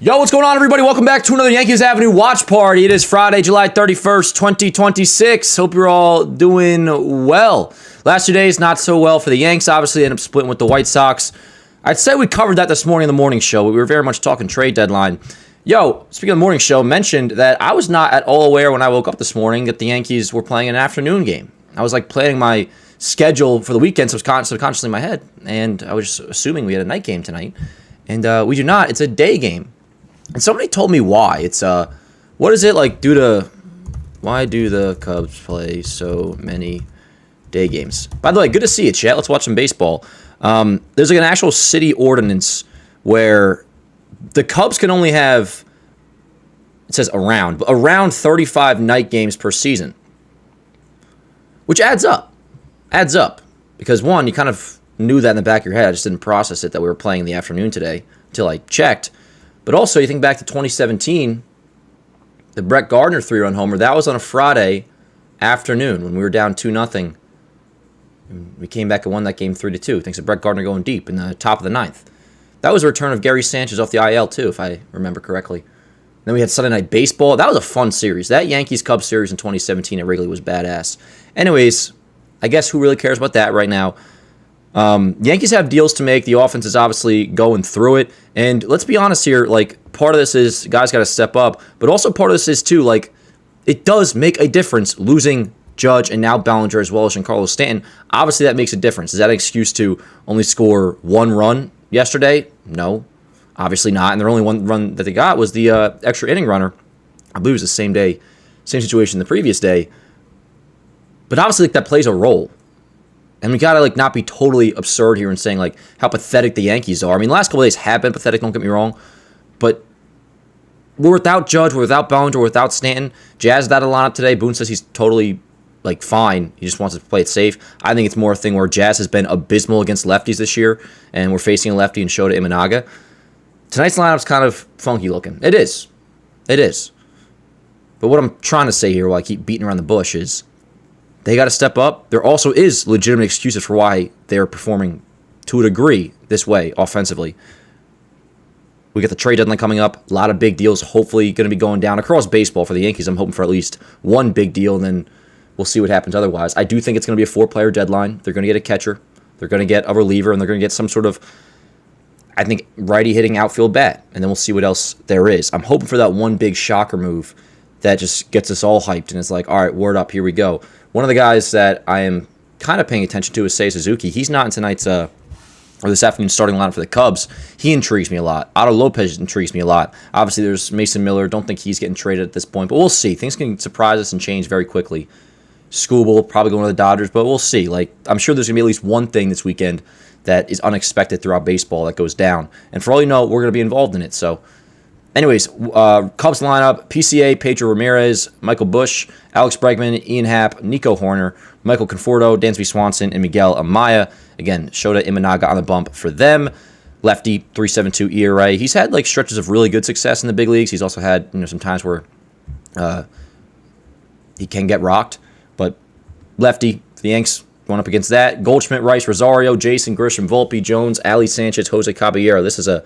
Yo, what's going on, everybody? Welcome back to another Yankees Avenue watch party. It is Friday, July 31st, 2026. Hope you're all doing well. Last 2 days, not so well for the Yanks. Obviously, ended up splitting with the White Sox. I'd say we covered that this morning in the morning show. We were very much talking trade deadline. Yo, speaking of the morning show, mentioned that I was not at all aware when I woke up this morning that the Yankees were playing an afternoon game. I was like planning my schedule for the weekend subconsciously in my head, and I was just assuming we had a night game tonight. And we do not. It's a day game. And somebody told me why. It's, what is it like why do the Cubs play so many day games? By the way, good to see you, chat. Let's watch some baseball. There's like an actual city ordinance where the Cubs can only have, it says around 35 night games per season. Which adds up. Because one, you kind of knew that in the back of your head. I just didn't process it that we were playing in the afternoon today until I checked. But also, you think back to 2017, the Brett Gardner 3-run homer, that was on a Friday afternoon when we were down 2-0. We came back and won that game 3-2, thanks to Brett Gardner going deep in the top of the ninth. That was a return of Gary Sanchez off the IL, too, if I remember correctly. Then we had Sunday Night Baseball. That was a fun series. That Yankees-Cubs series in 2017 at Wrigley was badass. Anyways, I guess who really cares about that right now? Yankees have deals to make. The offense is obviously going through it. And let's be honest here, like, part of this is guys got to step up. But also part of this is, too, like, it does make a difference losing Judge and now Bellinger as well as Giancarlo Stanton. Obviously, that makes a difference. Is that an excuse to only score one run yesterday? No, obviously not. And their only one run that they got was the extra inning runner. I believe it was the same situation the previous day. But obviously, like, that plays a role. And we got to, like, not be totally absurd here in saying, like, how pathetic the Yankees are. I mean, the last couple of days have been pathetic, don't get me wrong. But we're without Judge, we're without Bellinger, we're without Stanton. Jazz that a lineup today. Boone says he's totally, like, fine. He just wants to play it safe. I think it's more a thing where Jazz has been abysmal against lefties this year, and we're facing a lefty in Shota Imanaga. Tonight's lineup's kind of funky looking. It is. But what I'm trying to say here while I keep beating around the bush is they got to step up. There also is legitimate excuses for why they're performing to a degree this way offensively. We got the trade deadline coming up. A lot of big deals hopefully going to be going down across baseball for the Yankees. I'm hoping for at least one big deal, and then we'll see what happens otherwise. I do think it's going to be a 4-player deadline. They're going to get a catcher. They're going to get a reliever, and they're going to get some sort of, I think, righty-hitting outfield bat, and then we'll see what else there is. I'm hoping for that one big shocker move that just gets us all hyped, and it's like, all right, word up, here we go. One of the guys that I am kind of paying attention to is Seiya Suzuki. He's not in tonight's or this afternoon's starting lineup for the Cubs. He intrigues me a lot. Otto Lopez intrigues me a lot. Obviously, there's Mason Miller. Don't think he's getting traded at this point, but we'll see. Things can surprise us and change very quickly. Skubal probably going to the Dodgers, but we'll see. Like, I'm sure there's going to be at least one thing this weekend that is unexpected throughout baseball that goes down. And for all you know, we're going to be involved in it. So, anyways, Cubs lineup: PCA, Pedro Ramirez, Michael Busch, Alex Bregman, Ian Happ, Nico Horner, Michael Conforto, Dansby Swanson, and Miguel Amaya. Again, Shota Imanaga on the bump for them. Lefty, 3.72 ERA. He's had like stretches of really good success in the big leagues. He's also had some times where he can get rocked. But lefty, the Yanks going up against that. Goldschmidt, Rice, Rosario, Jason, Grisham, Volpe, Jones, Ali Sanchez, Jose Caballero. This is a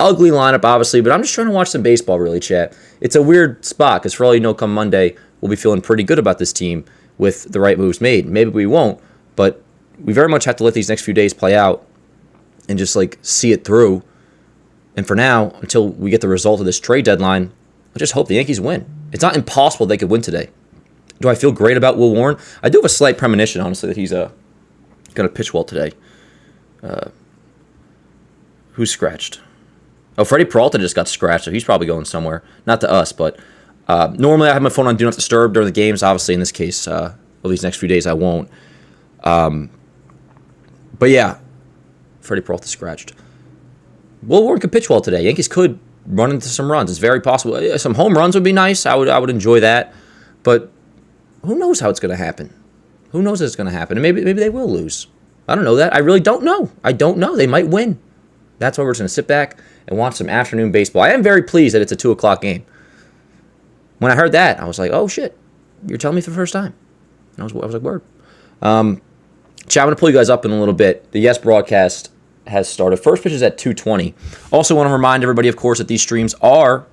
ugly lineup, obviously, but I'm just trying to watch some baseball, really, chat. It's a weird spot, because for all you know, come Monday, we'll be feeling pretty good about this team with the right moves made. Maybe we won't, but we very much have to let these next few days play out and just, like, see it through. And for now, until we get the result of this trade deadline, I just hope the Yankees win. It's not impossible they could win today. Do I feel great about Will Warren? I do have a slight premonition, honestly, that he's going to pitch well today. Who's scratched? Oh, Freddie Peralta just got scratched, so he's probably going somewhere. Not to us, but normally I have my phone on Do Not Disturb during the games. Obviously, in this case, well, these next few days I won't. But yeah, Freddie Peralta scratched. Will Warren could pitch well today. Yankees could run into some runs. It's very possible. Some home runs would be nice. I would enjoy that. But who knows how it's going to happen? Who knows if it's going to happen? And maybe they will lose. I don't know that. I really don't know. I don't know. They might win. That's why we're just going to sit back and watch some afternoon baseball. I am very pleased that it's a 2 o'clock game. When I heard that, I was like, oh, shit. You're telling me for the first time. And I was like, word. Chat, I'm going to pull you guys up in a little bit. The Yes broadcast has started. First pitch is at 2:20. Also want to remind everybody, of course, that these streams are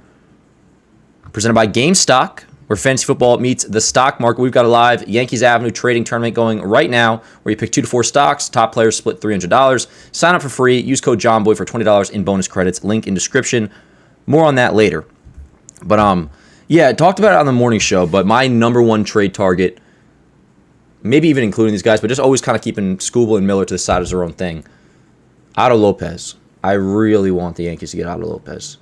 presented by GameStock, where fantasy football meets the stock market. We've got a live Yankees Avenue trading tournament going right now, where you pick 2 to 4 stocks. Top players split $300. Sign up for free. Use code JOHNBOY for $20 in bonus credits. Link in description. More on that later. But yeah, I talked about it on the morning show. But my number one trade target, maybe even including these guys, but just always kind of keeping Skubal and Miller to the side as their own thing. Otto Lopez. I really want the Yankees to get Otto Lopez.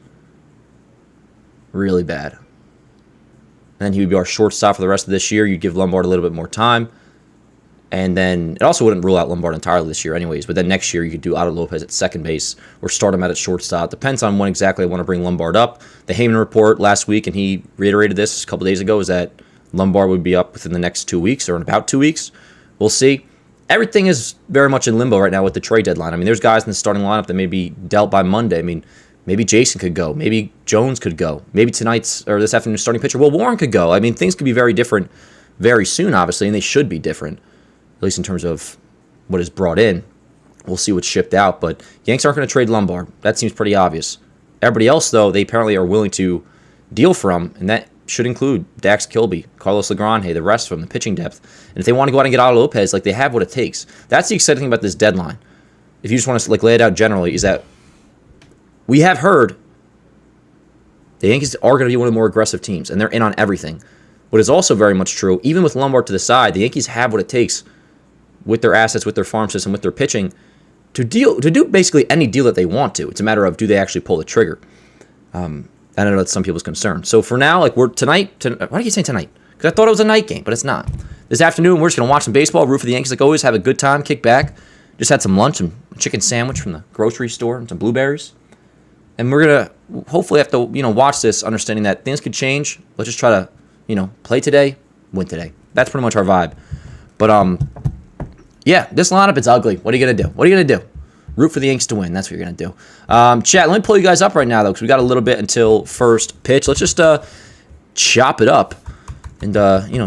Really bad. And then he would be our shortstop for the rest of this year. You'd give Lombard a little bit more time. And then it also wouldn't rule out Lombard entirely this year anyways. But then next year you could do Otto Lopez at second base or start him at shortstop. Depends on when exactly I want to bring Lombard up. The Heyman report last week, and he reiterated this a couple days ago, is that Lombard would be up within the next 2 weeks or in about 2 weeks. We'll see. Everything is very much in limbo right now with the trade deadline. I mean, there's guys in the starting lineup that may be dealt by Monday. I mean, maybe Jason could go. Maybe Jones could go. Maybe tonight's or this afternoon's starting pitcher, Will Warren, could go. I mean, things could be very different very soon, obviously, and they should be different, at least in terms of what is brought in. We'll see what's shipped out, but Yanks aren't going to trade Lombard. That seems pretty obvious. Everybody else, though, they apparently are willing to deal from, and that should include Dax Kilby, Carlos Legrand, the rest of them, the pitching depth. And if they want to go out and get Otto Lopez, like, they have what it takes. That's the exciting thing about this deadline. If you just want to lay it out generally, is that we have heard the Yankees are going to be one of the more aggressive teams, and they're in on everything. What is also very much true, even with Lombard to the side, the Yankees have what it takes with their assets, with their farm system, with their pitching, to do basically any deal that they want to. It's a matter of, do they actually pull the trigger? I know that's some people's concern. So for now, like, we're tonight. Why do you say tonight? Because I thought it was a night game, but it's not. This afternoon, we're just going to watch some baseball, root for the Yankees like always, have a good time, kick back. Just had some lunch, and a chicken sandwich from the grocery store, and some blueberries. And we're going to hopefully have to, watch this, understanding that things could change. Let's just try to, play today, win today. That's pretty much our vibe. But, yeah, this lineup, it's ugly. What are you going to do? What are you going to do? Root for the Yankees to win. That's what you're going to do. Chat, let me pull you guys up right now, though, because we got a little bit until first pitch. Let's just chop it up and,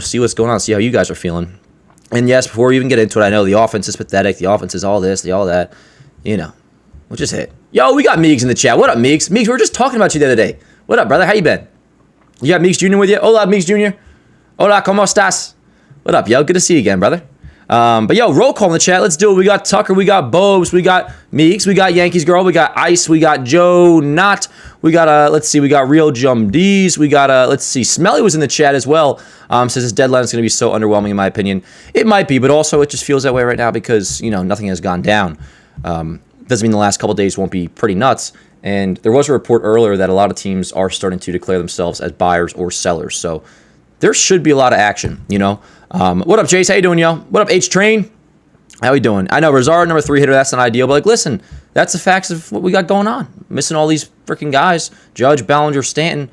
see what's going on, see how you guys are feeling. And, yes, before we even get into it, I know the offense is pathetic. The offense is all this, all that. We'll just hit. Yo, we got Meeks in the chat. What up, Meeks? Meeks, we were just talking about you the other day. What up, brother? How you been? You got Meeks Jr. with you? Hola, Meeks Jr. Hola, ¿cómo estás? What up, yo? Good to see you again, brother. But yo, roll call in the chat. Let's do it. We got Tucker, we got Bobes, we got Meeks, we got Yankees Girl, we got Ice, we got Joe Knott, we got let's see, we got Real Jum D's, we got let's see, Smelly was in the chat as well. Says this deadline is going to be so underwhelming in my opinion. It might be, but also it just feels that way right now because nothing has gone down. Doesn't mean the last couple days won't be pretty nuts. And there was a report earlier that a lot of teams are starting to declare themselves as buyers or sellers. So there should be a lot of action, What up, Jace? How you doing, yo? What up, H-Train? How we doing? I know Rosard, number 3 hitter, that's not ideal, but, listen, that's the facts of what we got going on. Missing all these freaking guys, Judge, Ballinger, Stanton.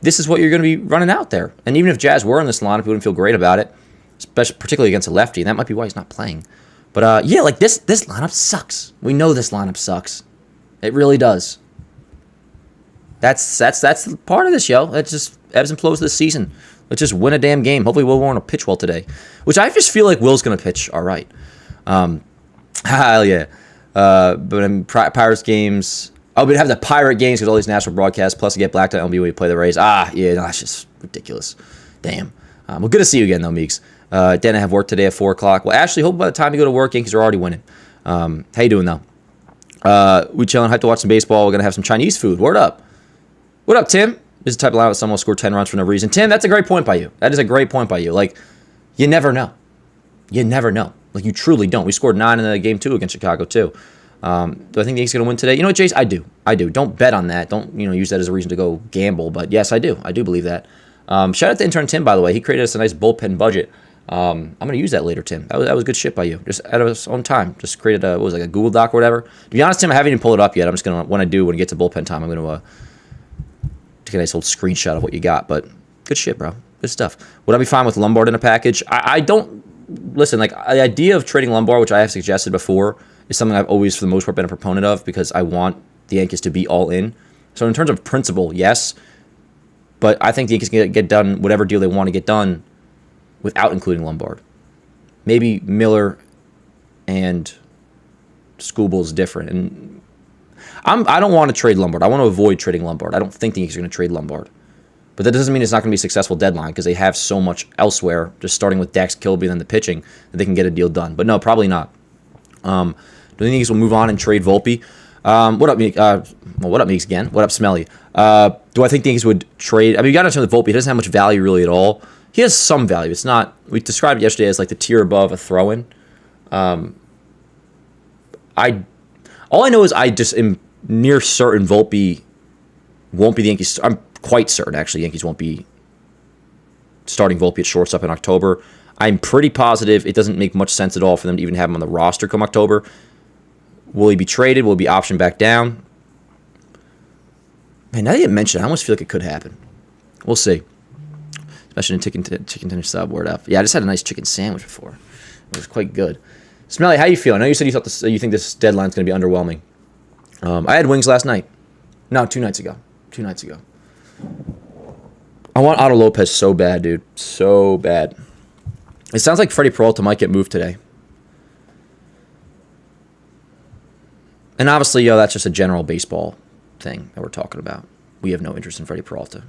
This is what you're going to be running out there. And even if Jazz were in this lineup, we wouldn't feel great about it, especially particularly against a lefty, and that might be why he's not playing. But, yeah, this lineup sucks. We know this lineup sucks. It really does. That's part of this, yo. That's just ebbs and flows of this season. Let's just win a damn game. Hopefully Will Warren will pitch well today. Which I just feel like Will's going to pitch all right. Hell yeah. But in Pirates games... Oh, we'd have the Pirate games because all these national broadcasts, plus you get blacked out MLB when you play the Rays. That's just ridiculous. Damn. Well, good to see you again, though, Meeks. Then I have work today at 4 o'clock. Well, Ashley, hope by the time you go to work, Yankees are already winning. How you doing, though? We chilling, hyped to watch some baseball. We're going to have some Chinese food. Word up. What up, Tim? This is the type of line that someone will score 10 runs for no reason. Tim, that's a great point by you. That is a great point by you. You never know. You never know. You truly don't. We scored 9 in the game 2 against Chicago, too. Do I think the Yankees are going to win today? You know what, Jace? I do. Don't bet on that. Don't, use that as a reason to go gamble. But, yes, I do. I do believe that. Shout out to intern Tim, by the way. He created us a nice bullpen budget. I'm going to use that later, Tim. That was good shit by you. Just out of his own time. Just created a Google Doc or whatever. To be honest, Tim, I haven't even pulled it up yet. I'm just going to, when I do, when it gets to bullpen time, I'm going to take a nice old screenshot of what you got. But good shit, bro. Good stuff. Would I be fine with Lombard in a package? I don't... Listen, the idea of trading Lombard, which I have suggested before, is something I've always, for the most part, been a proponent of because I want the Yankees to be all in. So in terms of principle, yes. But I think the Yankees can get done whatever deal they want to get done without including Lombard. Maybe Miller and Skubal's different. And I don't want to trade Lombard. I want to avoid trading Lombard. I don't think the Yankees are going to trade Lombard. But that doesn't mean it's not going to be a successful deadline because they have so much elsewhere, just starting with Dax Kilby and then the pitching, that they can get a deal done. But no, probably not. Do you think the Yankees will move on and trade Volpe? What up, Meeks? What up, Meeks again? What up, Smelly? Do I think the Yankees would trade? I mean, you got to understand with Volpe, he doesn't have much value really at all. He has some value. It's not. We described it yesterday as like the tier above a throw-in. All I know is I just am near certain Volpe won't be the Yankees. I'm quite certain, actually, Yankees won't be starting Volpe at shortstop in October. I'm pretty positive it doesn't make much sense at all for them to even have him on the roster come October. Will he be traded? Will he be optioned back down? Man, now that you mention it, I almost feel like it could happen. We'll see. Especially in chicken tender sub, word up. Yeah, I just had a nice chicken sandwich before. It was quite good. Smelly, how you feel? I know you said you think this deadline's going to be underwhelming. I had wings last night. No, 2 nights ago. 2 nights ago. I want Otto Lopez so bad, dude. So bad. It sounds like Freddie Peralta might get moved today. And obviously, that's just a general baseball thing that we're talking about. We have no interest in Freddie Peralta.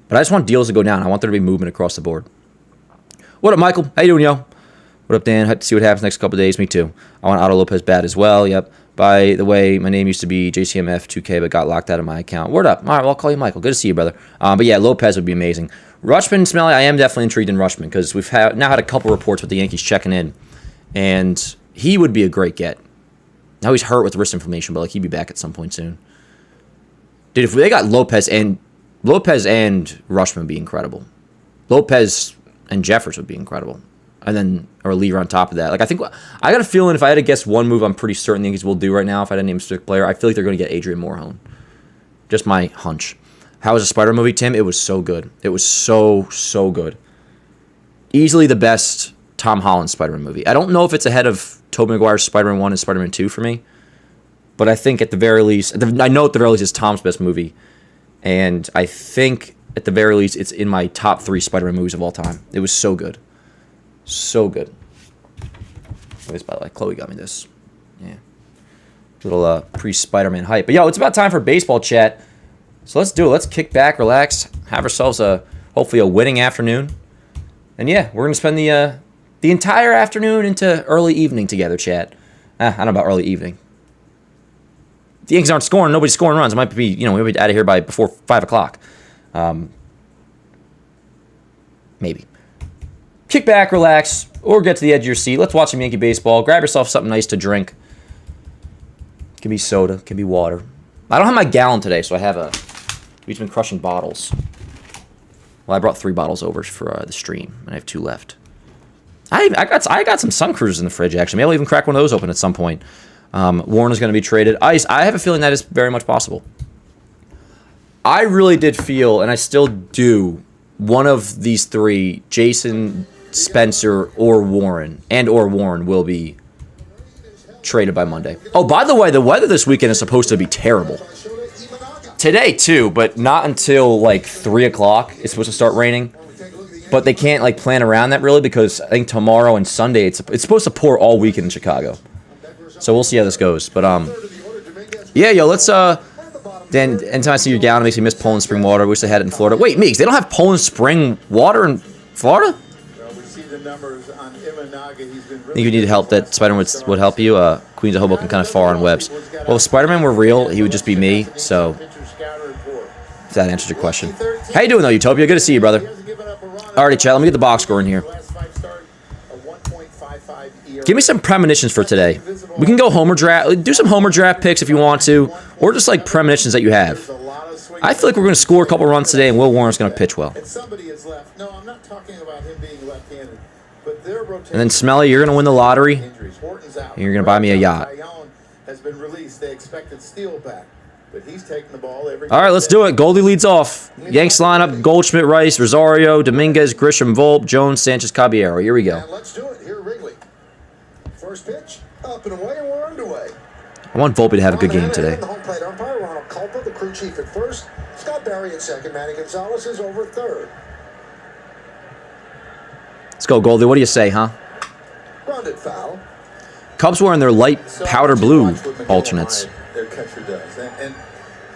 But I just want deals to go down. I want there to be movement across the board. What up, Michael? How you doing, yo? What up, Dan? Hope to see what happens next couple of days. Me too. I want Otto Lopez bad as well. Yep. By the way, my name used to be JCMF2K, but got locked out of my account. Word up. All right, well, I'll call you Michael. Good to see you, brother. But yeah, Lopez would be amazing. Rutschman, Smelly, I am definitely intrigued in Rutschman because we've now had a couple reports with the Yankees checking in, and he would be a great get. Now he's hurt with wrist inflammation, but he'd be back at some point soon. Dude, if they got Lopez and Rutschman would be incredible. Lopez and Jeffers would be incredible. And then a reliever on top of that. I think I got a feeling if I had to guess one move I'm pretty certain the Yankees will do right now, if I had to name a specific player, I feel like they're going to get Adrian Morejon. Just my hunch. How was the Spider movie, Tim? It was so good. It was so good. Easily the best Tom Holland Spider-Man movie. I don't know if it's ahead of Tobey Maguire's Spider-Man 1 and Spider-Man 2 for me, but I think at the very least, I know at the very least it's Tom's best movie, and I think at the very least it's in my top 3 Spider-Man movies of all time. It was so good. So good. By the way, Chloe got me this. Yeah. Little pre-Spider-Man hype. But, it's about time for baseball chat. So let's do it. Let's kick back, relax, have ourselves hopefully a winning afternoon. And, we're going to spend the entire afternoon into early evening together, chat. I don't know about early evening. The Yankees aren't scoring. Nobody's scoring runs. It might be, we'll be out of here by before 5 o'clock. Maybe. Kick back, relax, or get to the edge of your seat. Let's watch some Yankee baseball. Grab yourself something nice to drink. It can be soda, it can be water. I don't have my gallon today, so we've been crushing bottles. Well, I brought 3 bottles over for the stream, and I have 2 left. I got some Sun Cruisers in the fridge, actually. Maybe I'll even crack one of those open at some point. Warren is going to be traded. I have a feeling that is very much possible. I really did feel, and I still do, one of these 3, Jason, Spencer, or Warren will be traded by Monday. Oh, by the way, the weather this weekend is supposed to be terrible. Today, too, but not until 3 o'clock. It's supposed to start raining. But they can't plan around that really because I think tomorrow and Sunday it's supposed to pour all weekend in Chicago. So we'll see how this goes. But let's Dan, anytime I see your gallon, it makes me miss Poland spring water. I wish they had it in Florida. Wait, Meeks, they don't have Poland spring water in Florida? I think you need help that Spider-Man would help you. Queens of Hoboken kind of far on webs. Well, if Spider-Man were real, he would just be me. So if that answers your question. How you doing, though, Utopia? Good to see you, brother. Alrighty, chat. Let me get the box score in here. Give me some premonitions for today. We can go homer draft. Do some homer draft picks if you want to, or just premonitions that you have. I feel like we're going to score a couple runs today, and Will Warren's going to pitch well. And then Smelly, you're going to win the lottery, and you're going to buy me a yacht. All right, let's do it. Goldie leads off. Yanks lineup: Goldschmidt, Rice, Rosario, Dominguez, Grisham, Volpe, Jones, Sanchez, Caballero. Here we go. Let's do it. Here, Wrigley. First pitch, up and away, and we're underway. I want Volpe to have a good game today. The home plate umpire, Ronald Culper, the crew chief at first. Scott Barry at second. Manny Gonzalez is over at third. Let's go, Goldie. What do you say, huh? Grounded foul. Cubs wearing their light powder blue alternates. Their catcher does. And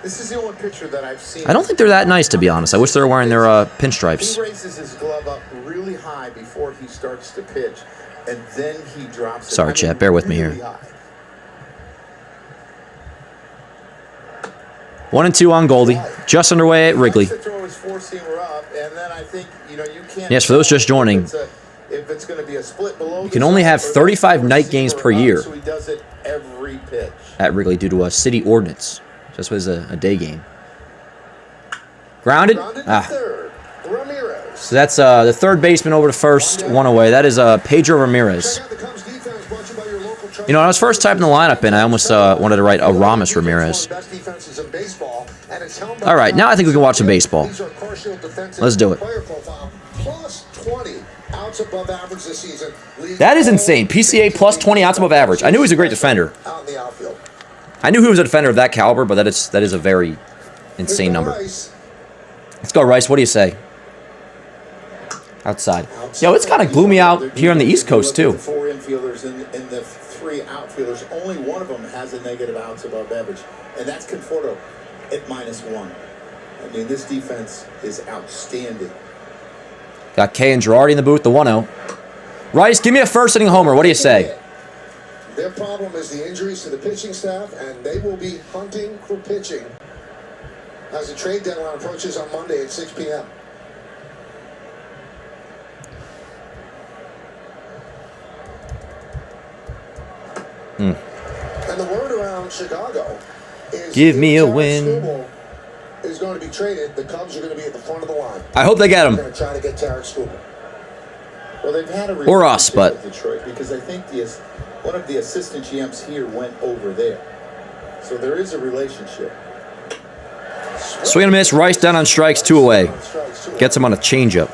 this is the only picture that I've seen. I don't think they're that nice, to be honest. I wish they were wearing their pinstripes. He raises his glove up really high before he starts to pitch, and then he drops it. Sorry, chat. Bear with me here. High. 1-2 on Goldie. Just underway at Wrigley. Yes, for those just joining, you can only have 35 night games per year at Wrigley due to a city ordinance. Just was a day game. Grounded? So that's the third baseman over to first, one away. That is Pedro Ramirez. You know, when I was first typing the lineup in, I almost wanted to write Aramis Ramirez. All right, now I think we can watch some baseball. Let's do it. That is insane. PCA plus 20 outs above average. I knew he was a great defender. I knew he was a defender of that caliber, but that is a very insane number. Let's go, Rice. What do you say? Outside. Yo, it's kind of gloomy out here on the East Coast, too. The four infielders and the three outfielders, only one of them has a negative outs above average, and that's Conforto at -1. I mean, this defense is outstanding. Got Kay and Girardi in the booth, the 1-0. Rice, give me a first-inning homer. What do you say? Their problem is the injuries to the pitching staff, and they will be hunting for pitching as the trade deadline approaches on Monday at 6 p.m. And the word around Chicago is give me a win. Is going to be traded. The Cubs are going to be at the front of the line. I hope they get him. They're going to try to get Tarek Skubal. Well, they've had a or us, but Detroit, because I think one of the assistant GMs here went over there, so there is a relationship. Swing and miss. Rice down on strikes, 2 away. Gets him on a changeup.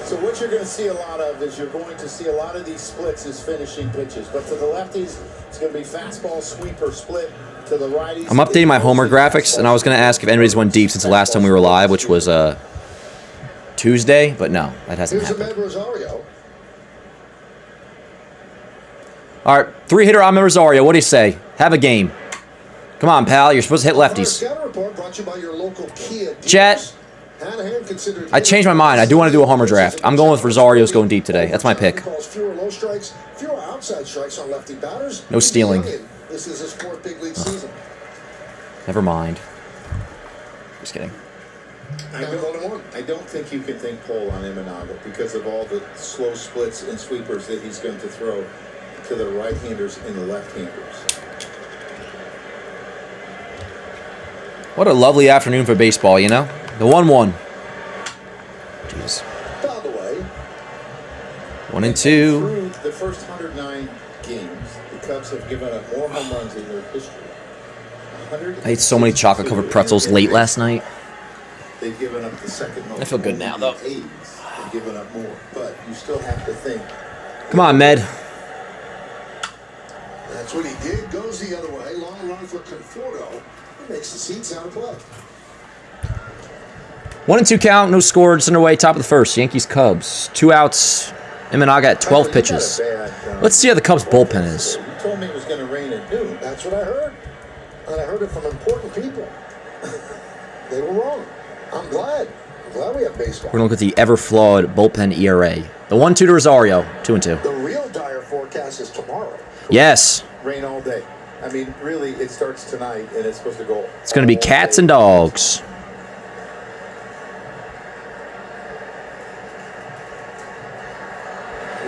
So what you're going to see a lot of is you're going to see a lot of these splits as finishing pitches. But to the lefties, it's going to be fastball, sweeper, split. To the righties, I'm updating my homer graphics, and I was going to ask if anybody's went deep since the last time we were live, which was Tuesday, but no, that hasn't happened. All right, 3-hitter Ahmed Rosario. What do you say? Have a game. Come on, pal. You're supposed to hit lefties. Chat. I changed my mind. I do want to do a homer draft. I'm going with Rosario's going deep today. That's my pick. No stealing. This is his 4th big league season. Never mind. Just kidding. I don't think you can think Pole on Imanaga because of all the slow splits and sweepers that he's going to throw to the right-handers and the left-handers. What a lovely afternoon for baseball, you know? The 1-1. Jeez. 1-2. Through the first 109 games, the Cubs have given up more home runs in their history. I ate so many chocolate-covered pretzels late last night. They've given up the second most. I feel good now, though. They've given up more, but you still have to think. Come on, Med. That's what he did. Goes the other way. Long run for Conforto. Makes the seats out of play. 1-2 count, no score, just underway, top of the first. Yankees, Cubs. 2 outs. Imanaga at 12 pitches. Let's see how the Cubs bullpen is. You told me it was going to rain at noon. That's what I heard. And I heard it from important people. They were wrong. I'm glad we have baseball. We're going to look at the ever-flawed bullpen ERA. The 1-2 to Rosario, 2-2. The real dire forecast is tomorrow. Yes. Rain all day. I mean, really, it starts tonight, and it's supposed to go. It's going to be cats and dogs.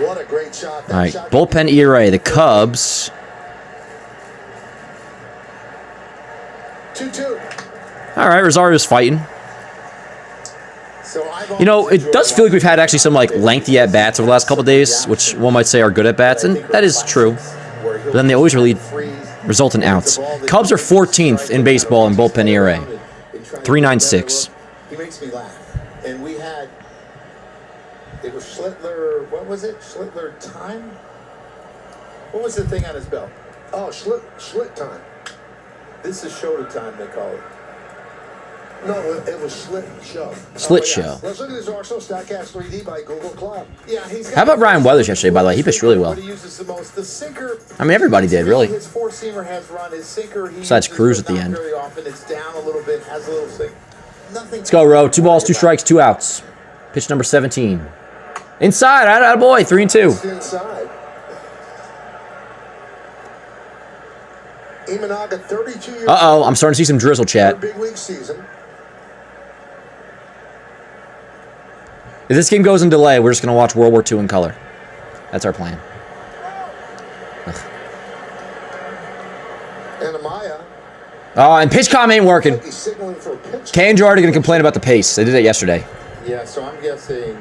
What a great shot. All right, bullpen ERA. The Cubs. 2-2. All right, Rosario's fighting. You know, it does feel like we've had actually some lengthy at-bats over the last couple of days, which one might say are good at-bats, and that is true. But then they always really result in outs. Cubs are 14th in baseball in bullpen ERA. 3.96. He makes me laugh. And we had, it was Schlittler, what was it? Schlittler time? What was the thing on his belt? Oh, Schlitt time. This is shoulder time, they call it. No, it was Slit Show. Slit Show. Let's look at his Arsenal StatCast 3D by Google Cloud. Yeah, he's got How about Ryan Weathers yesterday, by the way? He pitched really well. What he uses the most. The sinker. I mean, everybody did, really. His four-seamer has run. His sinker. Besides Cruz at the end. Very often, it's down a little bit. Has a little sink. Nothing. Let's go, Rowe. 2 balls, 2 strikes, 2 outs. Pitch number 17. Inside. Atta boy. 3-2. It's inside. Imanaga, 32 years Uh-oh. I'm starting to see some drizzle, chat. big league season. If this game goes in delay, we're just going to watch World War II in color. That's our plan. And Amaya. Oh, and pitch comm ain't working. He's signaling for a pitch. K and Jardy going to complain about the pace. They did that yesterday. Yeah, so I'm guessing.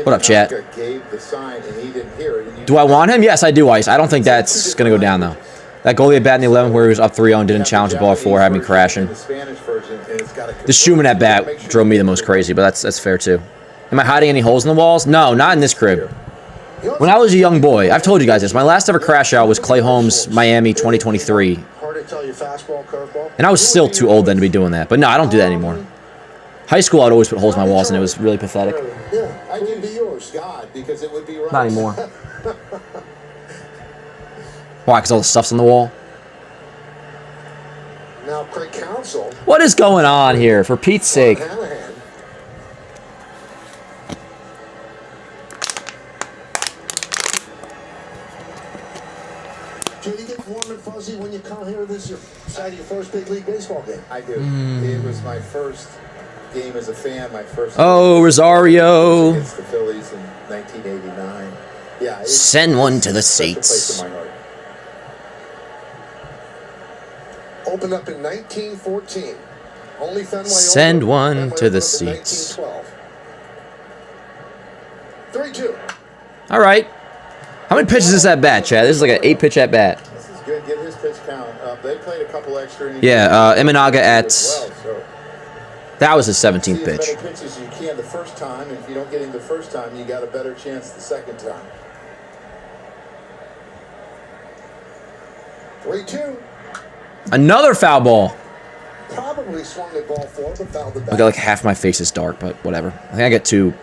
What up, chat? Gave the sign and he didn't hear it. And Do I want him? Yes, I do, Ice. I don't think that's going to go down, though. That goalie at bat in the 11th where he was up 3-0 and didn't challenge the ball at 4, had me crashing. The Schumann at bat drove me the most crazy, but that's fair, too. Am I hiding any holes in the walls? No, not in this crib. When I was a young boy, I've told you guys this, my last ever crash out was Clay Holmes, Miami, 2023. Hard to tell you fastball, curveball. And I was still too old then to be doing that. But no, I don't do that anymore. High school, I'd always put holes in my walls, and it was really pathetic. Yeah, I can be yours, God, because it would be right. Not anymore. Why? Because all the stuff's on the wall? Now Craig Counsell. What is going on here, for Pete's sake? Hanahan. Do you get warm and fuzzy when you come here? This is your side of your first big league baseball game. I do. It was my first game as a fan, my first. Oh, Rosario. Against the Phillies in 1989. Yeah. Send one to the such a place seats. in my heart. Opened up in 1914. Only Fenway. Send opened. one Fenway to the opened up in seats. 1912. 3-2. All right. How many pitches is this at bat, Chad? This is like an 8-pitch at bat. This is good. Get his pitch count up. They played a couple extra innings. Yeah, Imanaga at... as well, so That was his see 17th as pitch. many pitches as you can the first time, and if you don't get him the first time, you got a better chance the second time. 3-2. Another foul ball. Probably swung the ball forward, but fouled the I bat. got like half my face is dark, but whatever. I think I get too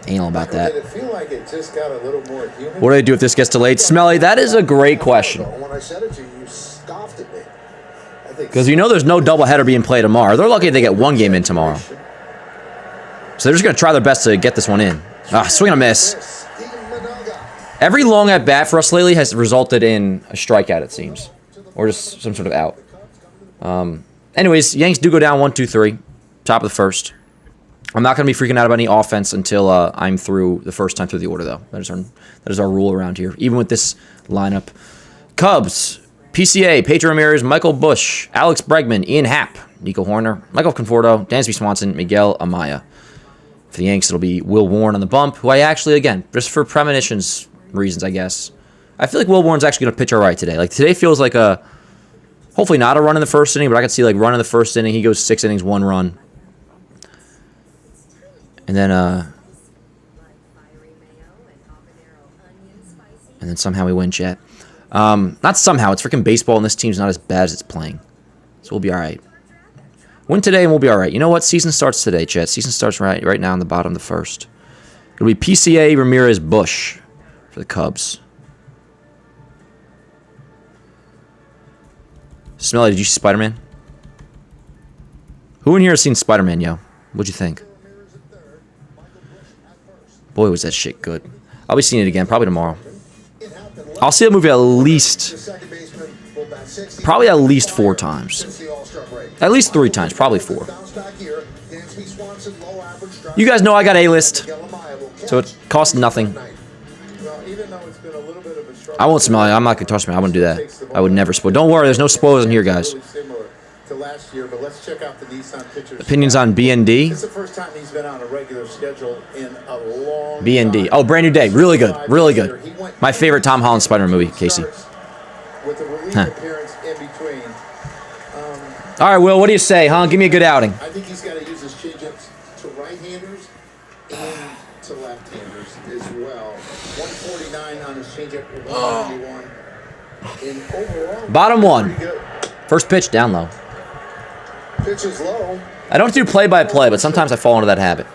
anal about that. Did it feel like it just got a little more human? What do I do if this gets delayed? Smelly, that is a great question. When I said it to you, you scoffed at me. I think Because you know there's no doubleheader being played tomorrow. They're lucky if they get one game in tomorrow. So they're just going to try their best to get this one in. Ah, swing and a miss. Every long at bat for us lately has resulted in a strikeout, it seems. Or just some sort of out. Anyways, Yanks do go down 1-2-3. Top of the first. I'm not going to be freaking out about any offense until I'm through the first time through the order, though. That is our rule around here, even with this lineup. Cubs, PCA, Pedro Ramirez, Michael Bush, Alex Bregman, Ian Happ, Nico Horner, Michael Conforto, Dansby Swanson, Miguel Amaya. For the Yanks, it'll be Will Warren on the bump, who I actually, again, just for premonitions reasons, I guess. I feel like Will Warren's actually going to pitch all right today. Like, today feels like a, hopefully not a run in the first inning, but I could see, like, run in the first inning. He goes 6 innings, 1 run. And then somehow we win, chat. Not somehow. It's freaking baseball, and this team's not as bad as it's playing. So we'll be all right. Win today, and we'll be all right. You know what? Season starts today, chat. Season starts right now in the bottom of the first. It'll be PCA, Ramirez, Bush for the Cubs. Smelly, did you see Spider-Man? Who in here has seen Spider-Man, yo? What'd you think? Boy, was that shit good. I'll be seeing it again, probably tomorrow. I'll see the movie at least, probably at least 4 times. At least 3 times, probably 4. You guys know I got A-list, so it costs nothing. I won't smell it. I'm not going to trust me. I wouldn't do that. I would never spoil. Don't worry, there's no spoilers in here, guys. Opinions on BND? It's the first time he's been on a regular schedule in a long BND. time. Oh, Brand New Day. Really good. Really good. My favorite Tom Holland Spider-Man movie, Casey. With a relief appearance in between. All right, Will, what do you say, huh? Give me a good outing. I think he's got to use his changeups to right-handers and to left-handers as well. 149 on his changeup, 191 in overall. Bottom one. Pretty good. First pitch, down low. Pitch is low. I don't do play-by-play, but sometimes I fall into that habit.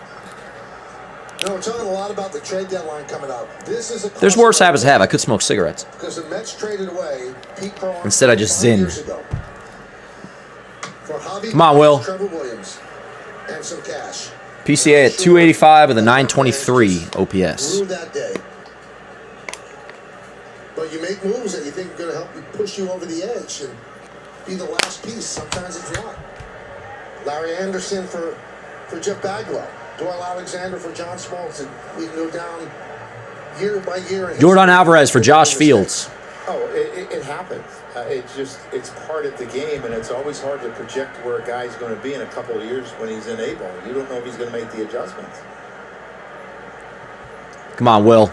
No, we're talking a lot about the trade deadline coming up. This is a There's worse habits to have. I could smoke cigarettes. because the Mets traded away Pete Crow Instead, I just zin. years ago. For hobby Come on, Will. Trevor Williams and some cash. PCA at 285 with a 923 OPS. Blew that day. But you make moves that you think are going to help you push you over the edge and be the last piece. Sometimes it's not. Larry Anderson for Jeff Bagwell. Doyle Alexander for John Smoltz. And we can go down year by year. Jordan Alvarez for Josh Fields. Oh, it happens. It's part of the game, and it's always hard to project where a guy's going to be in a couple of years when he's in A-ball. You don't know if he's going to make the adjustments. Come on, Will.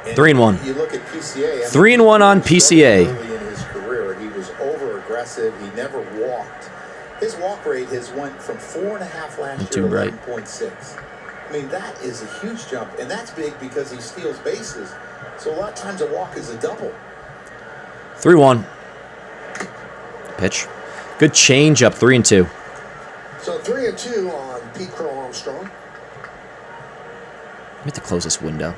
3-1. You look at PCA. 3-1 on PCA. Early in his career, he was over-aggressive. He never walked. His walk rate has went from 4.5 last year to 11.6. I mean, that is a huge jump, and that's big because he steals bases. So a lot of times a walk is a double. 3-1. Pitch. Good change up, 3-2. So 3-2 on Pete Crow Armstrong. I have to close this window.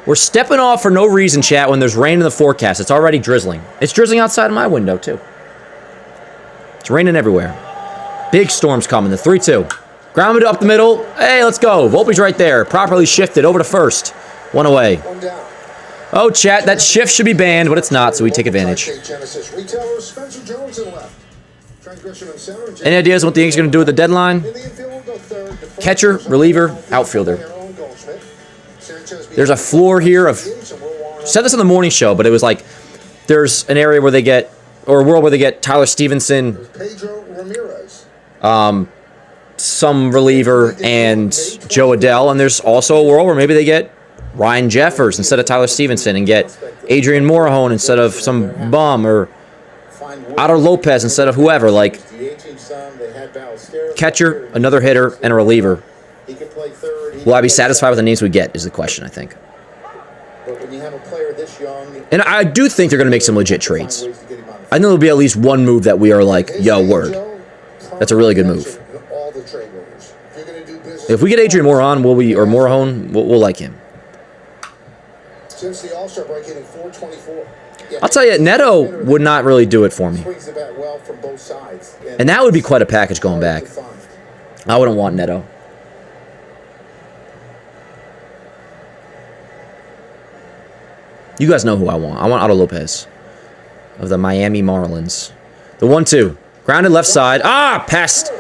We're stepping off for no reason, chat, when there's rain in the forecast. It's already drizzling. It's drizzling outside of my window, too. It's raining everywhere. Big storm's coming. The 3-2. Grounded up the middle. Hey, let's go. Volpe's right there. Properly shifted over to first. One away. One down. Oh, chat, that shift should be banned, but it's not, so we take advantage. Genesis retailer Spencer Jones in left. Trent Grisham in center. Any ideas what the Yankees are going to do with the deadline? In the infield will go third. Catcher, reliever, outfielder. There's a floor here of... Said this on the morning show, but it was like there's an area where they get, or a world where they get Tyler Stevenson, Pedro Ramirez. some reliever, and Joe Adele, and there's also a world where maybe they get Ryan Jeffers instead of Tyler Stevenson and get Adrian Morejon instead of some bum, or Otto Lopez instead of whoever. Like, catcher, another hitter, and a reliever. Will I be satisfied with the names we get is the question, I think. And I do think they're going to make some legit trades. I know there'll be at least one move that we are like, yo, word. That's a really good move. If we get Adrian Morejon, Morejon, we'll like him. Since the All-Star break, hitting .424. I'll tell you, Neto would not really do it for me. And that would be quite a package going back. I wouldn't want Neto. You guys know who I want. I want Otto Lopez of the Miami Marlins. The 1-2. Grounded left side. Past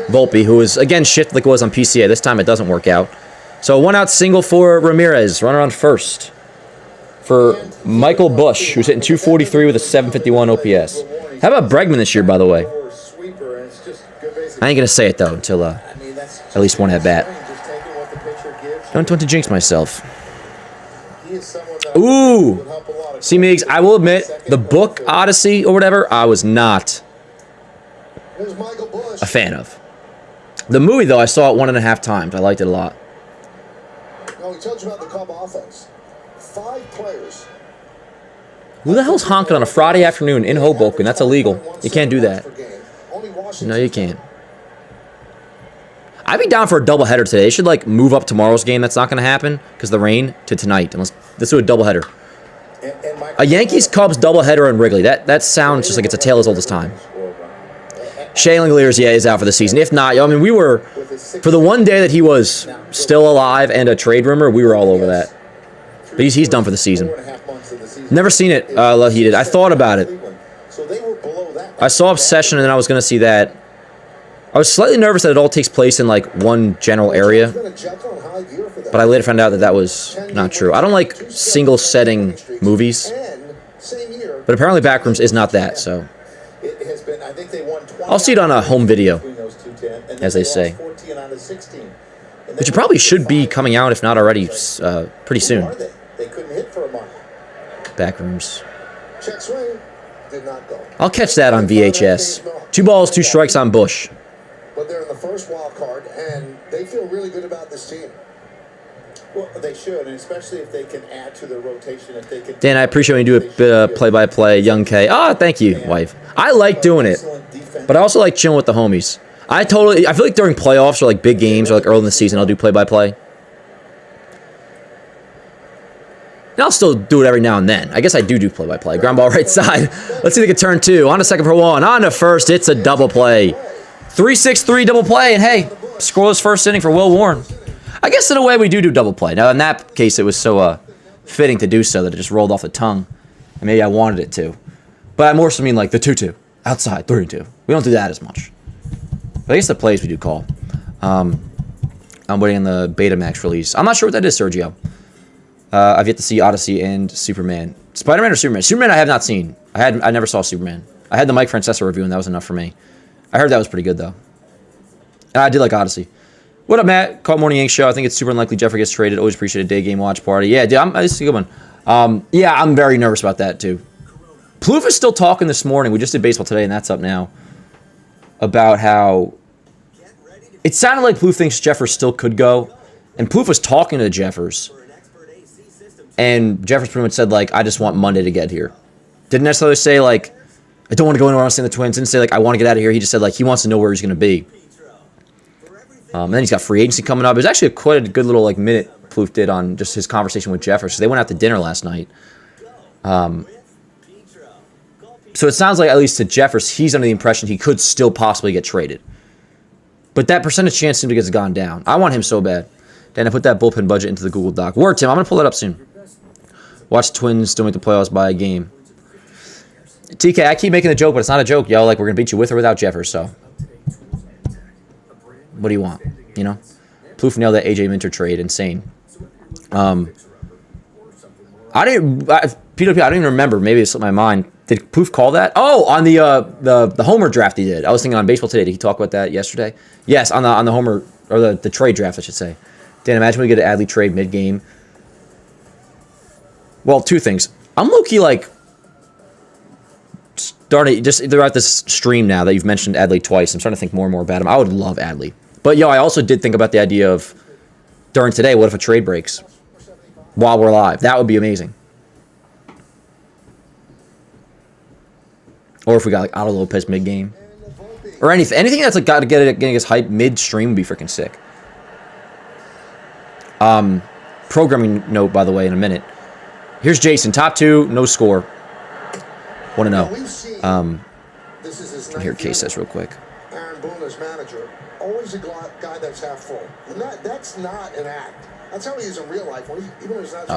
Volpe, who is, again, shifted like it was on PCA. This time it doesn't work out. So a one-out single for Ramirez. Runner on first for Michael Bush, who's hitting .243 with a .751 OPS. How about Bregman this year, by the way? I ain't going to say it, though, until at least one at bat. Don't want to jinx myself. Ooh. See, Meigs, I will admit, the book Odyssey or whatever, I was not a fan of. The movie, though, I saw it 1.5 times. I liked it a lot. No, he told you about the Cub offense. 5 players. Who the hell's honking on a Friday afternoon in Hoboken? That's illegal. You can't do that. No, you can't. I'd be down for a doubleheader today. They should, like, move up tomorrow's game. That's not going to happen because of the rain to tonight. Let's do a doubleheader. A Yankees-Cubs doubleheader in Wrigley. That sounds just like it's a tale as old as time. Shea Langeliers, is out for the season. If not, I mean, we were, for the one day that he was still alive and a trade rumor, we were all over that. But he's done for the season. Never seen it, he did. I thought about it. I saw Obsession, and then I was going to see that. I was slightly nervous that it all takes place in, like, one general area. But I later found out that was not true. I don't like single-setting movies. But apparently Backrooms is not that, so. I'll see it on a home video, as they say. Which it probably should be coming out, if not already, pretty soon. Backrooms. I'll catch that on VHS. 2 balls, 2 strikes on Bush. But they're in the first wild card, and they feel really good about this team. Well, they should, and especially if they can add to the rotation. If they can. Dan, I appreciate when you do a bit of play-by-play. Young K. Oh, thank you, wife. I like doing it, but I also like chilling with the homies. I feel like during playoffs or like big games or like early in the season, I'll do play-by-play. And I'll still do it every now and then. I guess I do play-by-play. Ground ball right side. Let's see if they can turn 2. On to second for 1. On to first. It's a double play. 3-6-3 double play. And hey, scoreless first inning for Will Warren. I guess in a way we do double play. Now in that case, it was so fitting to do so that it just rolled off the tongue. And maybe I wanted it to. But I more so mean like the 2-2. Outside, 3-2. We don't do that as much. But I guess the plays we do call. I'm waiting on the Betamax release. I'm not sure what that is, Sergio. I've yet to see Odyssey and Superman. Spider-Man or Superman? Superman I have not seen. I never saw Superman. I had the Mike Francesa review, and that was enough for me. I heard that was pretty good, though. And I did like Odyssey. What up, Matt? Call Morning Yanks Show. I think it's super unlikely Jeffrey gets traded. Always appreciate a day game watch party. Yeah, dude, this is a good one. Yeah, I'm very nervous about that, too. Plouffe is still talking this morning. We just did baseball today, and that's up now. About how it sounded like Plouffe thinks Jeffers still could go. And Plouffe was talking to Jeffers. And Jeffers pretty much said, like, I just want Monday to get here. Didn't necessarily say, like, I don't want to go anywhere else in the Twins. Didn't say, like, I want to get out of here. He just said, like, he wants to know where he's going to be. And then he's got free agency coming up. It was actually quite a good little, like, minute Plouffe did on just his conversation with Jeffers. So they went out to dinner last night. So it sounds like, at least to Jeffers, he's under the impression he could still possibly get traded. But that percentage chance seems to get gone down. I want him so bad. Dan, I put that bullpen budget into the Google Doc. Word, Tim. I'm going to pull that up soon. Watch Twins still make the playoffs by a game. TK, I keep making the joke, but it's not a joke, yo. Like, we're going to beat you with or without Jeffers, so. What do you want? You know? Plouffe nailed that AJ Minter trade. Insane. PWP, I don't even remember. Maybe it slipped my mind. Did Plouffe call that? Oh, on the Homer draft he did. I was thinking on Baseball Today. Did he talk about that yesterday? Yes, on the Homer, or the trade draft, I should say. Dan, imagine we get an Adley trade mid-game. Well, two things. I'm low-key, like, starting, just throughout this stream now that you've mentioned Adley twice, I'm starting to think more and more about him. I would love Adley. But, yo, I also did think about the idea of, during today, what if a trade breaks while we're live? That would be amazing. Or if we got, like, Otto Lopez mid-game. Or anything that's, like, got to getting us hype mid-stream would be freaking sick. Programming note, by the way, in a minute. Here's Jason. Top 2, no score. Want to know. Can hear Case says real quick. Aaron Boone as manager, always a guy that's half full. And that's not an act. That's how he is in real life.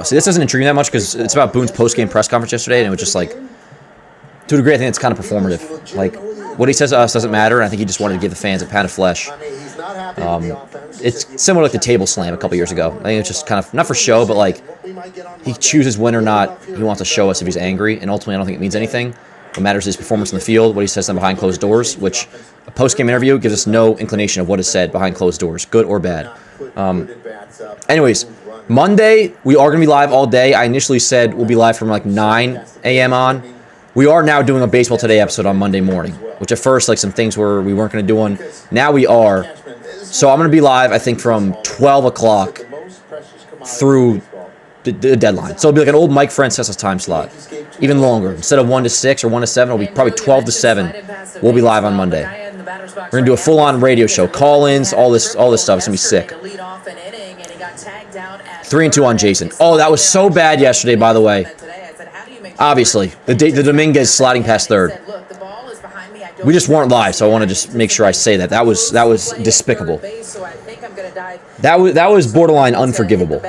See, this doesn't intrigue me that much because it's about Boone's post-game press conference yesterday, and it was just like, to a degree, I think it's kind of performative. Like, what he says to us doesn't matter, and I think he just wanted to give the fans a pound of flesh. It's similar like the table slam a couple years ago. I think it's just kind of, not for show, but like, he chooses when or not he wants to show us if he's angry, and ultimately I don't think it means anything. What matters is his performance in the field, what he says behind closed doors, which a post-game interview gives us no inclination of what is said behind closed doors, good or bad. Anyways, Monday, we are going to be live all day. I initially said we'll be live from like 9 a.m. on. We are now doing a Baseball Today episode on Monday morning, which at first, like, some things we weren't going to do on. Now we are. So I'm going to be live, I think, from 12 o'clock through the deadline. So it'll be like an old Mike Francesa's time slot, even longer. Instead of 1 to 6 or 1 to 7, it'll be probably 12 to 7. We'll be live on Monday. We're going to do a full-on radio show, call-ins, all this stuff. It's going to be sick. 3-2 on Jason. Oh, that was so bad yesterday, by the way. Obviously, the Dominguez sliding past third. We just weren't live, so I want to just make sure I say that. That was despicable. That was borderline unforgivable.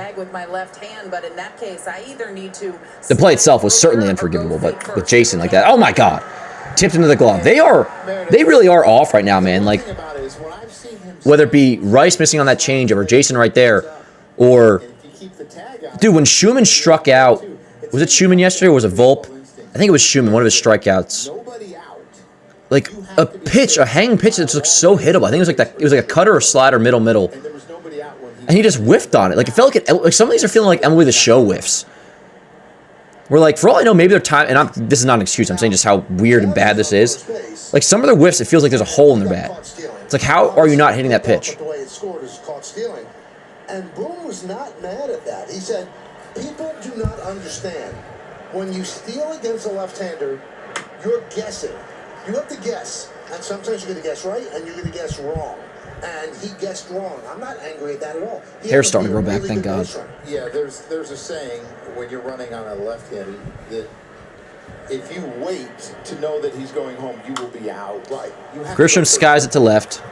The play itself was certainly unforgivable, but with Jason like that, oh my God, tipped into the glove. They really are off right now, man. Like, whether it be Rice missing on that changeup or Jason right there, or dude, when Schumann struck out, was it Schumann yesterday or was it Volpe? I think it was Schumann, one of his strikeouts. Like a pitch, a hanging pitch that looks so hittable. I think it was like that. It was like a cutter or slider, middle, and he just whiffed on it. Like, it felt like some of these are feeling like MLB The Show whiffs. We're like, for all I know, maybe they're time. And this is not an excuse. I'm saying just how weird and bad this is. Like, some of their whiffs, it feels like there's a hole in their bat. It's like, how are you not hitting that pitch? And Boone was not mad at that. He said, people do not understand. When you steal against a left-hander, you're guessing. You have to guess. And sometimes you're going to guess right, and you're going to guess wrong. And he guessed wrong. I'm not angry at that at all. Hair's starting to grow back, thank God. Yeah, there's a saying when you're running on a left-handed that if you wait to know that he's going home, you will be out. Right. Grisham skies it to left.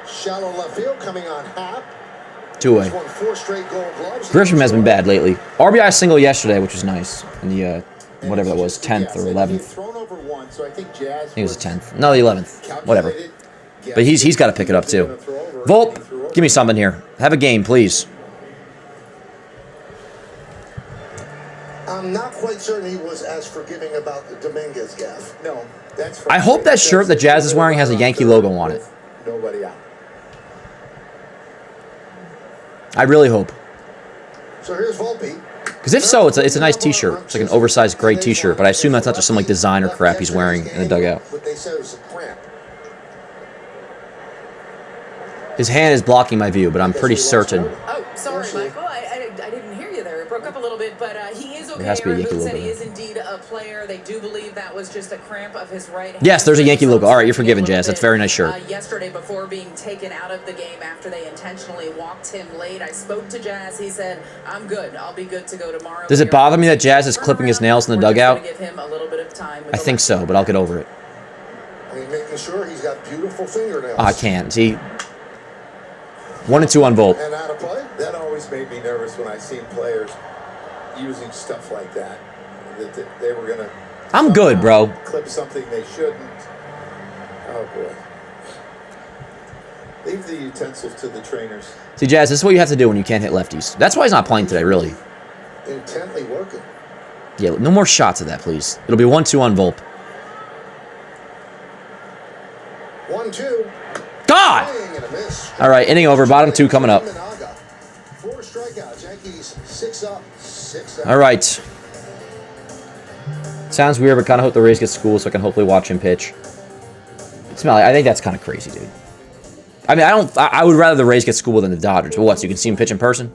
Shallow left field coming on Hap. 2-way. Grisham has been bad lately. RBI single yesterday, which was nice. In the, whatever that was, 10th or 11th. I think it was the 10th. No, the 11th. Whatever. But he's got to pick it up, too. Volpe, give me something here. Have a game, please. I'm not quite certain he was as forgiving about the Dominguez gaff. No, that's. I hope that shirt that Jazz is wearing has a Yankee logo on it. Nobody out. I really hope. So here's Volpe. Because if so, it's a nice T-shirt. It's like an oversized gray T-shirt, but I assume that's not just some like designer crap he's wearing in the dugout. His hand is blocking my view, but I'm pretty certain. Oh, sorry, Michael. I didn't hear you there. It broke up a little bit, but he is okay. There has to be a Yankee logo. He is indeed a player. They do believe that was just a cramp of his right hand. Yes, there's a Yankee logo. All right, you're forgiven, Jazz. That's a very nice shirt. Yesterday, before being taken out of the game after they intentionally walked him late, I spoke to Jazz. He said, "I'm good. I'll be good to go tomorrow." Does it bother me that Jazz is clipping his nails in the dugout? Give him a little bit of time. I think so, but I'll get over it. I mean, making sure he's got beautiful fingernails. Oh, I can't. See? 1 and 2 on Volpe. And out of play? That always made me nervous when I seen players using stuff like that. That they were going to... I'm good, bro. Clip something they shouldn't. Oh, boy. Leave the utensils to the trainers. See, Jazz, this is what you have to do when you can't hit lefties. That's why he's not playing today, really. Intently working. Yeah, no more shots of that, please. It'll be 1-2 on Volpe. 1-2. God! All right, inning over. Bottom 2 coming up. 4 strikeouts. Yankees 6 up, 6 out. All right. Sounds weird, but kind of hope the Rays get schooled so I can hopefully watch him pitch. Smelly, I think that's kind of crazy, dude. I mean, I would rather the Rays get schooled than the Dodgers. But what, so you can see him pitch in person?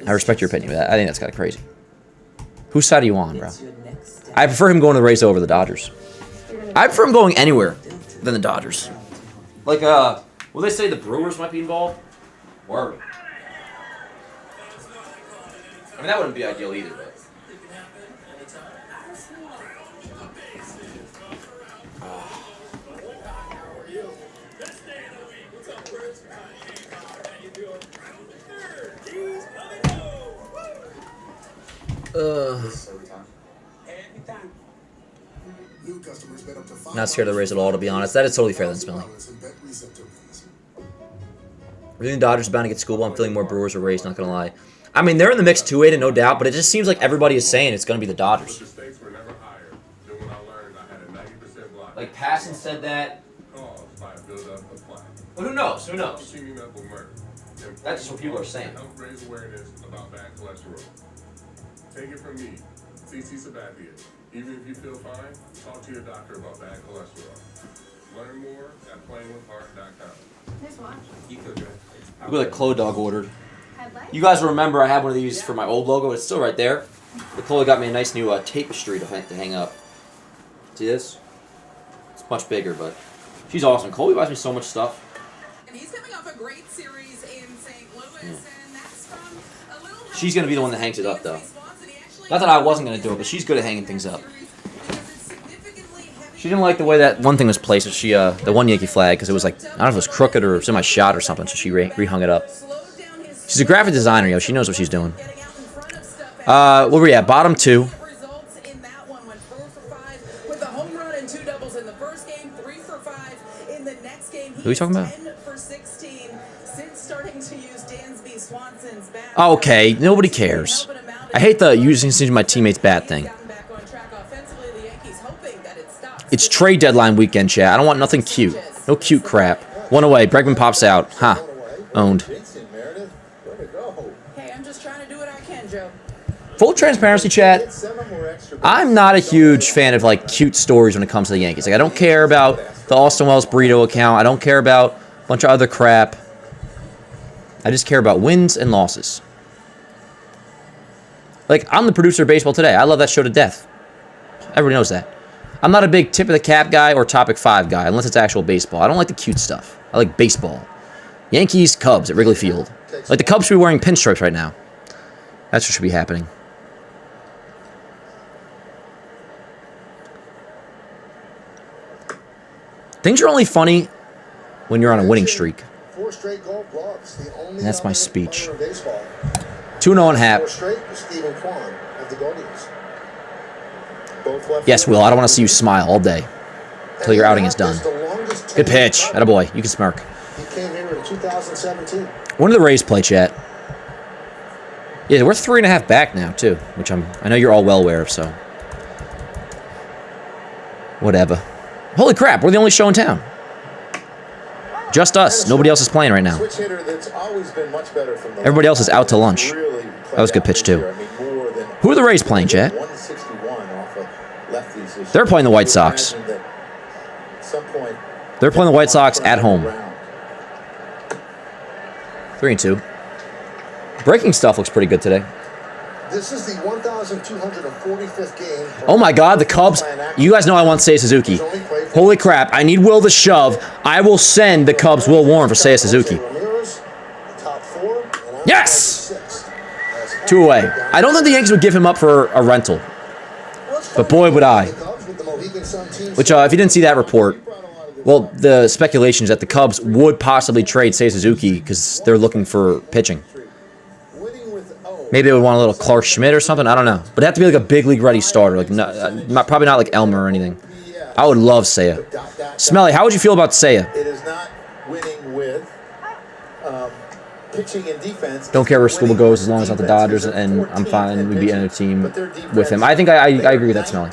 I respect your opinion, but I think that's kind of crazy. Whose side are you on, bro? I prefer him going to the Rays over the Dodgers. I prefer him going anywhere than the Dodgers. Like, will they say the Brewers might be involved? Word. I mean, that wouldn't be ideal either, but... Not scared of the Rays at all, to be honest. That is totally fair then, Smelly. Really, the Dodgers are bound to get schooled. I'm feeling more Brewers or Rays, not going to lie. I mean, they're in the mix 2-8, no doubt, but it just seems like everybody is saying it's going to be the Dodgers. Like, Passon said that. But who knows? Who knows? That's just what people are saying. Take it from me, CC Sabathia. Even if you feel fine, talk to your doctor about bad cholesterol. Learn more at playingwithheart.com. Nice watch. You feel good. Look what the Chloe dog ordered. You guys remember I had one of these for my old logo. It's still right there. The Chloe got me a nice new tapestry to hang up. See this? It's much bigger, but she's awesome. Chloe buys me so much stuff. And he's coming off a great series in St. Louis, and that's from a little... She's going to be the one that hangs it up, though. Not that I wasn't going to do it, but she's good at hanging things up. She didn't like the way that one thing was placed. So she, the one Yankee flag, because it was like, I don't know if it was crooked or semi-shot or something, so she rehung it up. She's a graphic designer, yo. She knows what she's doing. Where were we at? Bottom 2. Who are we talking about? Okay, nobody cares. I hate the using my teammates' bat thing. It's trade deadline weekend, chat. I don't want nothing cute. No cute crap. One away. Bregman pops out. Ha. Owned. Hey, I'm just trying to do what I can, Joe. Full transparency, chat. I'm not a huge fan of like cute stories when it comes to the Yankees. Like, I don't care about the Austin Wells burrito account. I don't care about a bunch of other crap. I just care about wins and losses. Like, I'm the producer of Baseball Today. I love that show to death. Everybody knows that. I'm not a big tip of the cap guy or topic 5 guy, unless it's actual baseball. I don't like the cute stuff. I like baseball. Yankees, Cubs at Wrigley Field. Like, the Cubs should be wearing pinstripes right now. That's what should be happening. Things are only funny when you're on a winning streak. 4 straight gold gloves. The only And that's my speech. 2-0 and a half. 4 straight with Stephen Kwan of the Guardians. Yes, Will, I don't want to see you smile all day until your outing is done. Good pitch. Attaboy. You can smirk. He came here in 2017. When do the Rays play, chat? Yeah, we're 3.5 back now, too, which I know you're all well aware of, so. Whatever. Holy crap, we're the only show in town. Just us. Nobody else is playing right now. Everybody else is out to lunch. That was a good pitch, too. Who are the Rays playing, chat? They're playing the White Sox. They're playing the White Sox at home. 3-2. Breaking stuff looks pretty good today. This is the 1,245th game. Oh my God, the Cubs. You guys know I want Seiya Suzuki. Holy crap, I need Will to shove. I will send the Cubs Will Warren for Seiya Suzuki. Yes! 2 away. I don't think the Yankees would give him up for a rental. But boy, would I. Which, if you didn't see that report, well, the speculation is that the Cubs would possibly trade Seiya Suzuki because they're looking for pitching. Maybe they would want a little Clark Schmidt or something. I don't know. But it'd have to be like a big league ready starter. Like probably not like Elmer or anything. I would love Seiya. Smelly, how would you feel about Seiya? It is not winning with pitching and defense. Don't care where Scuba goes as long as it's not the Dodgers, and I'm fine. We'd be in a team with him. I think I agree with that, Smelly.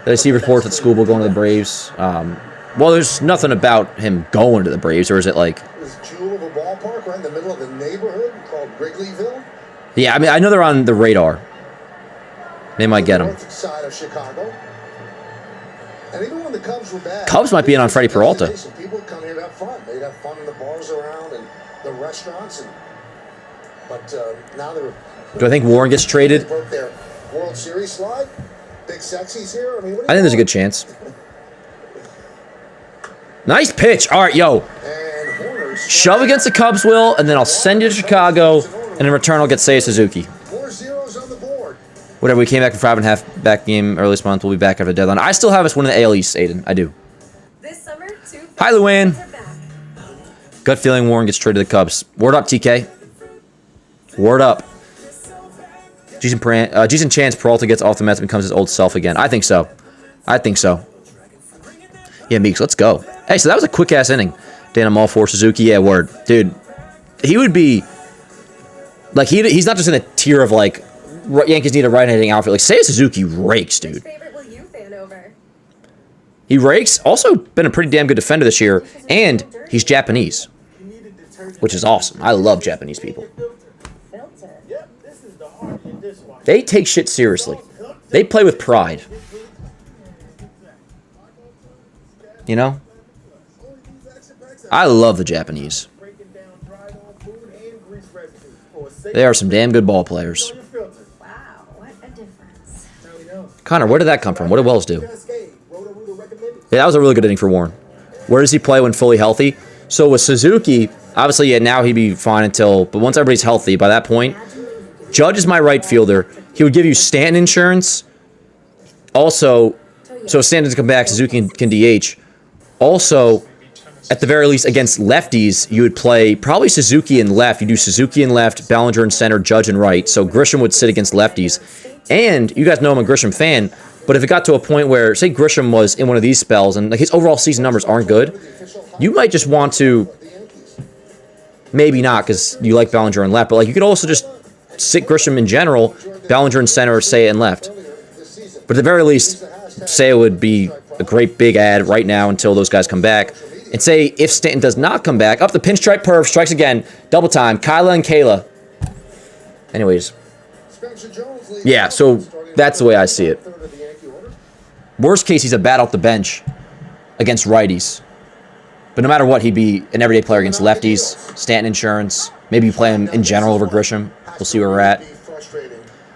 Did I see reports that Scuba going to the Braves? Well, there's nothing about him going to the Braves, or is it like? This jewel of a ballpark right in the middle of the neighborhood called Wrigleyville. Yeah, I mean, I know they're on the radar. They might get him. North side of Chicago. And even when the Cubs were bad, Cubs might be in on Freddie Peralta. People come here to have fun. They'd have fun in the bars around and the restaurants. But now they're. Do I think Warren gets traded? Broke their World Series slide. Big Sexy's here. I mean, I think there's a good chance. Nice pitch. All right, yo. Shove against the Cubs, Will, and then I'll send you to Chicago, and in return I'll get Seiya Suzuki. More zeros on the board. Whatever, we came back from 5.5 back game early this month. We'll be back after the deadline. I still have us winning the AL East, Aiden. I do. This summer, hi, Luann. Gut feeling Warren gets traded to the Cubs. Word up, TK. Word up. Jason Chance Peralta gets off the Mets and becomes his old self again. I think so. Yeah, Meeks, let's go. Hey, so that was a quick-ass inning. Dan, I'm all for Suzuki. Yeah, word. Dude, he would be... Like, he's not just in a tier of, like, Yankees need a right-handing outfit. Like, Seiya Suzuki rakes, dude. He rakes. Also been a pretty damn good defender this year. And he's Japanese. Which is awesome. I love Japanese people. They take shit seriously. They play with pride. You know? I love the Japanese. They are some damn good ball players. wow, what a difference. Connor, where did that come from? What did Wells do? Yeah, that was a really good inning for Warren. Where does he play when fully healthy? So with Suzuki, obviously, yeah, now he'd be fine until... But once everybody's healthy, by that point, Judge is my right fielder. He would give you Stanton insurance. Also, so Stanton can come back, Suzuki can DH. Also, at the very least, against lefties, you would play probably Suzuki in left. You do Suzuki in left, Ballinger in center, Judge in right. So Grisham would sit against lefties. And you guys know I'm a Grisham fan, but if it got to a point where, say Grisham was in one of these spells and like his overall season numbers aren't good, you might just want to, maybe not because you like Ballinger in left, but like you could also just sit Grisham in general, Ballinger in center, or Seiya in left. But at the very least, Seiya would be a great big ad right now until those guys come back. And say if Stanton does not come back, up the pinstripe perv, strikes again, double time, Kyla and Kayla. Anyways. Yeah, so that's the way I see it. Worst case, he's a bat off the bench against righties. But no matter what, he'd be an everyday player against lefties, Stanton insurance. Maybe you play him in general over Grisham. We'll see where we're at.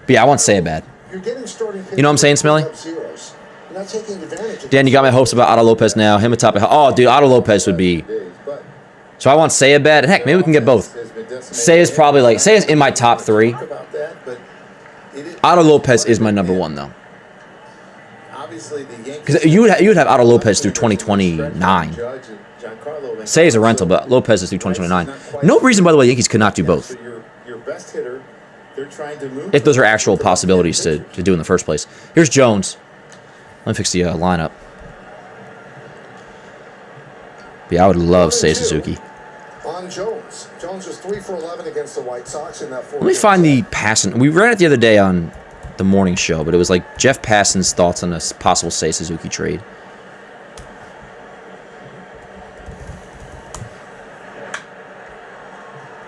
But yeah, I want Sayabad. You know what I'm saying, Smelly? Dan, you got my hopes about Otto Lopez now. Him atop of... Oh, dude, Otto Lopez would be... So I want Sayabad. And heck, maybe we can get both. Say is probably like... Say is in my top 3. Otto Lopez is my number 1, though. Because you would have Otto Lopez through 2029. Say is a rental, but Lopez is through 2029. No reason, by the way, Yankees could not do both. If those are actual possibilities to do in the first place. Here's Jones. Let me fix the lineup. But yeah, I would love Seiya Suzuki. On Jones. Jones was 3 for 11 against the White Sox in that 4. Let me find the passing. We ran it the other day on the morning show, but it was like Jeff Passan's thoughts on a possible Seiya Suzuki trade.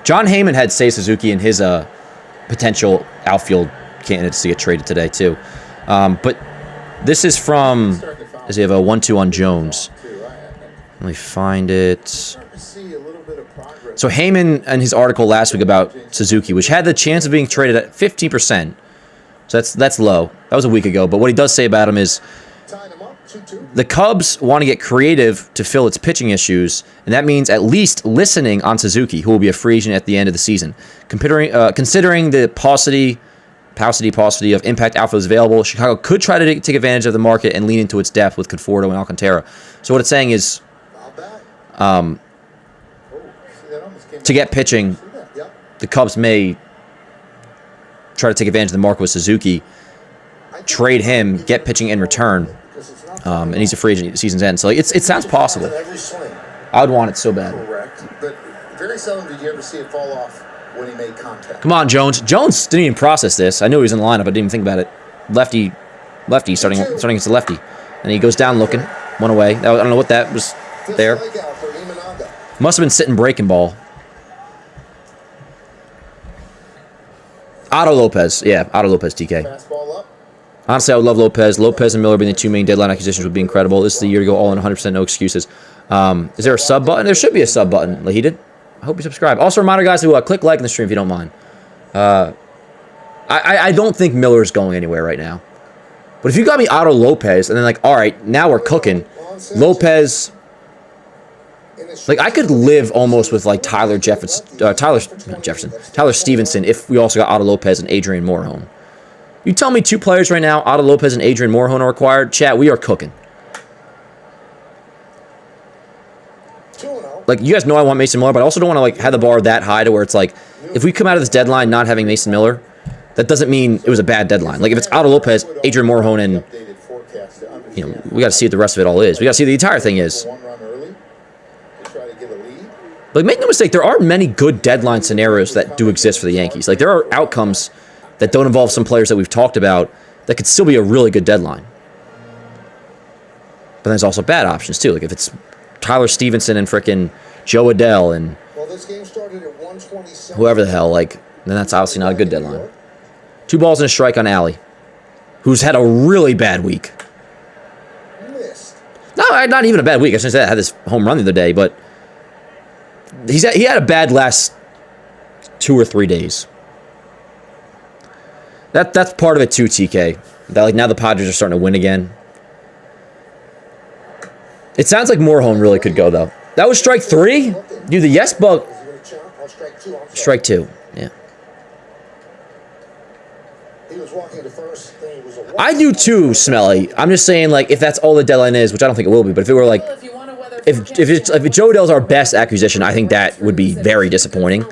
John Heyman had Seiya Suzuki in his potential outfield candidates to get traded today, too. But this is from... Does he have a 1-2 on Jones? Let me find it. So Heyman and his article last week about Suzuki, which had the chance of being traded at 15%. So that's low. That was a week ago. But what he does say about him is the Cubs want to get creative to fill its pitching issues, and that means at least listening on Suzuki, who will be a free agent at the end of the season. Considering the paucity of impact outfielders available, Chicago could try to take advantage of the market and lean into its depth with Conforto and Alcantara. So what it's saying is, to get pitching, the Cubs may try to take advantage of the market with Suzuki, trade him, get pitching in return, and he's a free agent at the season's end. So it sounds possible. I would want it so bad. Correct, but very seldom did you ever see it fall off when he made contact. Come on, Jones. Jones didn't even process this. I knew he was in the lineup. I didn't even think about it. Lefty starting against the lefty. And he goes down looking. One away. I don't know what that was there. Must have been sitting breaking ball. Otto Lopez. Yeah, Otto Lopez, TK. Honestly, I would love Lopez. Lopez and Miller being the 2 main deadline acquisitions would be incredible. This is the year to go all in 100%, no excuses. Is there a sub button? There should be a sub button. Like he did. I hope you subscribe. Also, reminder, guys, to click like in the stream if you don't mind. I don't think Miller's going anywhere right now. But if you got me Otto Lopez, and then like, all right, now we're cooking. Lopez, like I could live almost with like Tyler Stevenson if we also got Otto Lopez and Adrian Morejon. You tell me 2 players right now, Otto Lopez and Adrian Morejon are required. Chat, we are cooking. Like, you guys know I want Mason Miller, but I also don't want to like have the bar that high to where it's like, if we come out of this deadline not having Mason Miller, that doesn't mean it was a bad deadline. Like, if it's Otto Lopez, Adrian Morejon, and, you know, we got to see what the rest of it all is. We got to see what the entire thing is. Like, make no mistake, there are many good deadline scenarios that do exist for the Yankees. Like, there are outcomes that don't involve some players that we've talked about that could still be a really good deadline. But there's also bad options, too. Like, if it's Tyler Stevenson and frickin' Joe Adell and whoever the hell, like, then that's obviously not a good deadline. 2 balls and a strike on Alley, who's had a really bad week. No, not even a bad week. I shouldn't say that. I had this home run the other day, but he had a bad last 2 or 3 days. That's part of it too, TK. That like now the Padres are starting to win again. It sounds like Morejon really could go though. That was strike 3? Dude, the yes bug. Strike 2, yeah. I do too, Smelly. I'm just saying, like, if that's all the deadline is, which I don't think it will be, but if it were like, if Joe Adell's our best acquisition, I think that would be very disappointing.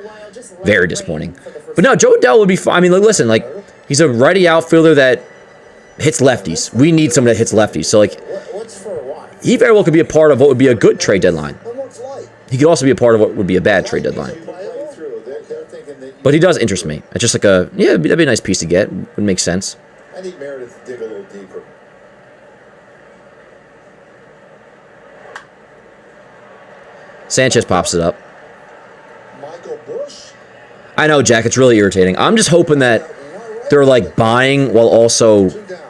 Very disappointing. But no, Joe Adell would be fine. I mean, like, listen, like, he's a righty outfielder that hits lefties. We need someone that hits lefties. So, like, he very well could be a part of what would be a good trade deadline. He could also be a part of what would be a bad trade deadline. But he does interest me. It's just like a, yeah, that'd be a nice piece to get. Would make sense. I need Meredith to dig a little deeper. Sanchez pops it up. I know, Jack. It's really irritating. I'm just hoping that they're like buying while also,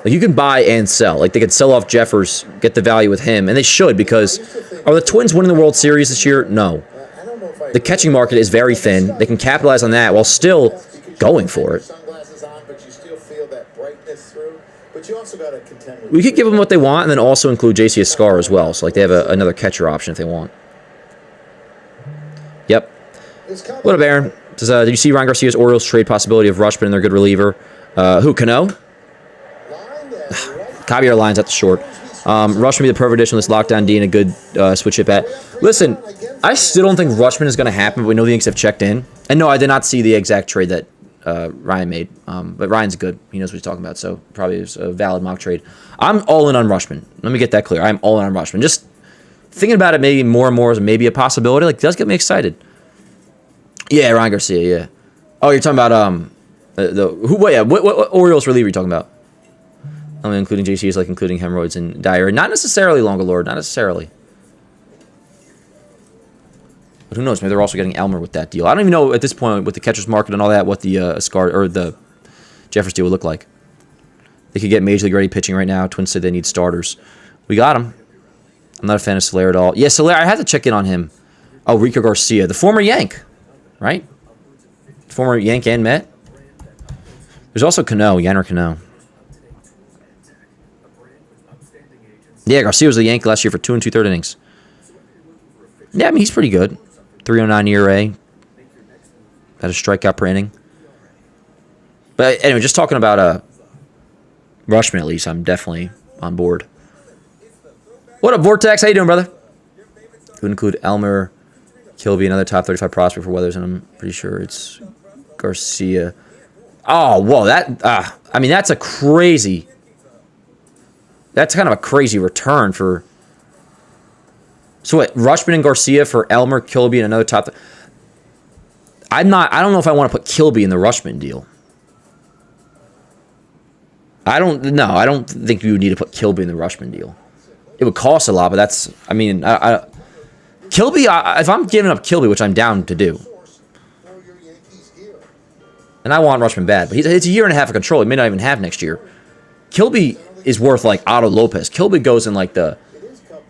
like, you can buy and sell. Like, they could sell off Jeffers, get the value with him, and they should, because Are the Twins winning the World Series this year? No. I don't know if I The catching market is very thin. They can capitalize on that while still going for it. Sunglasses on, but you still feel that brightness through. But you also got to contend with. We could give them what they want and then also include JC Escar as well. So, like, they have another catcher option if they want. Yep. What up, Aaron? Did you see Ryan Garcia's Orioles trade possibility of Rushman and their good reliever? Who, Cano? Javier Lyons at the short. Rushman be the perfect addition to this lockdown D and a good switch hit bat. Listen, I still don't think Rushman is going to happen, but we know the Yankees have checked in. And no, I did not see the exact trade that Ryan made. But Ryan's good. He knows what he's talking about, so probably it's a valid mock trade. I'm all in on Rushman. Let me get that clear. I'm all in on Rushman. Just thinking about it maybe more and more as maybe a possibility, like, does get me excited. Yeah, Ryan Garcia, yeah. Oh, you're talking about what Orioles reliever are you talking about? I mean, including JC is like including hemorrhoids and diarrhea. Not necessarily, Longalord, not necessarily. But who knows? Maybe they're also getting Elmer with that deal. I don't even know at this point with the catcher's market and all that what the Escar or the Jeffers deal would look like. They could get major league ready pitching right now. Twins said they need starters. We got him. I'm not a fan of Soler at all. Yeah, Soler, I had to check in on him. Oh, Rico Garcia, the former Yank, right? Former Yank and Met. There's also Cano, Yanner Cano. Yeah, Garcia was the Yank last year for 2 2/3 innings. Yeah, I mean, he's pretty good. 3.09 ERA. Had a strikeout per inning. But anyway, just talking about Rushman at least, I'm definitely on board. What up, Vortex? How you doing, brother? Would include Elmer, Kilby, another top 35 prospect for Weathers, and I'm pretty sure it's Garcia. Oh, whoa, I mean, that's a crazy... That's kind of a crazy return for... So what, Rushman and Garcia for Elmer, Kilby, and another top... I don't know if I want to put Kilby in the Rushman deal. I don't think you would need to put Kilby in the Rushman deal. It would cost a lot, but that's... I mean, Kilby, if I'm giving up Kilby, which I'm down to do... And I want Rushman bad, but it's a year and a half of control. He may not even have next year. Kilby is worth like Otto Lopez. Kilby goes in like the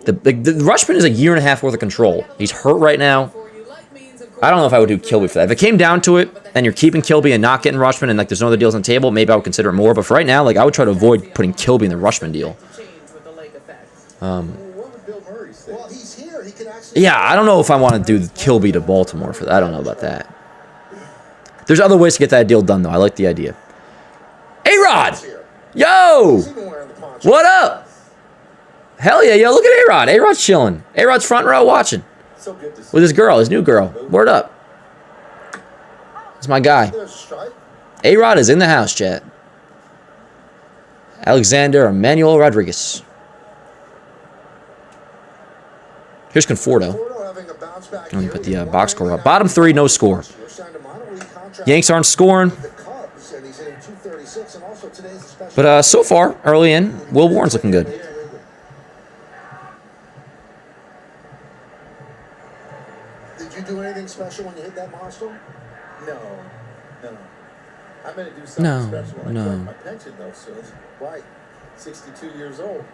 Rushman is a year and a half worth of control. He's hurt right now. I don't know if I would do Kilby for that. If it came down to it, and you're keeping Kilby and not getting Rushman, and like there's no other deals on the table, maybe I would consider it more. But for right now, like I would try to avoid putting Kilby in the Rushman deal. Yeah, I don't know if I want to do Kilby to Baltimore for that. I don't know about that. There's other ways to get that deal done, though. I like the idea. A-Rod! Yo! What up? Hell yeah, yo, look at A-Rod. A-Rod's chilling. A-Rod's front row watching. With his girl, his new girl. Word up. That's my guy. A-Rod is in the house, chat. Alexander Emmanuel Rodriguez. Here's Conforto. Let me put the box score up. Bottom 3, no score. Yanks aren't scoring. But so far, early in, Will Warren's looking good. Did you do anything special when you hit that milestone? No. I'm going to do something special when I collect my pension, though, soon. Why? 62 years old.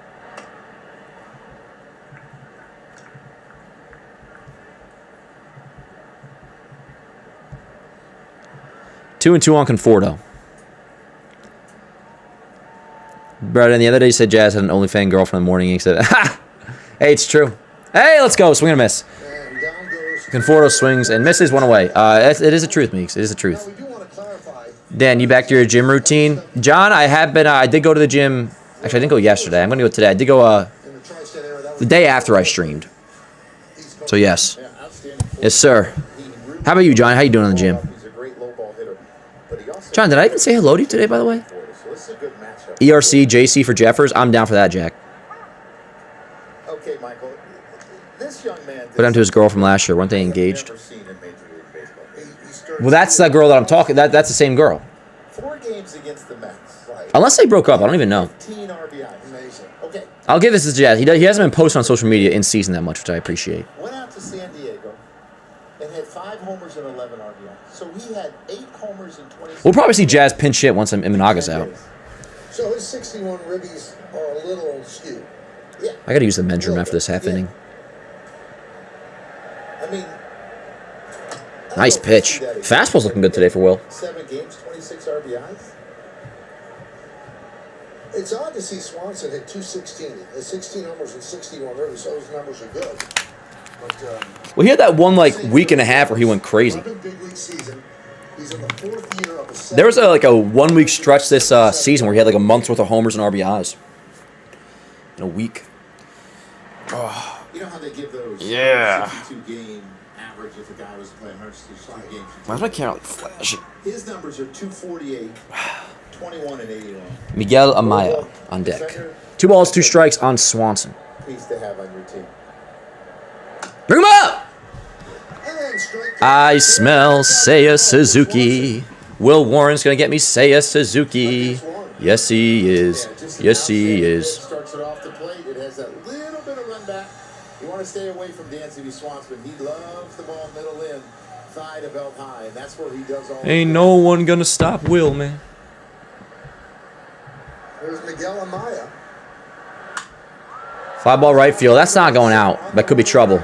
Two and 2 on Conforto. Brad, and the other day you said Jazz had an OnlyFans girlfriend in the morning. He said, ha! Hey, it's true. Hey, let's go. Swing and a miss. Conforto swings and misses, one away. It is the truth, Meeks. It is the truth. Dan, you back to your gym routine? John, I have been. I did go to the gym. Actually, I didn't go yesterday. I'm going to go today. I did go the day after I streamed. So, yes. Yes, sir. How about you, John? How you doing on the gym? John, did I even say hello to you today, by the way? ERC, JC for Jeffers. I'm down for that, Jack. Okay, Michael. This young man. Put down to his girl from last year. Weren't they engaged? Well, that's that girl that I'm talking. That's the same girl. 4 games against the Mets. Unless they broke up, I don't even know. 15 RBIs. Amazing. Okay. I'll give this to Jazz. He hasn't been posting on social media in season that much, which I appreciate. Went out to San Diego and had 5 homers and 11 RBIs. So he had 8 homers and 20. We'll probably see Jazz pinch hit once Imanaga's out. So his 61 ribbies are a little skewed. Yeah. I got to use the men's room after this half inning. I mean, Nice pitch. Fastball's looking good today for Will. 7 games, 26 RBIs. It's odd to see Swanson hit 216. 16 homers and 61 runs. Those numbers are good. But, Well, he had that one like week and a half where he went crazy. big league season. He's in the 4th year of a There was like a 1 week stretch this season where he had like a month's worth of homers and RBIs in a week. You know how they give those 62-game average if a guy was playing 162 games? Why is my camera like flashing? His numbers are 248, 21, and 81. Miguel Amaya on deck. 2 balls, 2 strikes on Swanson. Piece to have on your team. Bring him up! I smell Seiya Suzuki. Will Warren's going to get me Seiya Suzuki. Yes, he is. Yes, he is. Starts it off the plate. It has that little bit of run back. You want to stay away from Dansby Swanson. He loves the ball middle in, thigh to belt high, and that's where he does all. Ain't no one going to stop Will, man. There's Miguel Amaya. Fly ball right field. That's not going out. That could be trouble.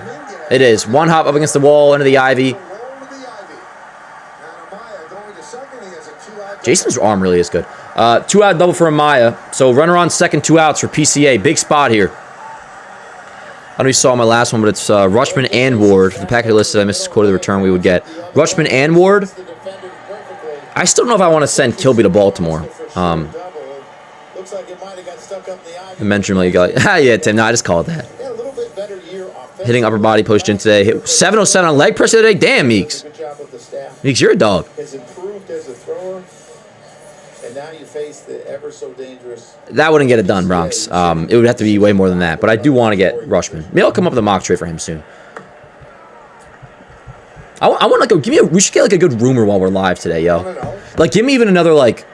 It is. One hop up against the wall into the ivy. Jason's arm really is good. 2-out double for Amaya. So runner on second, 2 outs for PCA. Big spot here. I don't know if you saw my last one, but it's Rutschman and Ward. The packet listed, I missed this quote of the return we would get. Rutschman and Ward. I still don't know if I want to send Kilby to Baltimore. I mentioned like, yeah, Tim. No, I just called that. Hitting upper body post in today. Hit 707 on leg press the other day. Damn, Meeks. Meeks, you're a dog. Has improved as a thrower, and now you face the ever so dangerous. That wouldn't get it done, Bronx. It would have to be way more than that. But I do want to get Rutschman. Maybe I'll come up with a mock trade for him soon. I want like we should get like a good rumor while we're live today, yo. Like, give me even another like.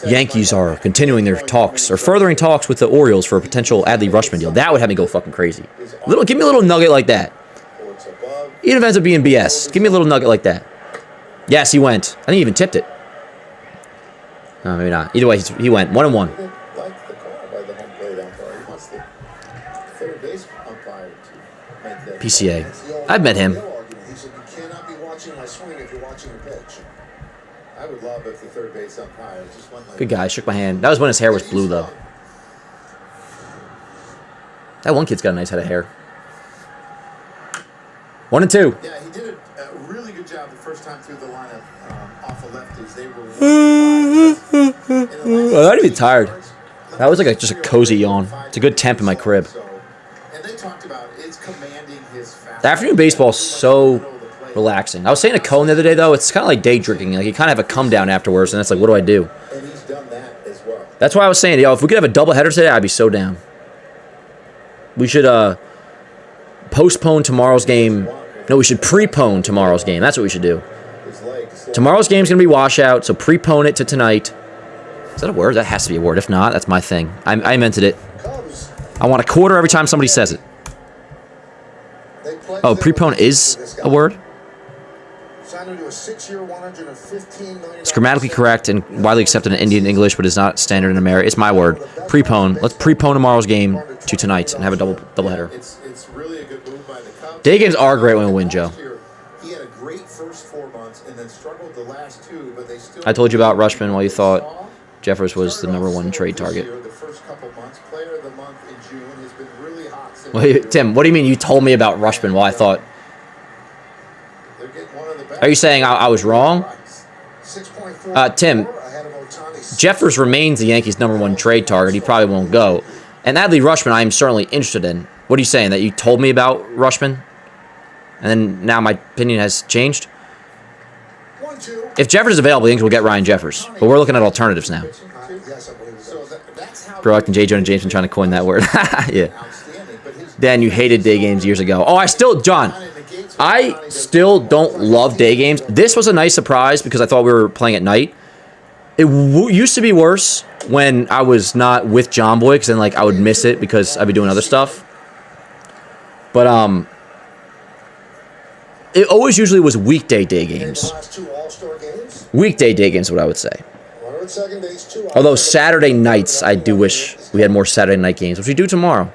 Yankees are continuing their talks or furthering talks with the Orioles for a potential Adley Rutschman deal. That would have me go fucking crazy. Give me a little nugget like that. Even if it ends up being BS, give me a little nugget like that. Yes, he went. I think he even tipped it. No, maybe not. Either way, he went 1-1. PCA. I've met him. He said you cannot be watching my swing if you're watching the pitch. I would love if the third base umpire just went like. Good guy. Shook my hand. That was when his hair was blue, though. That one kid's got a nice head of hair. 1-2. Yeah, he did a really good job the first time through the lineup off of lefties. They were. I'd be tired. That was like just a cozy yawn. It's a good temp in my crib. And they talked about it's commanding his fast. The afternoon baseball is so relaxing. I was saying to Cohen the other day, though, it's kind of like day drinking. Like, you kind of have a come down afterwards, and it's like, what do I do? And he's done that as well. That's why I was saying, yo, if we could have a doubleheader today, I'd be so down. We should postpone tomorrow's game. No, we should prepone tomorrow's game. That's what we should do. Tomorrow's game's going to be washout, so prepone it to tonight. Is that a word? That has to be a word. If not, that's my thing. I invented it. I want a quarter every time somebody says it. Oh, prepone is a word? It's grammatically correct and widely accepted in Indian English, but is not standard in America. It's my word. Prepone. Let's prepone tomorrow's game to tonight and have a doubleheader. It's really a good move by the Cubs. Day games are great when we win, Joe. He had a great first 4 months and then struggled the last 2, but they still. I told you about Rutschman while you thought Jeffers was the #1 trade target. The first couple months, player of the month in June has been really hot. Wait, Tim, what do you mean you told me about Rutschman while I thought? Are you saying I was wrong? Tim, Jeffers remains the Yankees' #1 trade target. He probably won't go. And Adley Rutschman, I am certainly interested in. What are you saying? That you told me about Rutschman? And then now my opinion has changed? If Jeffers is available, the Yankees will get Ryan Jeffers. But we're looking at alternatives now. Correct, and J. Jonah Jameson trying to coin that word. Yeah. Dan, you hated day games years ago. Oh, I still don't love day games. This was a nice surprise because I thought we were playing at night. It used to be worse when I was not with John Boy, because then like I would miss it because I'd be doing other stuff. But it always usually was weekday day games. Weekday day games is what I would say. Although Saturday nights, I do wish we had more Saturday night games, which we do tomorrow.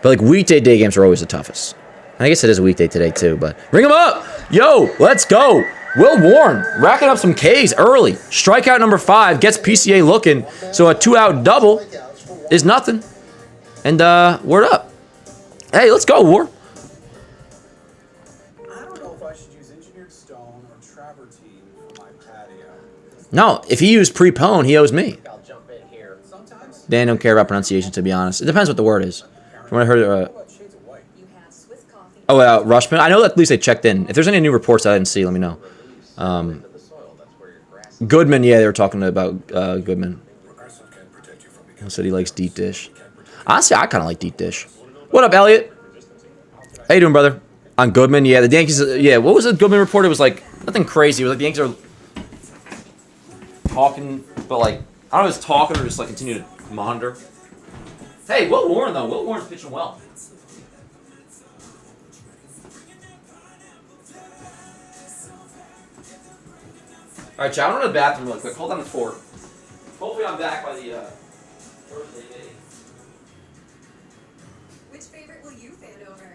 But, like, weekday day games are always the toughest. I guess it is a weekday today, too, but... Ring him up! Yo, let's go! Will Warren racking up some Ks early. Strikeout number 5 gets PCA looking. So a 2-out double is nothing. And, word up. Hey, let's go, War. I don't know if I should use engineered stone or travertine for my patio. No, if he used pre-pone, he owes me. I'll jump in here. Sometimes. Dan don't care about pronunciation, to be honest. It depends what the word is. From what I heard, Shades of white. You have Swiss coffee. Rushman. I know that at least they checked in. If there's any new reports that I didn't see, let me know. Goodman, yeah, they were talking about Goodman. He said he likes deep dish. Honestly, I kind of like deep dish. What up, Elliot? How you doing, brother? On Goodman, yeah, the Yankees, yeah, what was the Goodman report? It was like nothing crazy. It was like the Yankees are talking, but like, I don't know if it's talking or just like continue to monitor. Hey, Will Warren, though. Will Warren's pitching well. All right, chat. I'm going to the bathroom really quick. Hold on the fort. Hopefully I'm back by the Thursday day. Which favorite will you fan over?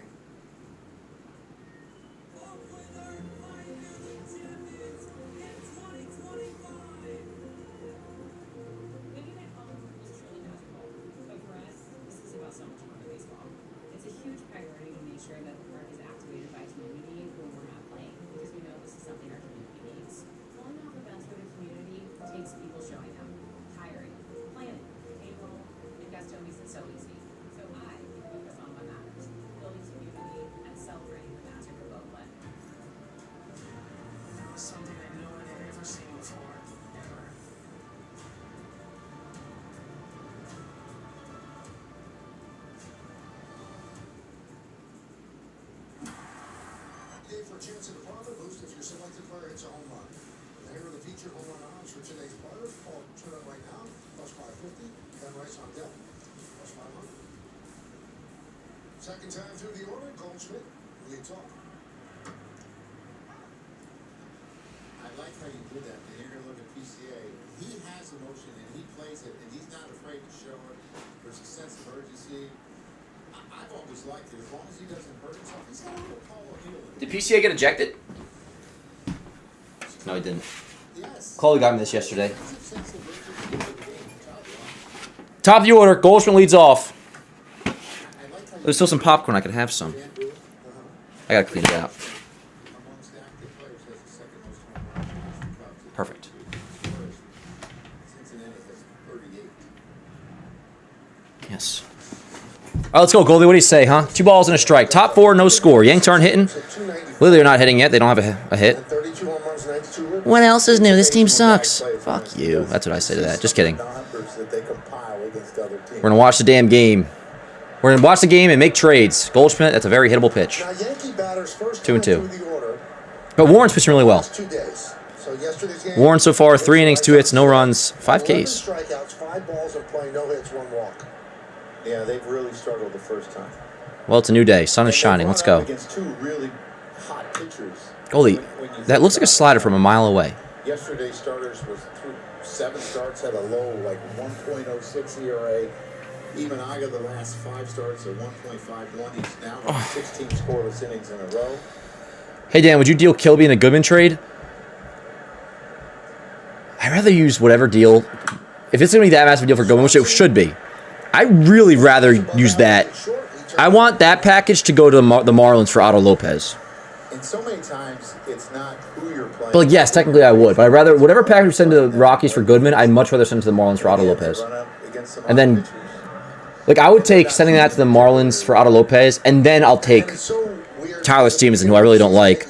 It's a huge priority to make sure that the park is activated by community when we're not playing, because we know this is something our community needs. Pulling off events for the community takes people showing up, hiring, planning, payroll, and guest makes it so easy. So I focus on what matters, building community and celebrating the magic of Oakland. That was something that no one had ever seen before. Ever. Day for a chance at a profit boost if you're selected player hits a home run. And here are the featured home run odds for today's players. Paul Turner right now, plus 550. Ben Rice on deck, plus 500. Second time through the order, Goldschmidt leads off. I like how you did that. And you're going to look at PCA. He has emotion and he plays it, and he's not afraid to show it. There's a sense of urgency. I've always liked it. As long as he doesn't hurt himself, he's got a little Paul O'Neill. Did PCA get ejected? No, he didn't. Yes. Chloe got me this yesterday. He's a sense of urgency for the game. Top of the order, Goldschmidt leads off. I like how you There's still some popcorn. I could have some. I gotta clean it out. amongst the active players has the second most home runs against the Cubs. Perfect. Cincinnati has 38. Yes. All right, let's go, Goldie. What do you say, huh? 2 balls and a strike. Top 4, no score. Yanks aren't hitting. Literally, they're not hitting yet. They don't have a hit. 32 home runs, 92 ribs. What else is new? This team sucks. Fuck you. That's what I say to that. Just kidding. Numbers that they compile against other teams. We're going to watch the damn game. We're going to watch the game and make trades. Goldschmidt, that's a very hittable pitch. Now, Yankee batters first 2 and 2. time through the order. But Warren's pitching really well. Last 2 days. So yesterday's game, Warren so far, 3 innings, 2 hits, no runs, 5 11 Ks. strikeouts, 5 balls in play, no hits, 1 walk. Yeah, they've really struggled the first time. Well, it's a new day. Sun is shining. Let's go. Against 2 really hot pitchers. Goldie, When you that think looks like a about slider from a mile away. Yesterday's starters was through 7 starts, had a low like 1.06 ERA. Even Aga, the last 5 starts at 1.51. He's now got 16 scoreless innings in a row. Hey, Dan, would you deal Kilby in a Goodman trade? I'd rather use whatever deal. If it's going to be that massive deal for Goodman, which it should be, I'd really rather use that. I want that package to go to the Marlins for Otto Lopez. And so many times, it's not who you're playing. But, like, yes, technically I would. But I'd rather, whatever package we send to the Rockies for Goodman, I'd much rather send to the Marlins for Otto Lopez. And then, like, I would take sending that to the Marlins for Otto Lopez, and then I'll take Tyler Stevenson, who I really don't like,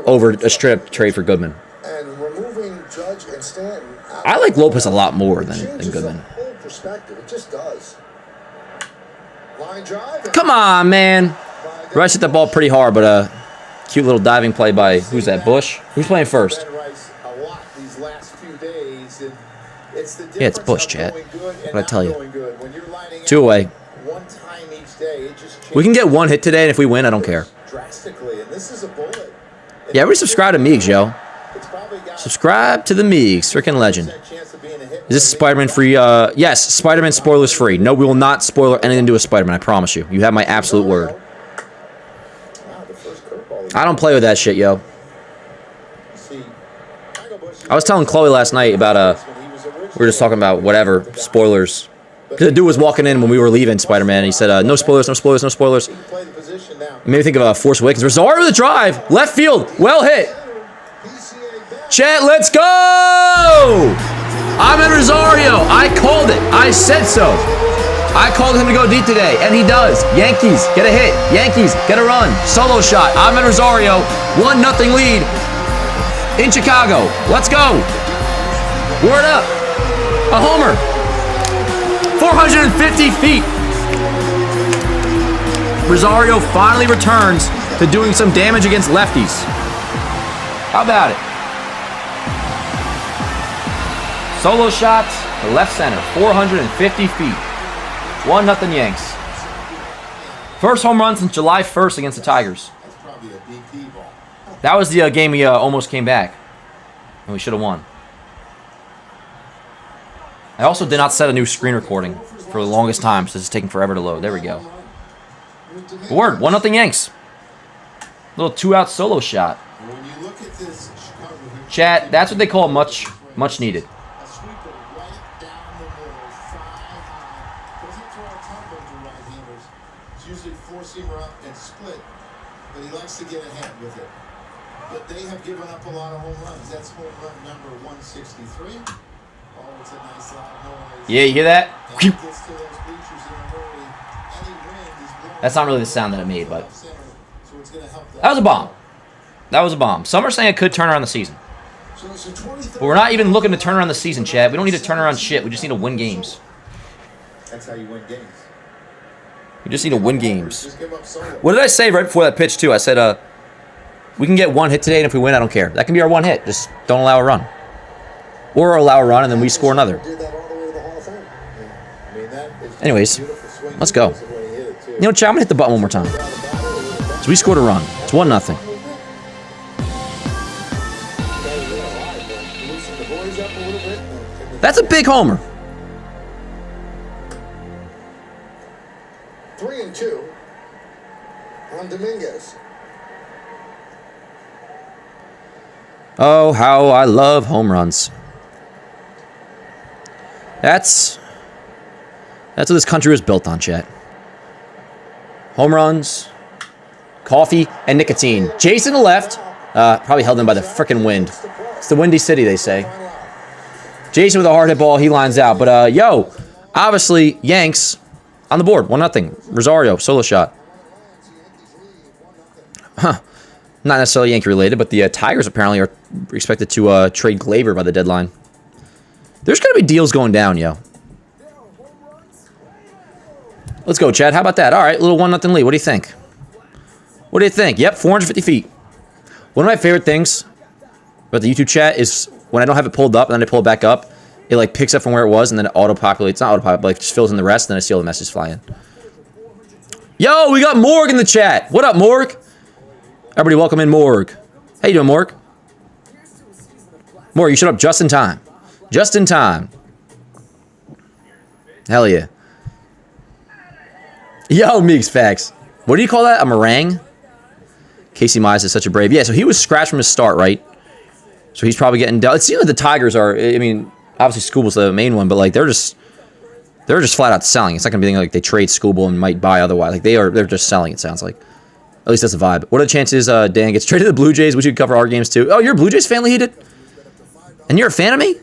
over a straight-up trade for Goodman. And removing Judge and Stanton. I like Lopez a lot more than Goodman. Whole perspective, it just does. Line drive. Come on, man. Rice hit the ball pretty hard, but cute little diving play by, who's that, Bush? Who's playing first? Ben Rice a lot these last few days, and it's the Yeah, it's difference Bush, of Chad. going good and What'd I tell not you? going good. When you're lining 2 up away. one time each day, it just We can get changes 1 hit today, and if we win, I don't care. drastically, and this is a bullet. Yeah, everybody subscribe to Meeks, yo. It's probably got Subscribe to the Meeks, freaking legend. 1% chance of being a hit Is this Spider-Man free? Yes, Spider-Man spoilers free. No, we will not spoiler anything to do with Spider-Man, I promise you. You have my absolute word. I don't play with that shit, yo. I was telling Chloe last night about, we were just talking about whatever, spoilers. Because the dude was walking in when we were leaving Spider-Man, and he said, no spoilers, no spoilers, no spoilers. It made me think of Force Awakens. Rosario the drive, left field, well hit. Chat, let's go! I'm at Rosario. I called it. I said so. I called him to go deep today, and he does. Yankees get a hit. Yankees get a run. Solo shot. I'm at Rosario. 1-0 lead in Chicago. Let's go. Word up. A homer. 450 feet. Rosario finally returns to doing some damage against lefties. How about it? Solo shot to left center. 450 feet. 1-0 Yanks. First home run since July 1st against the Tigers. That was the game we almost came back. And we should have won. I also did not set a new screen recording for the longest time, so it's taking forever to load. There we go. Word, 1-0 Yanks. Little 2-out solo shot. Chat, that's what they call much needed. Usually four-seamer up and split, but he likes to get ahead with it. But they have given up a lot of home runs. That's home run number 163. Oh, it's a nice loud noise. Yeah, you hear that? And he gets to those bleachers in a hurry. Any wind is blowing. That's not really the sound that it made, but So it's going to help that was a bomb. That was a bomb. Some are saying it could turn around the season. But we're not even looking to turn around the season, Chad. We don't need to turn around shit. We just need to win games. That's how you win games. We just need to win games. What did I say right before that pitch, too? I said, we can get one hit today, and if we win, I don't care. That can be our one hit. Just don't allow a run. Or allow a run, and then we score another. Anyways, let's go. You know, Chad, I'm going to hit the button one more time. So we scored a run. It's 1-0. That's a big homer. 3-2 on Dominguez. Oh, how I love home runs. That's what this country was built on, chat. Home runs, coffee, and nicotine. Jason to the left. Probably held in by the frickin' wind. It's the Windy City, they say. Jason with a hard hit ball. He lines out. But, yo, obviously, Yanks on the board. 1-0. Rosario, solo shot. Huh. Not necessarily Yankee related, but the Tigers apparently are expected to trade Glaber by the deadline. There's going to be deals going down, yo. Let's go, Chad. How about that? All right, little 1-0 lead. What do you think? What do you think? Yep, 450 feet. One of my favorite things about the YouTube chat is when I don't have it pulled up and then I pull it back up, it like picks up from where it was and then it auto-populates. Not auto-populates, but like just fills in the rest and then I see all the messages fly in. Yo, we got Morg in the chat. What up, Morg? Everybody welcome in Morg. How you doing, Morg? Morg, you showed up just in time. Just in time. Hell yeah. Yo, Meeks, facts. What do you call that? A meringue? Casey Mize is such a brave. Yeah, so he was scratched from his start, right? So he's probably getting dealt. It seems like the Tigers are, I mean, obviously Scooble's the main one, but like they're just flat out selling. It's not gonna be like they trade Scooble and might buy otherwise. Like they're just selling, it sounds like. At least that's the vibe. What are the chances Dan gets traded to the Blue Jays? We should cover our games too. Oh, you're a Blue Jays fan, Heated? And you're a fan of me?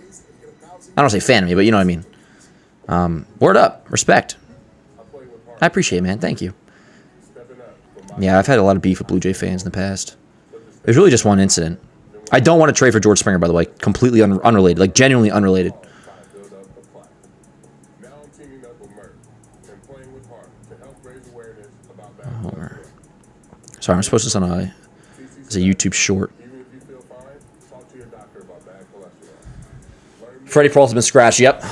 I don't say fan of me, but you know what I mean. Word up. Respect. I appreciate it, man. Thank you. Yeah, I've had a lot of beef with Blue Jay fans in the past. There's really just one incident. I don't want to trade for George Springer, by the way. Completely unrelated. Like, genuinely unrelated. Homer. Sorry, I'm supposed to send as a YouTube short. Freddie Peralta's been scratched. Yep.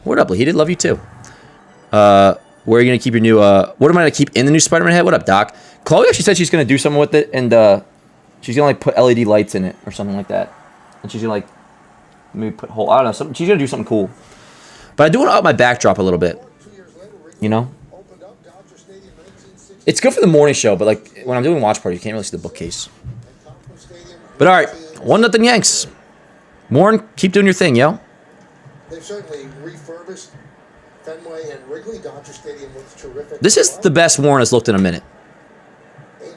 What up, Lee? He did love you too. Where are you going to keep your new... what am I going to keep in the new Spider-Man head? What up, Doc? Chloe actually said she's going to do something with it, and she's going to like put LED lights in it or something like that. And she's going to like maybe put whole. I don't know. She's gonna do something cool. But I do want to up my backdrop a little bit. You know. It's good for the morning show, but like when I'm doing watch party, you can't really see the bookcase. But all right, 1-0 Yanks. Warren, keep doing your thing, yo. They've certainly refurbished Fenway and Wrigley. Dodger Stadium looks terrific. This is the best Warren has looked in a minute.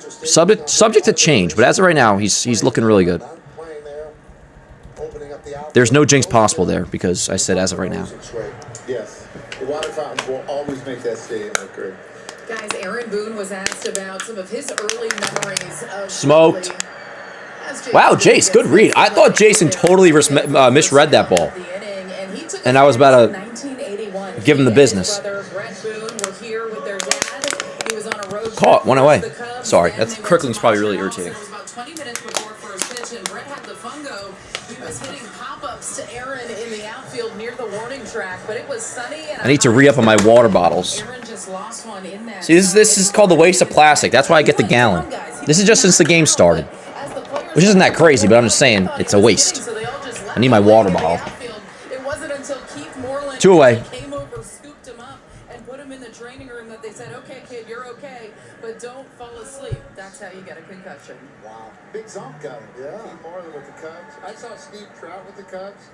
Subject to change, but as of right now, he's looking really good. There's no jinx possible there because I said as of right now. Yes, the water fountains will always make that stadium look great. Guys, Aaron Boone was asked about some of his early memories of Smoked. Wrigley. Wow, Jace, good read. I thought Jason totally misread that ball. And I was about to give him the business. Caught, went away. Sorry, that crickling's probably really irritating. I need to re-up on my water bottles. See, this is called the waste of plastic. That's why I get the gallon. This is just since the game started. Which isn't that crazy, but I'm just saying it's a waste. I need my water bottle. 2 away. Came over, scooped him up, and put him in the training room that they said, okay, kid, you're okay, but don't fall asleep. That's how you get a concussion. Wow. Big Zonk guy. Yeah. Steve Marlin with the Cubs. I saw Steve Trout with the Cubs.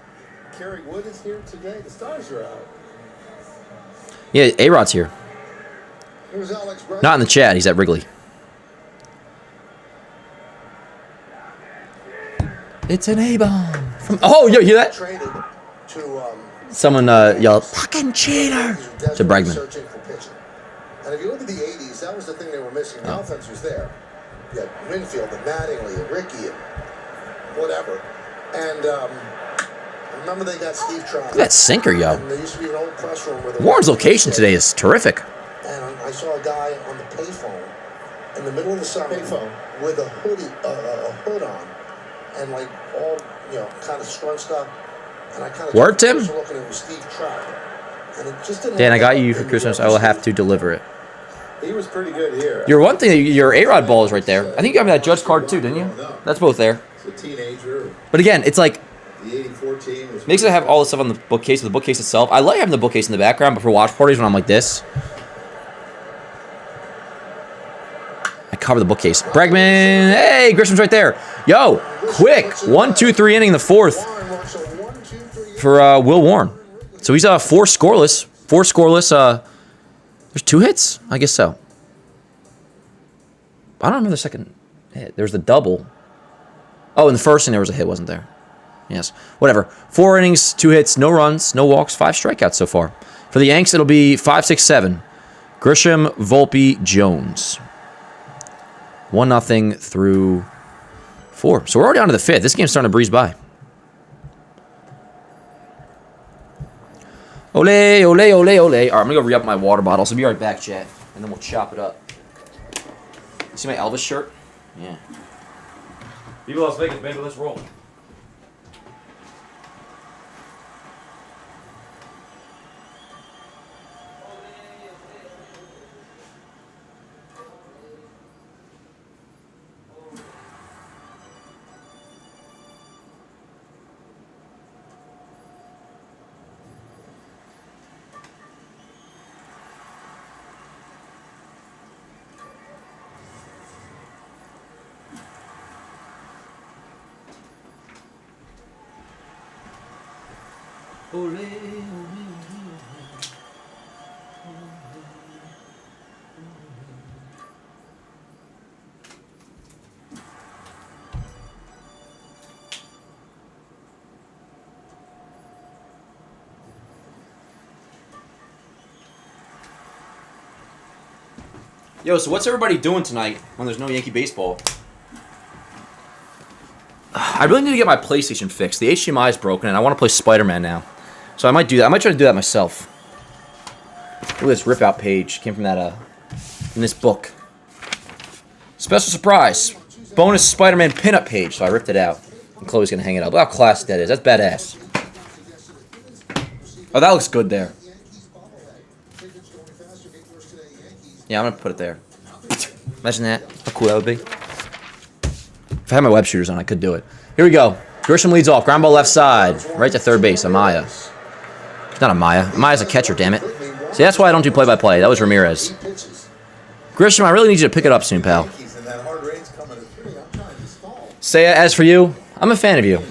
Kerry Wood is here today. The Stars are out. Yeah, A-Rod's here. Not in the chat. He's at Wrigley. It's an A-bomb. Oh, yo, hear that? Someone yelled, "Fucking cheater!" to Bregman. And if you look at the 80s, that was the thing they were missing. The offense was there. You had Winfield and Mattingly and Ricky and whatever. And remember they got Steve Trout. Look at that sinker, yo. And there used to be an old press room where Warren's location today is terrific. And I saw a guy on the payphone in the middle of the summer with a hoodie, a hood on, and like all, kind of scrunched up. And I kind of Word, Tim? looking at Steve Trout. And it just didn't Dan, I got you for Christmas. I will have to deliver it. He was pretty good here. Your one thing, your A-Rod ball is right there. I think you got me that Judge card too, didn't you? That's both there. It's a teenager. But again, it's like The 84 team was makes it have all the stuff on the bookcase, the bookcase itself. I like having the bookcase in the background, but for watch parties when I'm like this, I cover the bookcase. Bregman, hey, Grisham's right there. Yo, quick, 1, 2, 3 inning in the fourth for Will Warren. So he's 4 scoreless. 4 scoreless. There's 2 hits? I guess so. I don't remember the second hit. There's the double. Oh, in the first inning there was a hit, wasn't there? Yes. Whatever. 4 innings, 2 hits, no runs, no walks, 5 strikeouts so far. For the Yanks, it'll be 5, 6, 7. Grisham, Volpe, Jones. 1-0 through 4. So we're already on to the 5th. This game's starting to breeze by. Ole, ole, ole, ole. All right, I'm going to go re-up my water bottle. So be right back, chat. And then we'll chop it up. See my Elvis shirt? Yeah. Viva Las Vegas, baby. Let's roll. Ole, ole, ole. Yo, so what's everybody doing tonight when there's no Yankee baseball? I really need to get my PlayStation fixed. The HDMI is broken, and I want to play Spider-Man now. So I might do that. I might try to do that myself. Look at this rip-out page. Came from that, from this book. Special surprise. Bonus Spider-Man pinup page. So I ripped it out. And Chloe's going to hang it up. Look how classic that is. That's badass. Oh, that looks good there. Yeah, I'm going to put it there. Imagine that. How cool that would be. If I had my web shooters on, I could do it. Here we go. Grisham leads off. Ground ball left side. Right to third base. Amaya. It's not Amaya. Amaya's a catcher, damn it. See, that's why I don't do play-by-play. That was Ramirez. Grisham, I really need you to pick it up soon, pal. Say, as for you, I'm a fan of you.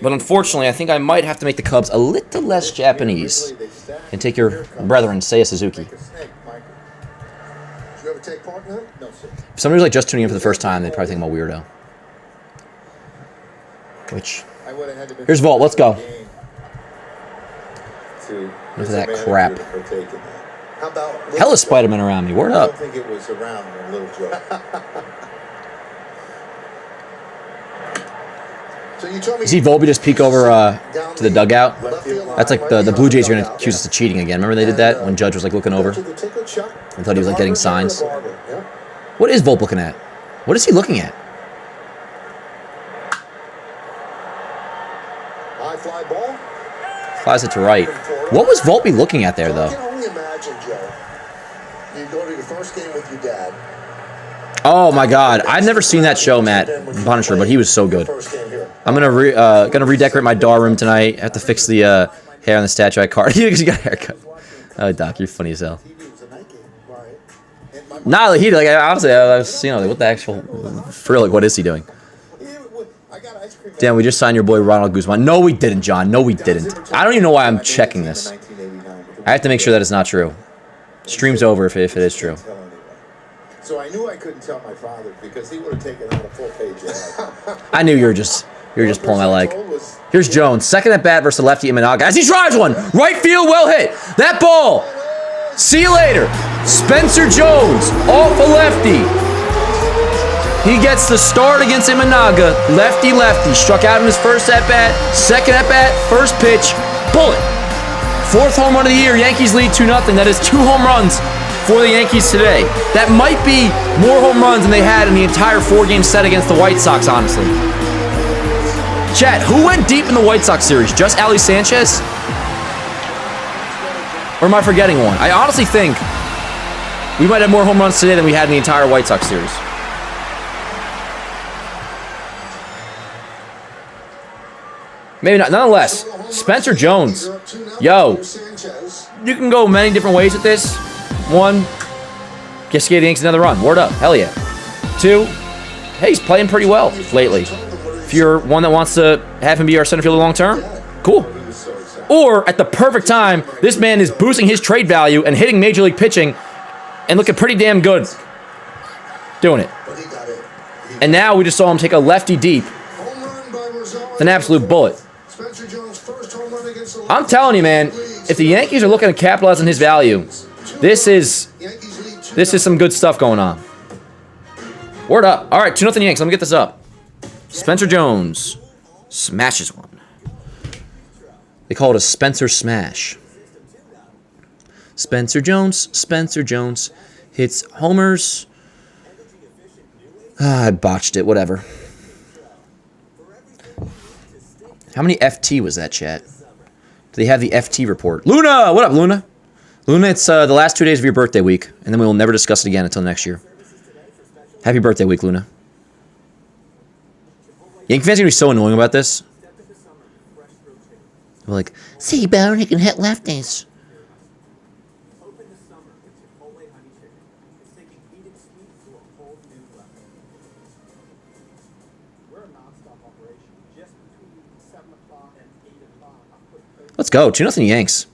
But unfortunately, I think I might have to make the Cubs a little less Japanese and take your brethren, Seiya Suzuki. Did you ever take part in that? No, sir. If somebody's like just tuning in for the first time, they probably think I'm a weirdo. Which, here's Vault, let's go. Look at that crap. How about Hella Spider-Man around me, word I up. don't think it was around when Little Joe. So you told me You see Volpe just peek over to the dugout? That's like the Blue Jays are going to accuse us of cheating again. Remember they did that when Judge was like looking over? I thought he was like getting signs. What is Volpe looking at? What is he looking at? High fly ball. Flies it to right. What was Volpe looking at there, I though? can only imagine, Joe. You go to your first game with your dad. Oh my God! I've never seen that show, Matt Punisher, but he was so good. First game here. I'm gonna redecorate my doll room tonight. I have to fix the hair on the statue card. You got a haircut. Oh, Doc, you're funny as hell. Nah, he like honestly, I was what the actual for real? Like, what is he doing? Damn, we just signed your boy Ronald Guzman. No, we didn't, John. No, we didn't. I don't even know why I'm checking this. I have to make sure that it's not true. Stream's over if it is true. So I knew I couldn't tell my father because he would have taken out a full page ad. I knew you were just pulling my leg. Here's Jones, second at bat versus the lefty Imanaga as he drives one. Right field, well hit. That ball. See you later. Spencer Jones off a lefty. He gets the start against Imanaga. Lefty. Struck out in his first at bat. Second at bat. First pitch. Bullet. Fourth home run of the year. Yankees lead 2-0. That is 2 home runs for the Yankees today. That might be more home runs than they had in the entire 4-game set against the White Sox, honestly. Chat, who went deep in the White Sox series? Just Ali Sanchez? Or am I forgetting one? I honestly think we might have more home runs today than we had in the entire White Sox series. Maybe not. Nonetheless, Spencer Jones. Yo, you can go many different ways with this. 1, guess gave the Yankees another run. Word up. Hell yeah. 2, hey, he's playing pretty well lately. If you're one that wants to have him be our center fielder long term, cool. Or at the perfect time, this man is boosting his trade value and hitting major league pitching and looking pretty damn good doing it. And now we just saw him take a lefty deep. It's an absolute bullet. I'm telling you, man, if the Yankees are looking to capitalize on his value, this is some good stuff going on. Word up. All right, 2-0 Yanks. Let me get this up. Spencer Jones smashes one. They call it a Spencer smash. Spencer Jones hits homers. I botched it. Whatever. How many FT was that, chat? Do they have the FT report? Luna! What up, Luna? Luna, it's the last 2 days of your birthday week, and then we will never discuss it again until next year. Happy birthday week, Luna. Yankee fans are going to be so annoying about this. They're like, see, Baron, he can hit lefties. Let's go. 2-0 Yanks.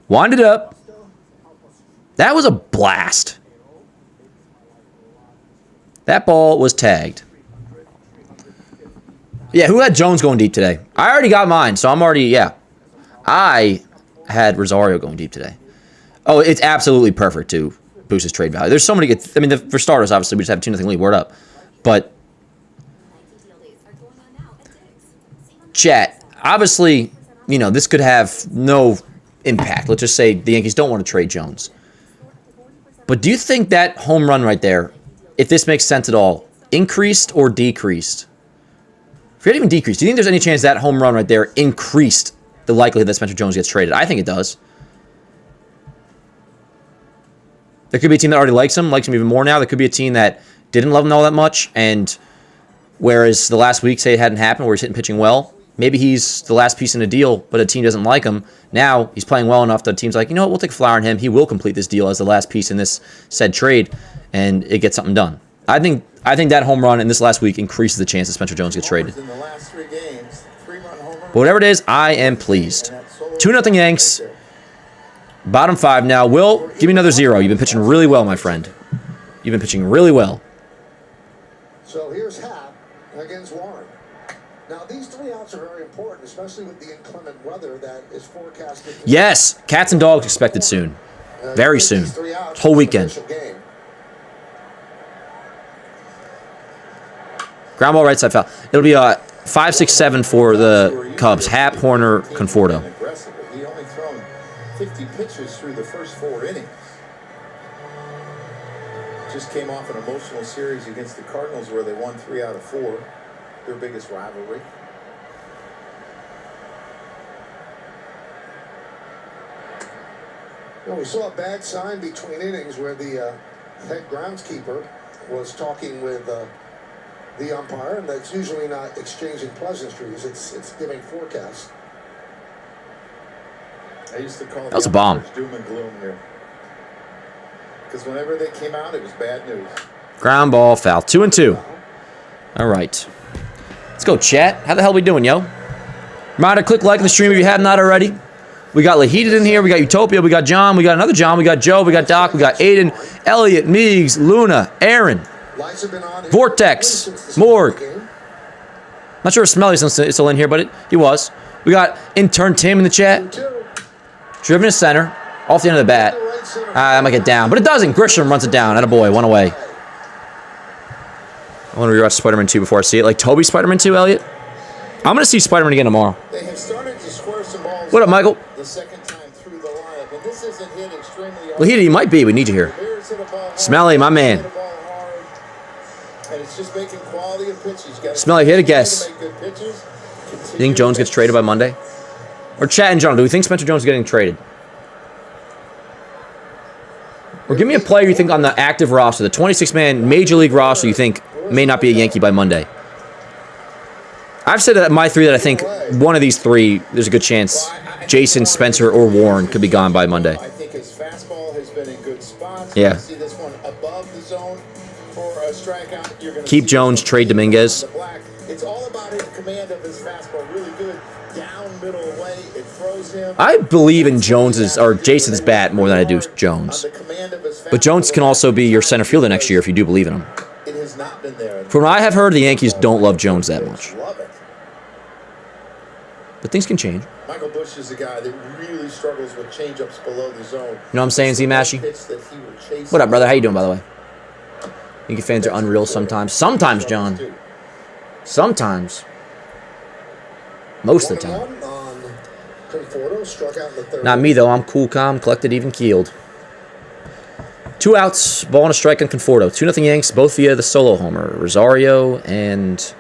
Wind it up. That was a blast. That ball was tagged. Yeah, who had Jones going deep today? I already got mine, so I'm already, yeah. I had Rosario going deep today. Oh, it's absolutely perfect to boost his trade value. There's so many good, I mean, for starters, obviously, we just have a 2-0 lead. Word up. But, chat, obviously, you know, this could have no impact. Let's just say the Yankees don't want to trade Jones. But do you think that home run right there, if this makes sense at all, increased or decreased? Forget even decreased. Do you think there's any chance that home run right there increased the likelihood that Spencer Jones gets traded? I think it does. There could be a team that already likes him even more now. There could be a team that didn't love him all that much and Whereas the last week, say it hadn't happened, where he's hitting pitching well, maybe he's the last piece in a deal, but a team doesn't like him. Now he's playing well enough that the team's like, you know what, we'll take a flyer on him. He will complete this deal as the last piece in this said trade, and it gets something done. I think that home run in this last week increases the chance that Spencer Jones gets traded. In the last 3 games, 3-run homer. But whatever it is, I am pleased. 2-0 Yanks. Bottom 5 now. Will, give me another 0. You've been pitching really well, my friend. You've been pitching really well. So here's Hap against Warren. Now, these 3 outs are very important, especially with the inclement weather that is forecasted. Yes, cats and dogs expected soon. Very soon. Whole weekend. Ground ball right side foul. It'll be 5, 6, 7 for the Cubs. Hap, Horner, Conforto. He only thrown 50 pitches through the first 4 innings. Just came off an emotional series against the Cardinals where they won 3 out of 4. Their biggest rivalry. Well, we saw a bad sign between innings where the head groundskeeper was talking with the umpire, and that's usually not exchanging pleasantries. It's giving forecasts. I used to call that was a bomb. Doom and gloom here. Because whenever they came out, it was bad news. Ground ball foul. 2-2. All right. Let's go, chat. How the hell we doing, yo? Reminder, click like on the stream if you have not already. We got Lahided in here. We got Utopia. We got John. We got another John. We got Joe. We got Doc. We got Aiden, Elliot, Meigs, Luna, Aaron, Vortex, Morg. Not sure if Smelly's still in here, but he was. We got intern Tim in the chat. Driven to center. Off the end of the bat. I might get down, but it doesn't. Grisham runs it down. Attaboy. 1 away. I want to rewatch Spider-Man 2 before I see it. Like Toby Spider-Man 2, Elliot? I'm going to see Spider-Man again tomorrow. They have started to square some balls. What up, Michael? The second time through the lineup, and this isn't hit extremely hard. Well, he might be. We need you here. Smelly, my man. And it's just making quality of pitches. Smelly, hit a guess. You think Jones gets traded by Monday? Or chat in general, do we think Spencer Jones is getting traded? Or give me a player you think on the active roster, the 26-man Major League roster you think may not be a Yankee by Monday. I've said that my 3 that I think one of these 3, there's a good chance Jason, Spencer, or Warren could be gone by Monday. I think his fastball has been in good spots. Yeah. See this one above the zone for a strikeout. You're going to keep Jones, trade Dominguez. It's all about his command of his fastball. Really good down middle away. It throws him. I believe in Jones's or Jason's bat more than I do Jones. But Jones can also be your center fielder next year if you do believe in him. It has not been there. From what I have heard, the Yankees don't love Jones that much. Love it. But things can change. Michael Busch is a guy that really struggles with changeups below the zone. You know what I'm saying, Z-Mashy? What What up, brother? How you doing, by the way? Yankee fans are unreal sometimes. Sometimes, John. Sometimes. Most of the time. Not me, though. I'm cool, calm, collected, even keeled. 2 outs, ball and a strike on Conforto. 2-0 Yanks, both via the solo homer. Rosario and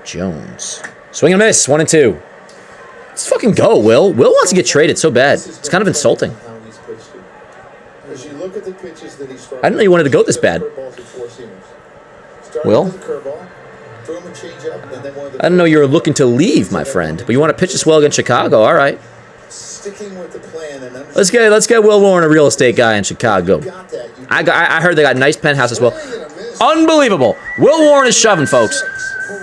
Jones. Swing and miss, 1-2. Let's fucking go, Will. Will wants to get traded so bad. It's kind of insulting. I didn't know you wanted to go this bad. Will? I didn't know you were looking to leave, my friend. But you want to pitch this well against Chicago. All right. Let's get Will Warren, a real estate guy in Chicago. I heard they got a nice penthouse as well. Unbelievable. Will Warren is shoving, folks.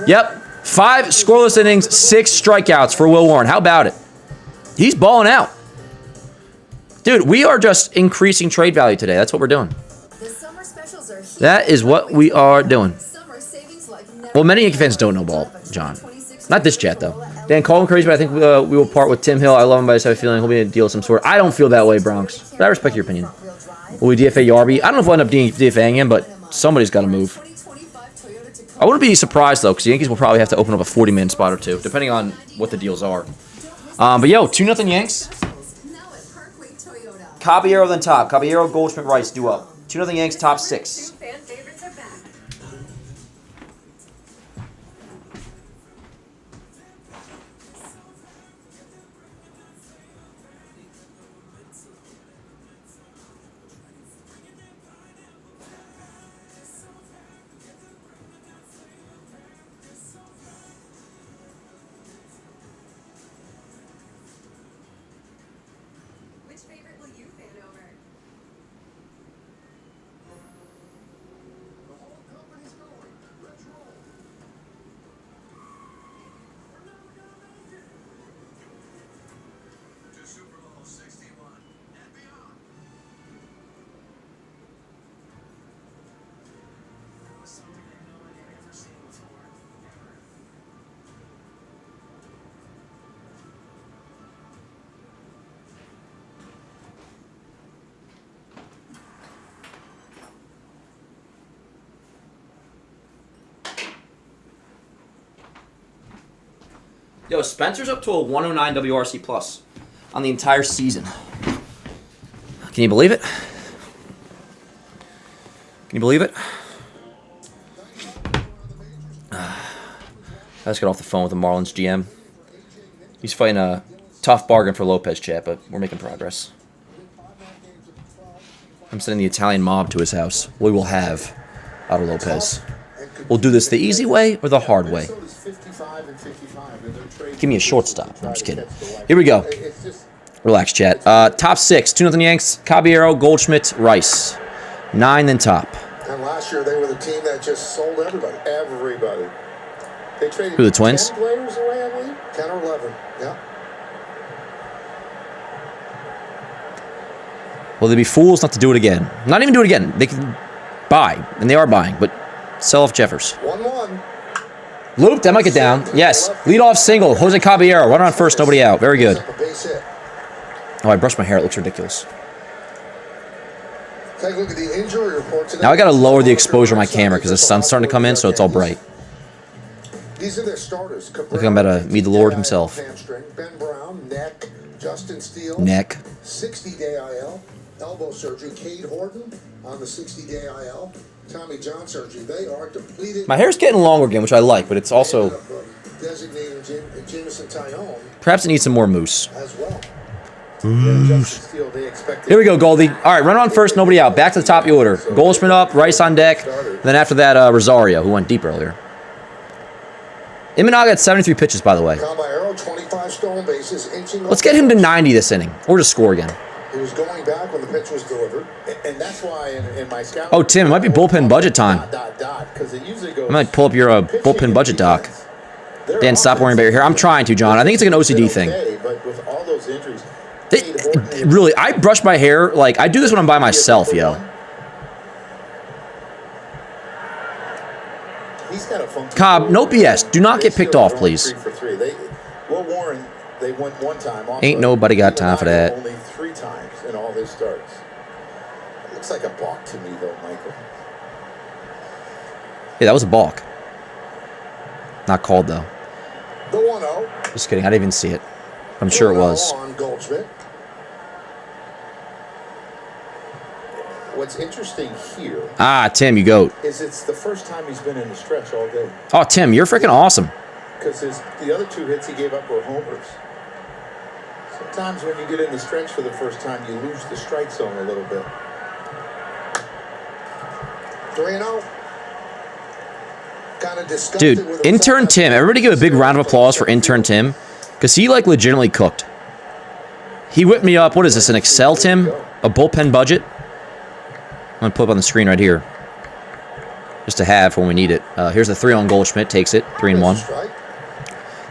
Yep. 5 scoreless innings, 6 strikeouts for Will Warren. How about it? He's balling out. Dude, we are just increasing trade value today. That's what we're doing. That is what we are doing. Well, many Yankee fans don't know ball, John. Not this chat, though. Dan, call him crazy, but I think we will part with Tim Hill. I love him, but I just have a feeling he'll be in a deal of some sort. I don't feel that way, Bronx. But I respect your opinion. Will we DFA Yarby? I don't know if we'll end up DFAing him, but somebody's got to move. I wouldn't be surprised, though, because the Yankees will probably have to open up a 40-man spot or 2, depending on what the deals are. But, yo, 2-0 Yanks. Caballero then top. Caballero, Goldschmidt, Rice, due up. 2-0 Yanks, top 6. Yo, Spencer's up to a 109 WRC plus on the entire season. Can you believe it? Can you believe it? Let's get off the phone with the Marlins GM. He's fighting a tough bargain for Lopez, chat, but we're making progress. I'm sending the Italian mob to his house. We will have out of Lopez. We'll do this the easy way or the hard way. Give me a shortstop. No, I'm just kidding. Here we go. Relax, chat. Top 6. 2-0 Yanks. Caballero, Goldschmidt, Rice. 9 then top. And last year they were the team that just sold everybody. Everybody. They traded Who, the Twins? 10 players away, I believe. 10 or 11. Yeah. Well, they'd be fools not to do it again. Not even do it again. They can buy, and they are buying, but sell off Jeffers. 1-1. Loop, that might get down. Yes. Leadoff single. Jose Caballero. Runner on first, nobody out. Very good. Oh, I brushed my hair. It looks ridiculous. Take a look at the injury report today. Now I got to lower the exposure of my camera because the sun's starting to come in, so it's all bright. These are their starters. Look like I'm about to meet the Lord himself. Hamstring. Ben Brown, neck. Justin Steele, Neck. 60-day IL. Elbow surgery. Cade Horton on the 60-day IL. Tommy John surgery. They are depleted. My hair's getting longer again, which I like, but it's also... Designated Jameson Tyone Perhaps it needs some more mousse. as well. Here we go, Goldie. All right, runner on first, nobody out. Back to the top of the order. Goldschmidt up, Rice on deck. And then after that, Rosario, who went deep earlier. Imanaga had 73 pitches, by the way. Caballero, 25 stolen bases, inching Let's get him to 90 this inning, or just score again. He was going back when the pitch was delivered. And that's why in my scout... Oh, Tim, it might be bullpen budget time. Because it usually goes... I might pull up your bullpen budget doc. Dan, stop worrying about your hair. I'm trying to, John. I think it's like an OCD thing. But with all those injuries... Really, I brush my hair. Like, I do this when I'm by myself, yo. Cobb, no BS. Do not get picked off, please. Will Warren, they went one time. Ain't nobody got time for that. Only 3 times in all his starts. It looks like a balk to me, though, Michael. Yeah, that was a balk. Not called, though. The 1-0. Just kidding. I didn't even see it. I'm sure it was. On Goldschmidt. What's interesting here... Ah, Tim, you goat. ...is it's the first time he's been in the stretch all day. Oh, Tim, you're freaking awesome. Because the other 2 hits he gave up were homers. Sometimes when you get in the stretch for the first time, you lose the strike zone a little bit. 3-0. Kind of disgusted Dude, with intern Tim. Everybody give a big round of applause for intern Tim. Because he, like, legitimately cooked. He whipped me up. What is this, an Excel, Tim? A bullpen budget? I'm going to put up on the screen right here. Just to have for when we need it. Here's the 3 on Goldschmidt. Takes it. 3-1.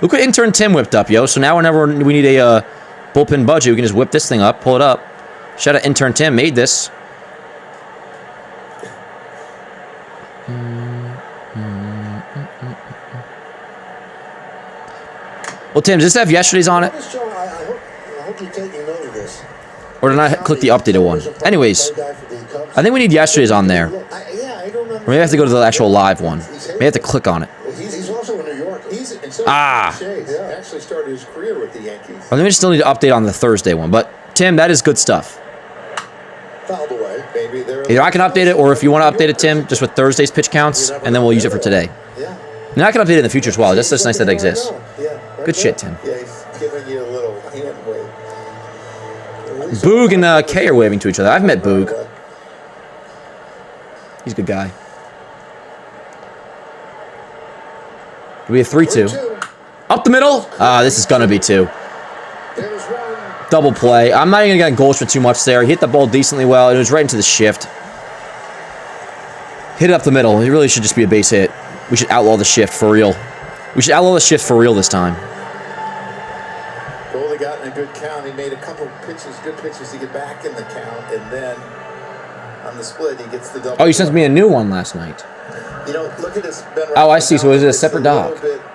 Look what intern Tim whipped up, yo. So now whenever we need a bullpen budget, we can just whip this thing up, pull it up. Shout out intern Tim. Made this. Well, Tim, does this have yesterday's on it? I hope you're taking note of this. Or did I click the updated one? Anyways, I think we need yesterday's on there. Or maybe I have to go to the actual live one. Maybe I have to click on it. He's also in New York. Ah. He actually started his career with the Yankees. I think we still need to update on the Thursday one. But, Tim, that is good stuff. Fouled away. Either I can update it, or if you want to update it, Tim, just with Thursday's pitch counts, and then we'll use it for today. And I can update it in the future as well. That's just nice that it exists. Good shit, Tim. Yeah, he's giving you a little hand wave. Boog and Kay are waving to each other. I've met Boog. He's a good guy. We have 3-2. Up the middle. This is going to be 2. Double play. I'm not even going to get Goldschmidt too much there. He hit the ball decently well. It was right into the shift. Hit it up the middle. It really should just be a base hit. We should outlaw the shift for real. We should outlaw the shift for real this time. Goldie got in a good count. He made a couple pitches, good pitches to get back in the count, and then on the split, he gets the double. Oh, you sent me a new one last night. You know, look at this. Oh, I see. So is it a separate doc? It's a little bit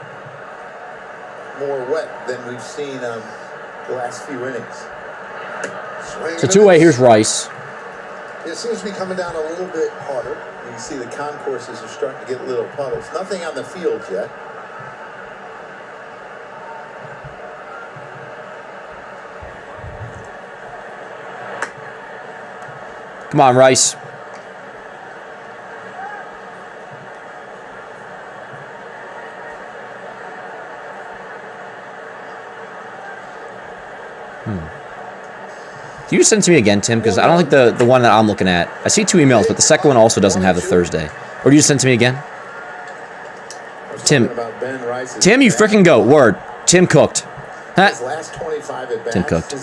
more wet than we've seen the last few innings. So 2-way. Here's Rice. It seems to be coming down a little bit harder. You can see the concourses are starting to get little puddles. Nothing on the field yet. Come on, Rice. Can you send it to me again, Tim? Because I don't think the one that I'm looking at. I see 2 emails, but the second one also doesn't have the Thursday. Or do you send it to me again? Tim. Tim, you freaking go. Word. Tim cooked. Huh? Tim cooked.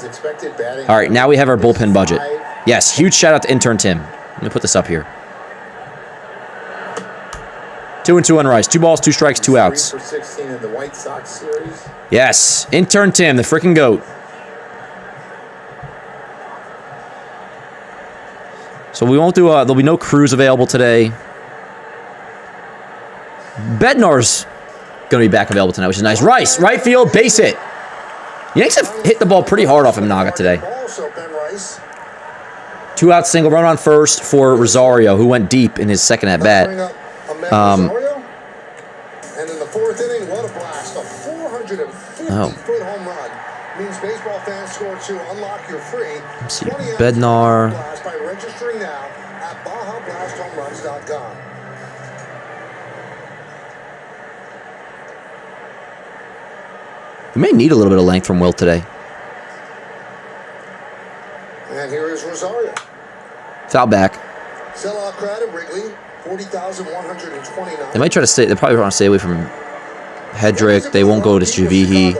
All right, now we have our bullpen budget. Yes, huge shout out to intern Tim. Let me put this up here. 2-2 on Rice. 2 balls, 2 strikes, 2 outs. Yes, intern Tim, the freaking GOAT. So we won't do. There'll be no crews available today. Bednar's going to be back available tonight, which is nice. Rice, right field, base hit. Yanks have hit the ball pretty hard off Imnaga today. 2-out single, run on first for Rosario, who went deep in his second at bat. And in the 4th inning, what a blast! A 450-foot home run means baseball fans score to unlock your free. Let's see, Bednar. By registering now at BajaBlastHomeRuns.com. We may need a little bit of length from Will today. And here is Rosario. Foul back. Sellout crowd at Wrigley, 40,129. They might try to stay. They probably want to stay away from Hedrick. They won't go to Javihi.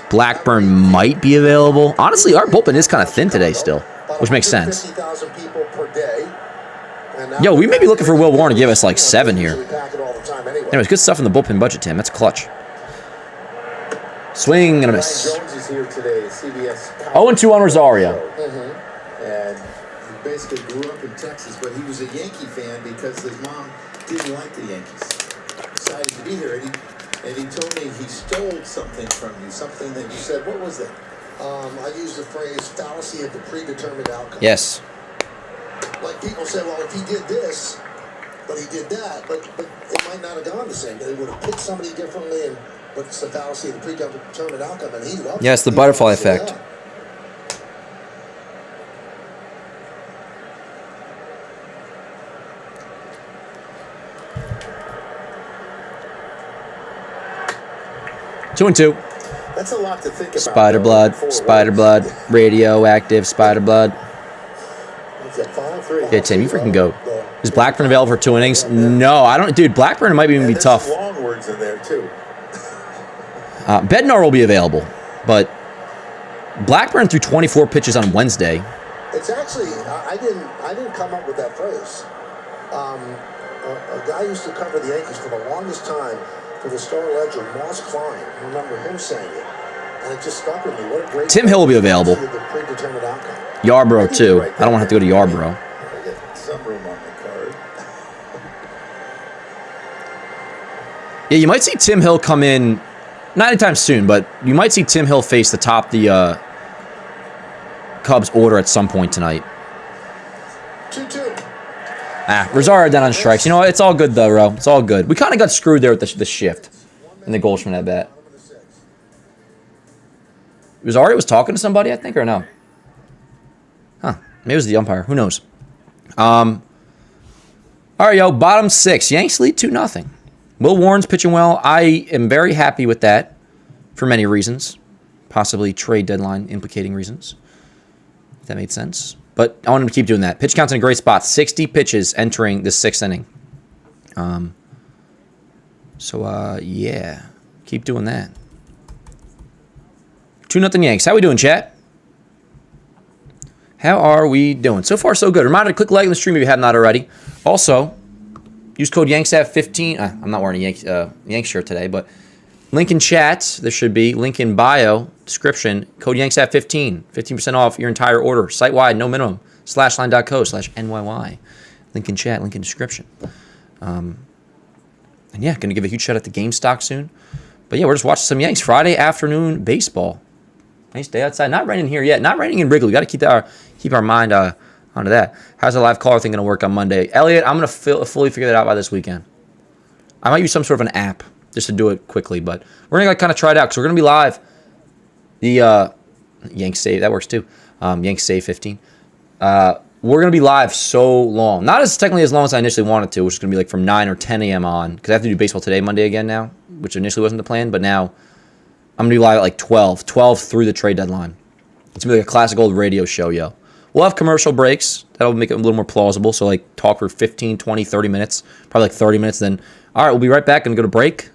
Blackburn might be available. Honestly, our bullpen is kind of thin today still, which makes sense. Yo, we may be looking for Will Warren to give us like 7 here. Anyways, good stuff in the bullpen budget, Tim. That's clutch. Swing and a miss. 0-2 on Rosario. And he basically grew up in Texas, but he was a Yankee fan because his mom didn't like the Yankees. Decided to be here, and he told me he stole something from you, something that you said. What was that? I used the phrase fallacy of the predetermined outcome. Yes. Like people say, well, if he did this, but he did that, but it might not have gone the same. They would have picked somebody differently, and what's the fallacy of the predetermined outcome? And he loved Yes, the butterfly effect. Yeah. Two and 2. That's a lot to think about. Spider blood, radioactive spider blood. Yeah, Tim, you freaking go. Is Blackburn available for 2 innings? No, I don't. Dude, Blackburn might even be tough. Long words in there too. Bednar will be available, but Blackburn threw 24 pitches on Wednesday. It's actually I didn't come up with that phrase. A guy used to cover the Yankees for the longest time for the Star Ledger, Moss Klein. I remember him saying it, and it just stuck with me. What a great Tim Hill will be available. Yarbrough too. I don't want to have to go to Yarbrough. Some room on the card. Yeah, you might see Tim Hill come in, not anytime soon, but you might see Tim Hill face the top of the Cubs order at some point tonight. 2-2. Rosario down on strikes. You know what? It's all good, though, Ro. It's all good. We kind of got screwed there with the shift and the Goldschmidt at bat. Rosario was talking to somebody, I think, or no? Huh. Maybe it was the umpire. Who knows? All right, yo. Bottom 6. Yanks lead 2-0. Will Warren's pitching well. I am very happy with that for many reasons. Possibly trade deadline implicating reasons. If that made sense. But I want him to keep doing that. Pitch count's in a great spot. 60 pitches entering the 6th inning. Yeah. Keep doing that. 2-0 Yanks. How we doing, chat? How are we doing? So far, so good. Reminder to click like on the stream if you have not already. Also, use code YANKSAV15. I'm not wearing a Yanks shirt today, but link in chat. There should be. Link in bio, description. Code YANKSAV15. 15% off your entire order. Site-wide, no minimum. /line.co/NYY. Link in chat, link in description. And yeah, going to give a huge shout out to GameStop soon. But yeah, we're just watching some Yanks. Friday afternoon baseball. Nice day outside. Not raining here yet. Not raining in Wrigley. We got to keep our mind onto that. How's the live caller thing going to work on Monday? Elliot, I'm going to fully figure that out by this weekend. I might use some sort of an app just to do it quickly, but we're going to kind of try it out because we're going to be live. The Yanks Save, that works too. Yanks Save 15. We're we're going to be live so long. Not as technically as long as I initially wanted to, which is going to be like from 9 or 10 a.m. on. Because I have to do Baseball Today Monday again now, which initially wasn't the plan. But now I'm going to be live at like 12 through the trade deadline. It's going to be like a classic old radio show, yo. We'll have commercial breaks. That'll make it a little more plausible. So like talk for 15, 20, 30 minutes. Probably like 30 minutes. Then, all right, we'll be right back and go to break.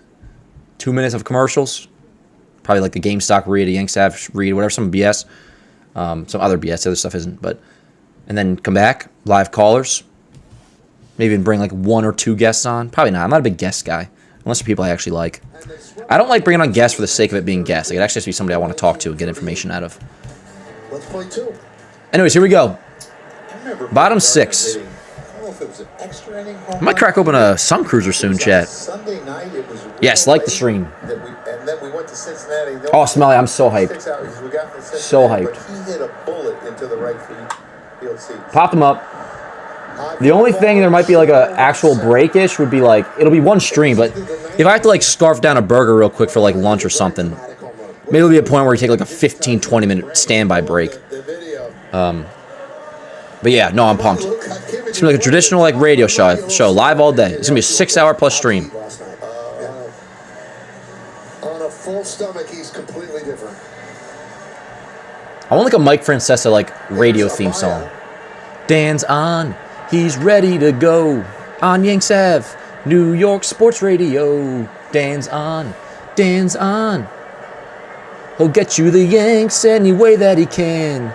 2 minutes of commercials. Probably like the GameStop read, a Yankees Ave read, whatever, some BS. Some other BS. The other stuff isn't. And then come back, live callers. Maybe even bring like 1 or 2 guests on. Probably not. I'm not a big guest guy. Unless they're people I actually like. I don't like bringing on guests for the sake of it being guests. Like, it actually has to be somebody I want to talk to and get information out of. Let's play 2. Anyways, here we go. Bottom 6. I might crack open a Sun Cruiser soon, chat. Yes, like the stream. Oh, Smelly, I'm so hyped. So hyped. Pop them up. The only thing there might be like a actual break-ish would be like, it'll be one stream, but if I have to like scarf down a burger real quick for like lunch or something, maybe it'll be a point where you take like a 15, 20 minute standby break. But yeah, no, I'm pumped. It's gonna be like a traditional like radio show live all day. It's gonna be a 6-hour plus stream. On a full stomach, he's completely different. I want like a Mike Francesa like radio theme song. Dan's on, he's ready to go on Yanks Ave, New York Sports Radio. Dan's on, Dan's on. He'll get you the Yanks any way that he can.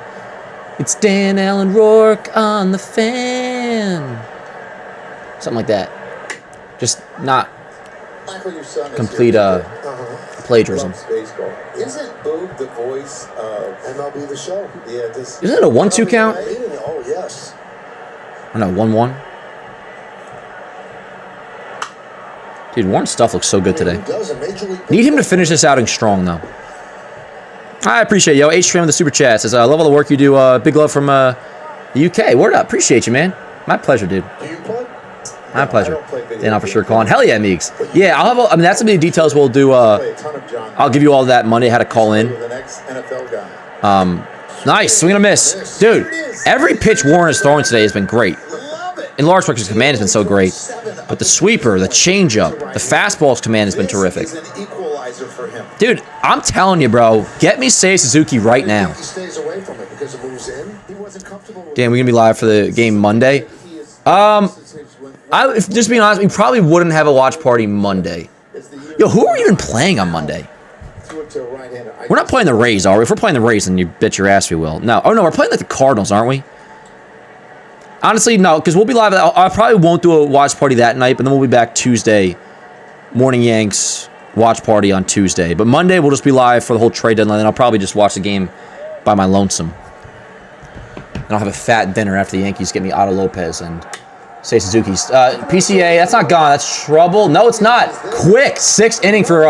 It's Dan, Allen, Rourke on the Fan. Something like that. Just not complete plagiarism. Isn't Boog the voice of MLB The Show? Yeah, Isn't it a 1-2 count? Oh, yes. Or no, 1-1. Dude, Warren's stuff looks so good today. Need him to finish this outing strong, though. I appreciate it, yo. H-Tram with the super chat says, I love all the work you do. Big love from the UK. Word up. Appreciate you, man. My pleasure, dude. Do you play? My pleasure. Dan, I'll for sure call on. Hell yeah, Meeks. Yeah, I'll have. I mean, that's some of the details we'll do. I'll give you all that Monday. How to call in. Nice. Swing and a miss, dude. Every pitch Warren has thrown today has been great. In large part, his command has been so great. But the sweeper, the changeup, the fastball's command has been terrific. Dude, I'm telling you, bro. Get me Seiya Suzuki right now. Damn, we're gonna be live for the game Monday. If just being honest, we probably wouldn't have a watch party Monday. Yo, who are we even playing on Monday? We're not playing the Rays, are we? If we're playing the Rays, then you bet your ass we will. No. Oh, no, we're playing like the Cardinals, aren't we? Honestly, no, because we'll be live. I probably won't do a watch party that night, but then we'll be back Tuesday. Morning Yanks watch party on Tuesday. But Monday, we'll just be live for the whole trade deadline, and I'll probably just watch the game by my lonesome. And I'll have a fat dinner after the Yankees get me Otto Lopez and Seiya Suzuki's. PCA, that's not gone. That's trouble. No, it's not. Quick. 6th inning for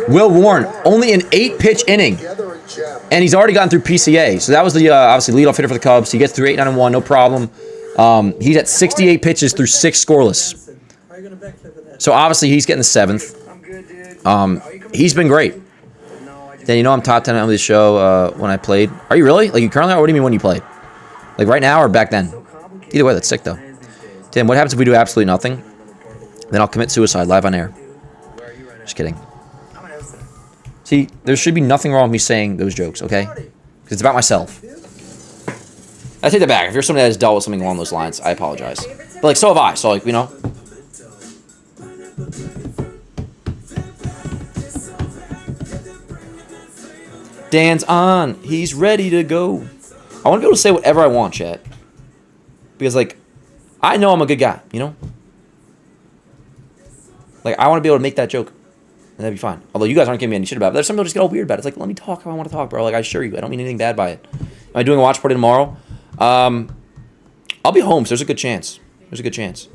Will Warren. Only an 8-pitch inning. And he's already gotten through PCA. So that was the, obviously, leadoff hitter for the Cubs. He gets through 8, 9, and 1. No problem. He's at 68 pitches through 6 scoreless. So obviously, he's getting the 7th. He's been great. Dan, you know I'm top 10 on the show when I played. Are you really? Like, you currently are? What do you mean when you played? Like, right now or back then? Either way, that's sick, though. Dan, what happens if we do absolutely nothing? Then I'll commit suicide live on air. Just kidding. See, there should be nothing wrong with me saying those jokes, okay? Because it's about myself. I take that back. If you're somebody that has dealt with something along those lines, I apologize. But, like, so have I. So, like, you know. Dan's on. He's ready to go. I want to be able to say whatever I want, chat. Because, like, I know I'm a good guy, you know? Like, I want to be able to make that joke. And that'd be fine. Although you guys aren't giving me any shit about it. But there's some people just get all weird about it. It's like, let me talk how I want to talk, bro. Like, I assure you, I don't mean anything bad by it. Am I doing a watch party tomorrow? I'll be home, so there's a good chance. There's a good chance.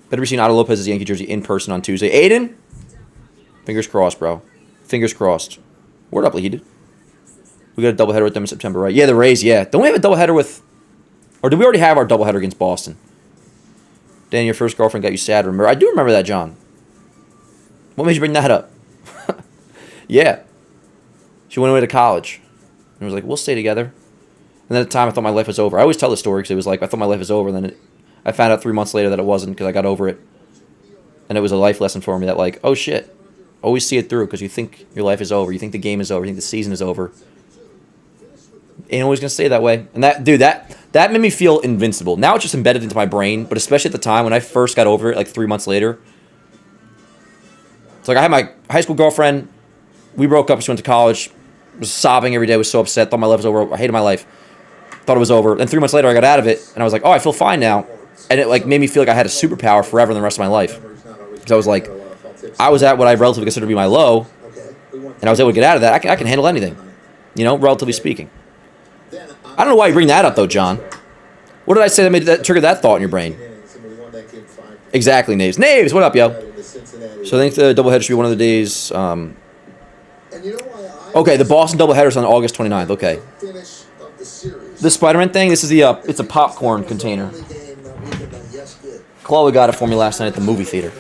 Better be seeing Otto Lopez's Yankee jersey in person on Tuesday. Aiden? Fingers crossed, bro. Fingers crossed. Word up, Lee. We got a doubleheader with them in September, right? Yeah, the Rays, yeah. Don't we have a doubleheader with... Or did we already have our doubleheader against Boston? Dan, your first girlfriend got you sad, remember? I do remember that, John. What made you bring that up? Yeah. She went away to college. And was like, we'll stay together. And then at the time, I thought my life was over. I always tell this story because it was like, I thought my life was over, and then I found out 3 months later that it wasn't because I got over it. And it was a life lesson for me that, like, oh, shit. Always see it through because you think your life is over. You think the game is over. You think the season is over. Ain't always going to stay that way. And that, dude, that made me feel invincible. Now it's just embedded into my brain, but especially at the time when I first got over it, like 3 months later. It's like I had my high school girlfriend. We broke up. She went to college. Was sobbing every day. Was so upset. Thought my life was over. I hated my life. Thought it was over. Then 3 months later, I got out of it, and I was like, oh, I feel fine now. And it like made me feel like I had a superpower forever in the rest of my life. Because I was like, I was at what I relatively consider to be my low, and I was able to get out of that. I can handle anything, you know, relatively speaking. I don't know why you bring that up, though, John. What did I say that triggered that thought in your brain? Exactly, Naves. Naves, what up, yo? So I think the doubleheader should be one of the days. Okay, the Boston doubleheader is on August 29th. Okay. The Spider-Man thing, this is the it's a popcorn container. Chloe got it for me last night at the movie theater.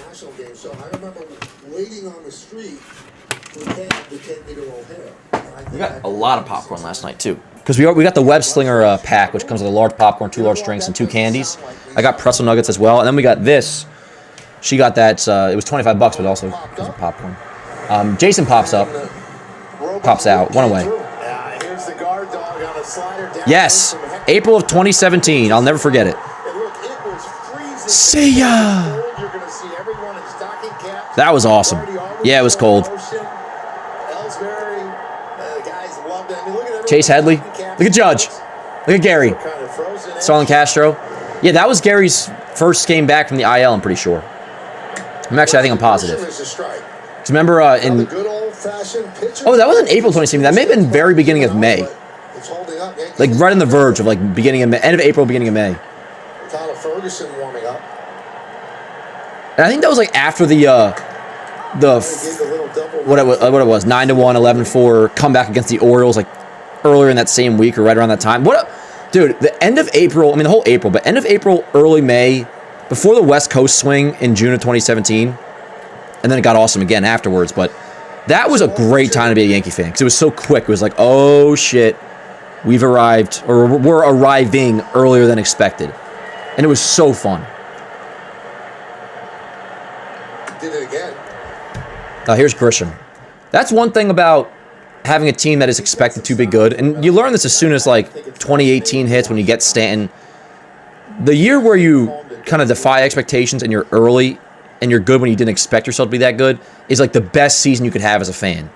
We got a lot of popcorn last night, too. Because we got the Web Slinger pack, which comes with a large popcorn, 2 large drinks, and 2 candies. I got pretzel nuggets as well. And then we got this. She got that. It was $25, but also because of popcorn. Jason pops up. Pops out. One away. Yes. April of 2017. I'll never forget it. See ya. That was awesome. Yeah, it was cold. Chase Headley. Look at Judge. Look at Gary. Starlin Castro. Yeah, that was Gary's first game back from the IL, I'm pretty sure. I think I'm positive. Because remember in... Oh, that wasn't April 2017. That may have been very beginning of May. Like right on the verge of like beginning of May, end of April, beginning of May. And I think that was like after what it was 9-1, 11-4 comeback against the Orioles, like earlier in that same week or right around that time. Dude, the end of April, I mean the whole April, but end of April, early May, before the West Coast swing in June of 2017, and then it got awesome again afterwards, but that was a great time to be a Yankee fan because it was so quick. It was like, oh shit, we've arrived, or we're arriving earlier than expected. And it was so fun. Did it again. Here's Grisham. That's one thing about having a team that is expected to be good. And you learn this as soon as like 2018 hits when you get Stanton. The year where you kind of defy expectations and you're early and you're good when you didn't expect yourself to be that good is like the best season you could have as a fan.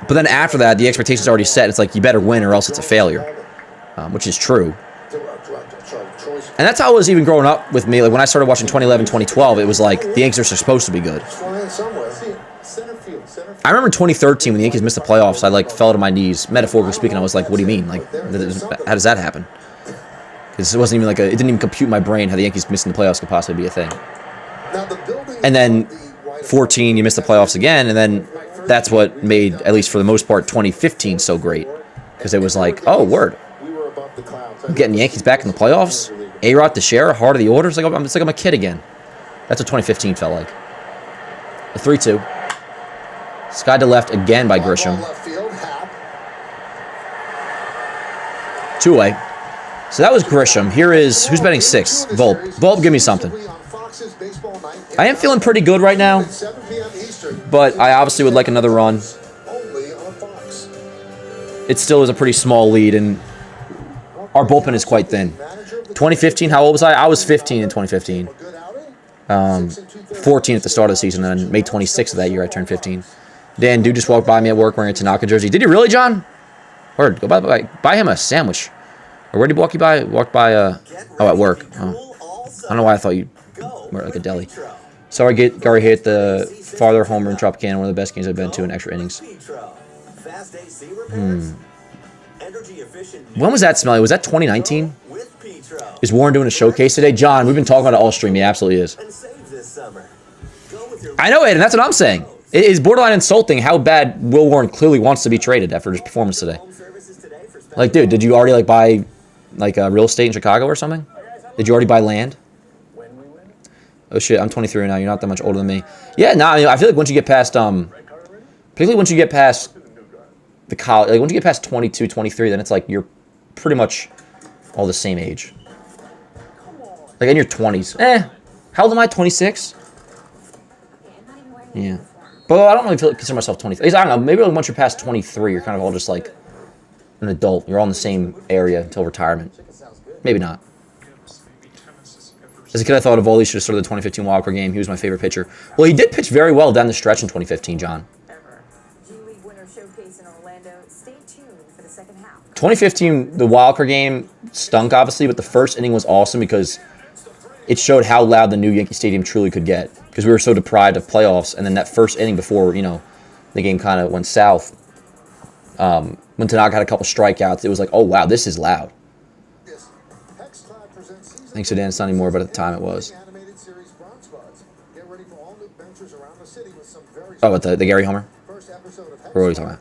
But then after that, the expectations are already set. It's like you better win or else it's a failure, which is true. And that's how it was even growing up with me. Like when I started watching 2011, 2012, it was like the Yankees are supposed to be good. I remember 2013 when the Yankees missed the playoffs, I like fell to my knees, metaphorically speaking. I was like, what do you mean? Like, how does that happen? Because it wasn't even like it didn't even compute in my brain how the Yankees missing the playoffs could possibly be a thing. And then 14, you missed the playoffs again, and then that's what made, at least for the most part, 2015 so great. Because it was like, oh, word. I'm getting the Yankees back in the playoffs? A-Rod, Teixeira, heart of the order? It's like I'm a kid again. That's what 2015 felt like. The 3-2. Sky to left again by Grisham. 2 away. So that was Grisham. Here is, who's betting 6? Volpe. Volpe, give me something. I am feeling pretty good right now, but I obviously would like another run. It still is a pretty small lead, and our bullpen is quite thin. 2015, how old was I? I was 15 in 2015. 14 at the start of the season, and then May 26th of that year I turned 15. Dan dude just walked by me at work wearing a Tanaka jersey. Did he really, John? Word, go buy him a sandwich. Or where did he walk you by? Walked by, at work. Oh. I don't know why I thought you were like a deli. Sorry, Gary hit the farther homer in Tropicana, one of the best games I've been to in extra innings. When was that, Smelly? Was that 2019? Is Warren doing a showcase today? John, we've been talking about it all stream. He absolutely is. I know, Aiden. That's what I'm saying. It is borderline insulting how bad Will Warren clearly wants to be traded after his performance today. Like, dude, did you already like buy like real estate in Chicago or something? Did you already buy land? Oh shit, I'm 23 right now. You're not that much older than me. Yeah, no, I feel like once you get past particularly once you get past the college, like once you get past 22, 23, then it's like you're pretty much all the same age. Like in your 20s. How old am I? 26? Yeah. But I don't really consider myself 23. I don't know. Maybe once you're past 23, you're kind of all just like an adult. You're all in the same area until retirement. Maybe not. As a kid, I thought Eovaldi should have started the 2015 wildcard game. He was my favorite pitcher. Well, he did pitch very well down the stretch in 2015, John. 2015, the wildcard game stunk, obviously, but the first inning was awesome because it showed how loud the new Yankee Stadium truly could get because we were so deprived of playoffs. And then that first inning before, you know, the game kind of went south, when Tanaka had a couple strikeouts, it was like, oh, wow, this is loud. Thanks to Dan, it's not anymore, but at the time it was. Oh, what, the Gary Homer? Or what are we talking about?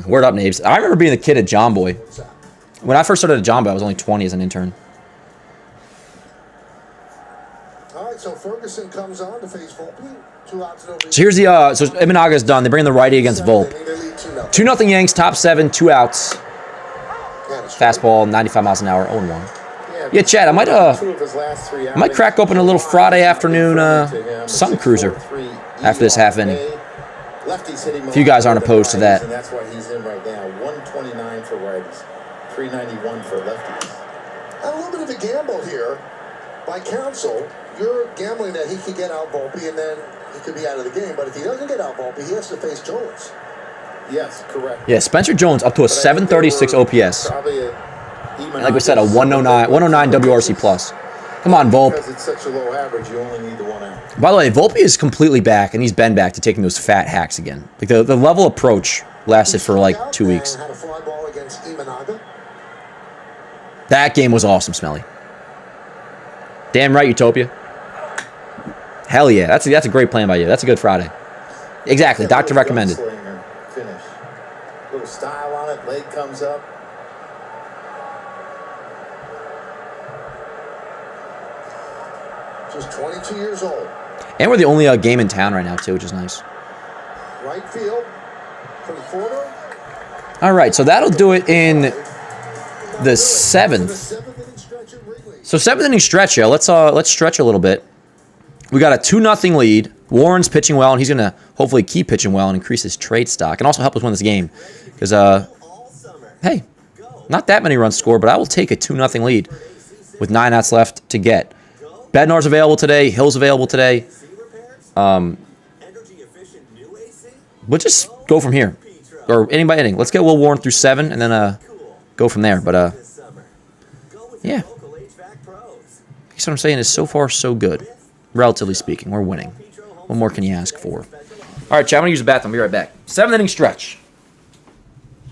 Word up, Nabes. I remember being a kid at John Boy. When I first started at John Boy, I was only 20 as an intern. All right, so Ferguson comes on to face Volpe. 2 outs and over. So here's the so Imanaga's done. They bring in the righty against Volpe. 2-0 Yanks, top 7, 2 outs. Fastball, 95 miles an hour, 0-1. Yeah, Chad, I might crack open a little Friday afternoon Sun Cruiser after this half inning. If you guys aren't opposed to that. And that's why he's in right now. 129 for righties, 391 for lefties. A little bit of a gamble here by counsel. You're gambling that he could get out Volpe and then he could be out of the game. But if he doesn't get out Volpe, he has to face Jones. Yes, correct. Yeah, Spencer Jones up to a 736 OPS. And like we said, a 109 WRC plus. Come on, Volpe. Because it's such a low average, you only need the 1 out. By the way, Volpe is completely back, and he's been back to taking those fat hacks again. Like the level approach lasted for like 2 weeks. Had a fly ball against Imanaga. That game was awesome, Smelly. Damn right, Utopia. Hell yeah, that's a great plan by you. That's a good Friday. Exactly, doctor recommended. Finish. Little style on it, leg comes up. Just 22 years old. And we're the only game in town right now, too, which is nice. Right field for the corner. All right, so that'll do it in the 7th. So 7th inning stretch, yeah. Let's stretch a little bit. We got a 2-0 lead. Warren's pitching well, and he's going to hopefully keep pitching well and increase his trade stock and also help us win this game. Because, hey, not that many runs scored, but I will take a 2-0 lead with 9 outs left to get. Bednar's available today. Hill's available today. We'll just go from here. Or inning by inning. Let's get Will Warren through 7 and then go from there. But, yeah. That's what I'm saying is so far so good. Relatively speaking, we're winning. What more can you ask for? All right, Chad, I'm going to use the bathroom. I'll be right back. 7th inning stretch.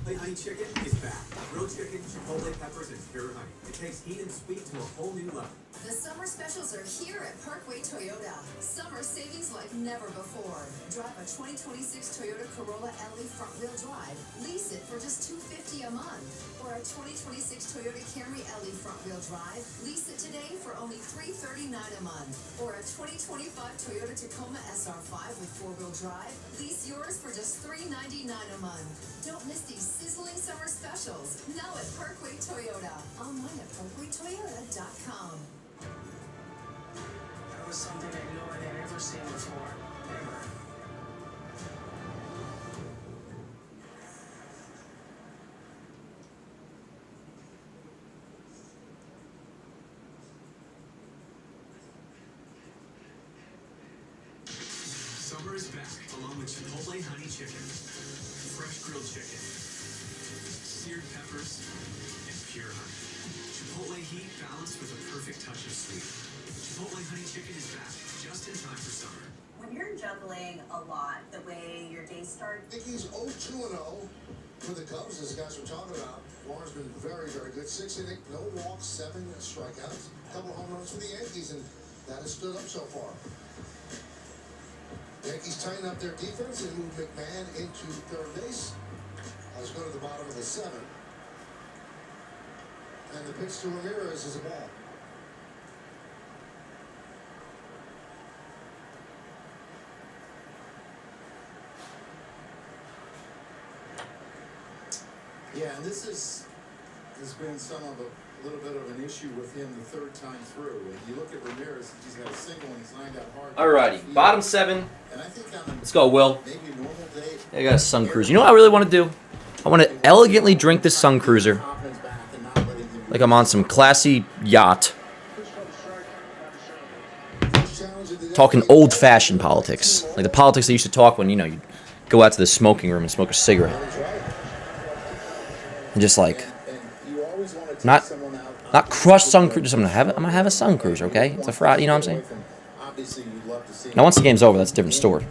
Honey chicken is back. Grilled chicken, chipotle peppers, and pure honey. It takes heat and speed to a whole new level. The summer specials are here at Parkway Toyota. Summer savings like never before. Drive a 2026 Toyota Corolla LE front-wheel drive. Lease it for just $250 a month. Or a 2026 Toyota Camry LE front-wheel drive. Lease it today for only $339 a month. Or a 2025 Toyota Tacoma SR5 with 4-wheel drive. Lease yours for just $399 a month. Don't miss these sizzling summer specials. Now at Parkway Toyota. Online at parkwaytoyota.com. That was something that no one had ever seen before. Ever. Summer is back, along with Chipotle honey chicken, fresh grilled chicken, seared peppers, and pure honey. Chipotle heat balanced with a perfect touch of sweet. Chipotle honey chicken is back, just in time for summer. When you're juggling a lot, the way your day starts. I think he's 0-2-0 for the Cubs, as the guys were talking about. Warren's been very, very good. 6 innings, no walks, 7 strikeouts, a couple home runs for the Yankees, and that has stood up so far. Yankees tighten up their defense and move McMahon into third base. Let's go to the bottom of the 7th. And the pitch to Ramirez is a ball. Yeah, and this has been some of a little bit of an issue with him the third time through. And you look at Ramirez, he's got a single and he's lined out hard. Alrighty, bottom 7. And I think on Let's go, Will. maybe a normal day, I got a Sun Cruiser. You know what I really want to do? I want to elegantly drink this Sun Cruiser like I'm on some classy yacht. Talking old-fashioned politics. Like the politics they used to talk when, you know, you'd go out to the smoking room and smoke a cigarette. And just like, not crush Sun Cruiser. I'm gonna have a Sun Cruiser, okay? It's a Friday, you know what I'm saying? Now once the game's over, that's a different story.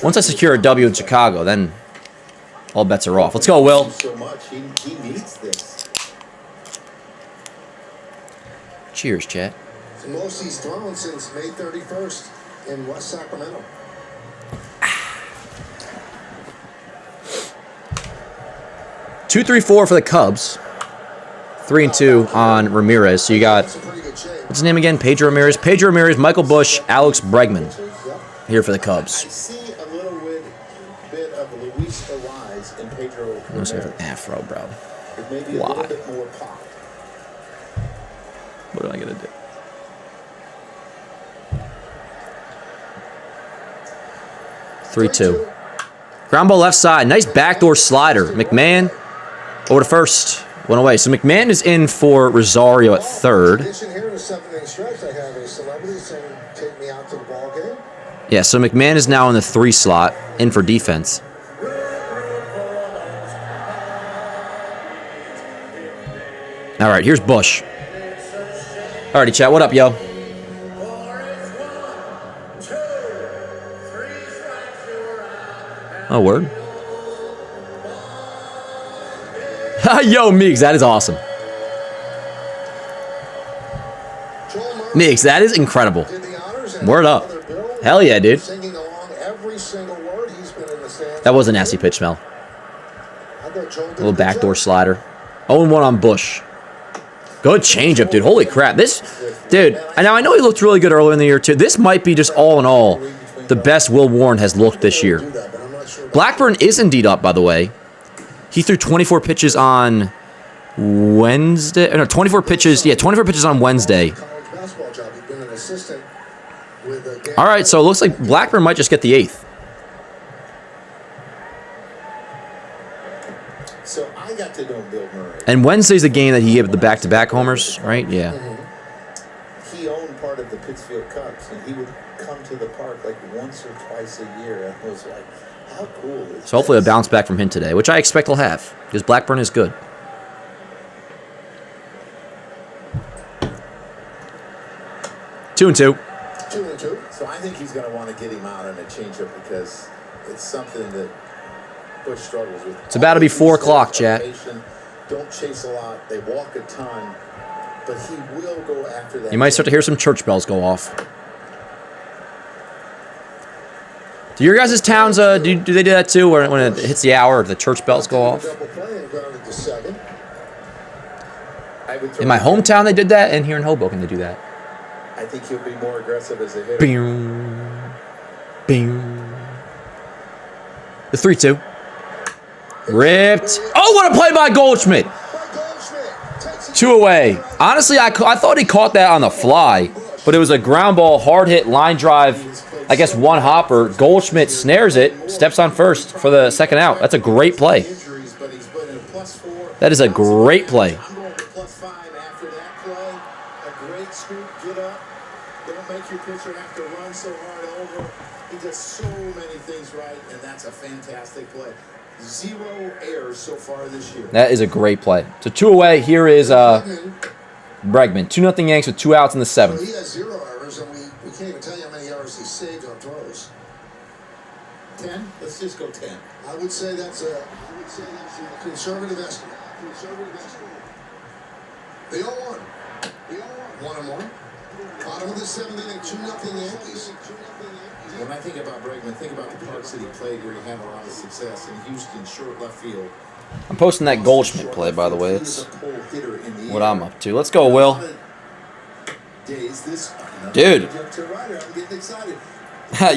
Once I secure a W in Chicago, then all bets are off. Let's go, Will. he needs this. Cheers, chat. The most he's thrown since May 31st in West Sacramento. Two, 3-4 for the Cubs. 3-2 on Ramirez. So you got, what's his name again? Pedro Ramirez. Pedro Ramirez, Michael Busch, Alex Bregman here for the Cubs. I see a little bit of Luis Ariz in Pedro I'm gonna say an afro, bro. Maybe Why? a little bit more pop. What am I gonna do? Three-two. Ground ball left side. Nice backdoor slider. McMahon over to first. Went away. So McMahon is in for Rosario at third. Here in the 7th stretch, I have a celebrity saying, "Take me out to the ball game." Yeah, so McMahon is now in the 3 slot, in for defense. All right, here's Busch. Alrighty, chat. What up, yo? Oh, word. Yo, Meeks, that is awesome. Meeks, that is incredible. Word up. Hell yeah, dude. That was a nasty pitch smell. A little backdoor slider. 0-1 on Busch. Good changeup, dude. Holy crap. This, dude, now I know he looked really good earlier in the year, too. This might be just all in all the best Will Warren has looked this year. Blackburn is indeed up, by the way. He threw 24 pitches on Wednesday. No, 24 pitches. Yeah, 24 pitches on Wednesday. All right, so it looks like Blackburn might just get the 8th. So I got to know Bill Murray. And Wednesday's the game that he gave the back-to-back homers, right? Yeah. He owned part of the Pittsfield Cubs, and he would come to the park like once or twice a year. And I was like, how cool is this? So hopefully a bounce back from him today, which I expect he'll have, because Blackburn is good. Two and two. So I think he's going to want to get him out on a changeup because it's something that Busch struggles with. It's about to be 4 o'clock, chat. Don't chase a lot. They walk a ton, but he will go after that. You might start to hear some church bells go off. Do your guys' towns, do they do that too, when it hits the hour, the church bells go off? In my hometown, they did that, and here in Hoboken, they do that. I think he'll be more aggressive as a hitter. Bing. Bing. The 3-2. Ripped. Oh, what a play by Goldschmidt. 2 away. Honestly, I thought he caught that on the fly, but it was a ground ball, hard hit, line drive. I guess one hopper. Goldschmidt snares it, steps on first for the second out. That's a great play. That is a great play. I'm going to +5 after that play. A great scoop, get up. Don't make your pitcher have to run so hard over. He does so many things right, and that's a fantastic play. 0 errors so far this year. That is a great play. So 2 away. Here is Bregman. 2-0 Yanks with 2 outs in the 7th. He has 0 errors, and we can't even tell you how many errors he saved on throws. 10? Let's just go 10. I would say that's a conservative estimate. They all won. 1-1. Bottom of the 7th inning, 2-0 Yankees. When I think about Bregman, think about the parks that he played where he had a lot of success in Houston, short left field. I'm posting that Goldschmidt play, by the way. It's what I'm up to. Let's go, Will. Dude.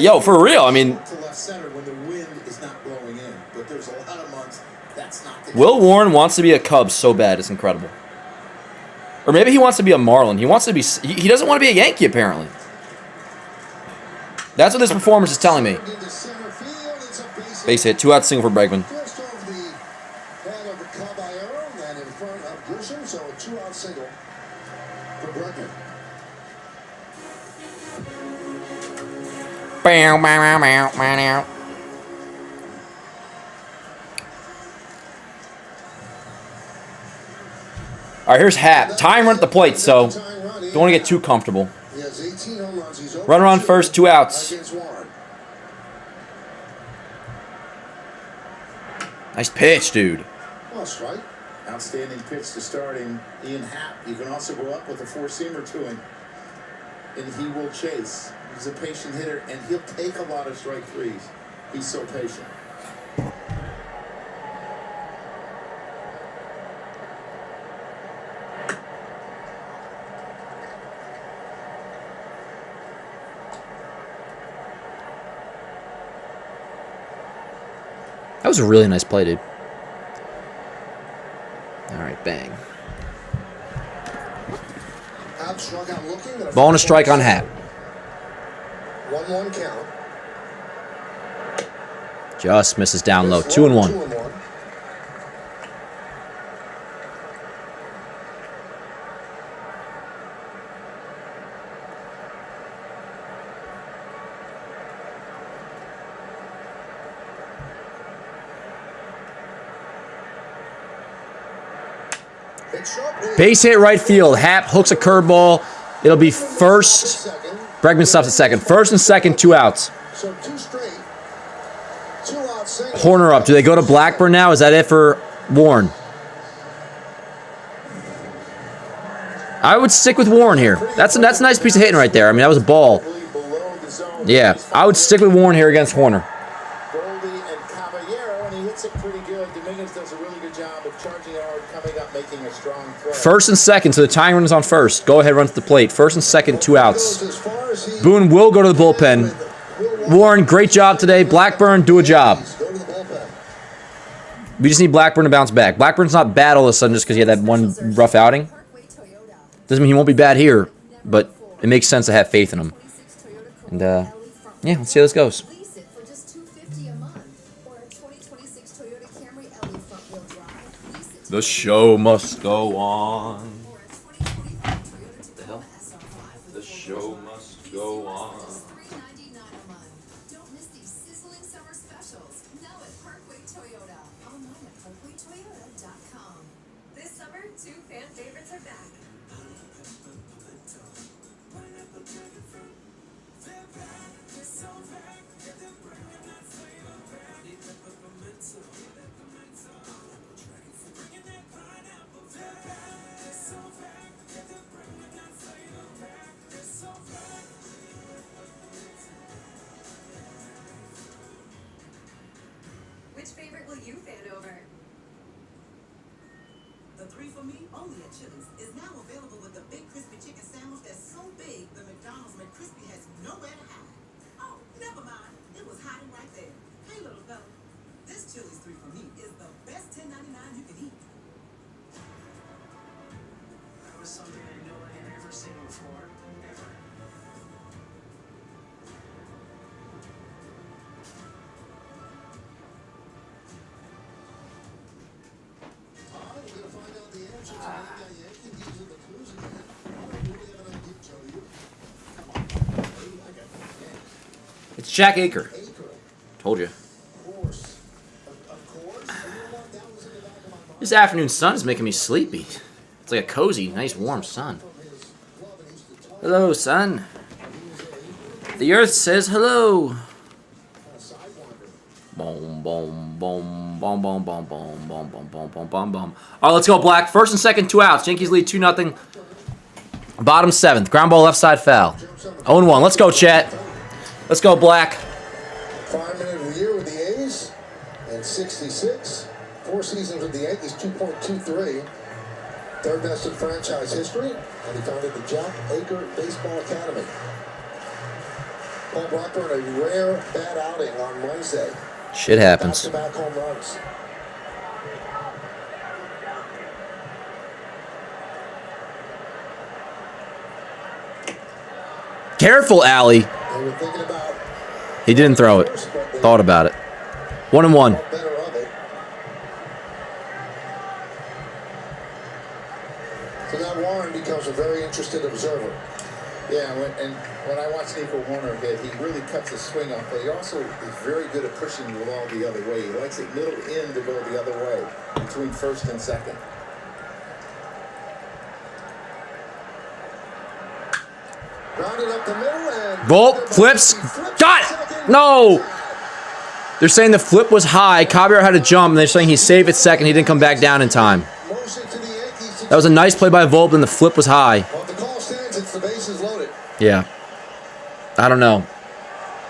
Yo, for real. I mean, to left center when the wind is not blowing in, but there's a lot of months That's not the Will Warren wants to be a Cubs so bad. It's incredible. Or maybe he wants to be a Marlin. He wants to be. He doesn't want to be a Yankee, apparently. That's what this performance is telling me. Base hit. 2 out single for Bregman. Just over the head of the Caballero and in front of Grisham, so a 2-out single for Bregman. Bow, bow, bow, bow, bow. All right, here's Happ. Tying run at the plate, so don't want to get too comfortable. He has 18 home runs. He's Runner on first, 2 outs. against Warren. Nice pitch, dude. Well, strike. outstanding pitch to starting Ian Happ. You can also go up with a four-seamer to him, and he will chase. He's a patient hitter, and he'll take a lot of strike threes. He's so patient. That was a really nice play, dude. All right, bang. Ball and a strike on Happ. 1-1 count. Just misses down low. 2-1. Base hit right field. Happ hooks a curveball. It'll be first. Bregman stops at second. First and second, 2 outs. So 2 straight. 2 out single. Horner up. Do they go to Blackburn now? Is that it for Warren? I would stick with Warren here. That's a nice piece of hitting right there. I mean, that was a ball. Yeah, I would stick with Warren here against Horner. First and second, so the tying run is on first. Go ahead, run to the plate. First and second, 2 outs. Boone will go to the bullpen. Warren, great job today. Blackburn, do a job. We just need Blackburn to bounce back. Blackburn's not bad all of a sudden just because he had that one rough outing. Doesn't mean he won't be bad here, but it makes sense to have faith in him. And, yeah, let's see how this goes. The show must go on. What the hell? The show must go on. Don't miss these sizzling summer specials. Now at Parkway Toyota. Online at parkwaytoyota.com. This summer, 2 fan favorites are back. Which favorite will you fan over? The 3 for Me, only at Chili's, is now available with the big crispy chicken sandwich that's so big the McDonald's McCrispy has nowhere to hide. Oh, never mind. It was hiding right there. Hey, little fella. This Chili's 3 for Me is the best $10.99 you can eat. That was something that nobody had ever seen before, ever. It's Jack Aker. Told you. This afternoon sun is making me sleepy. It's like a cozy, nice, warm sun. Hello, sun. The earth says hello. Boom, boom, boom, boom, boom, boom, boom, boom, boom, boom, boom, boom, boom. All right, let's go, Black. First and second, 2 outs. Yankees lead 2-0. Bottom 7th. Ground ball, left side foul. 0-1. Let's go, chat. Let's go, Black. 5-minute review with the A's and 66. 4 seasons with the Yankees, 2.23. Third best in franchise history, and he founded the Jack Aker Baseball Academy. Paul Blackburn, a rare bad outing on Wednesday. Shit happens. Back-to-back home runs. Careful, Allie. They were thinking about He didn't throw it. Thought about it. 1-1. better of it. So now Warren becomes a very interested observer. Yeah, when I watch Nico Warner hit, he really cuts his swing off, but he also is very good at pushing the ball the other way. He likes it middle in to go the other way, between first and second. Rounded up the middle and Volt flips. Got it. No. They're saying the flip was high. Caballero had to jump, and they're saying he saved it second. He didn't come back down in time. That was a nice play by Volpe, and the flip was high. Well, the call stands. It's the bases loaded. Yeah. I don't know.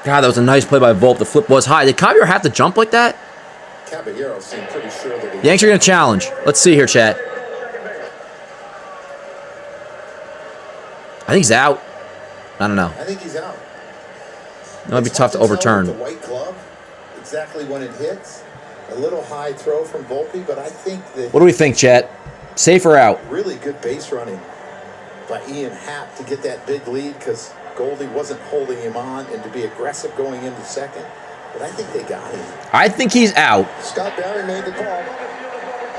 God, that was a nice play by Volpe. The flip was high. Did Caballero have to jump like that? Caballero seemed pretty sure that he... Yanks are going to challenge. Let's see here, chat. I think he's out. I don't know. I think he's out. It might be tough to overturn. The white glove, exactly when it hits. A little high throw from Volpe, but I think that... What do we think, chat? Safe or out? Really good base running by Ian Happ to get that big lead because Goldie wasn't holding him on and to be aggressive going into second. But I think they got him. I think he's out. Scott Barry made the call.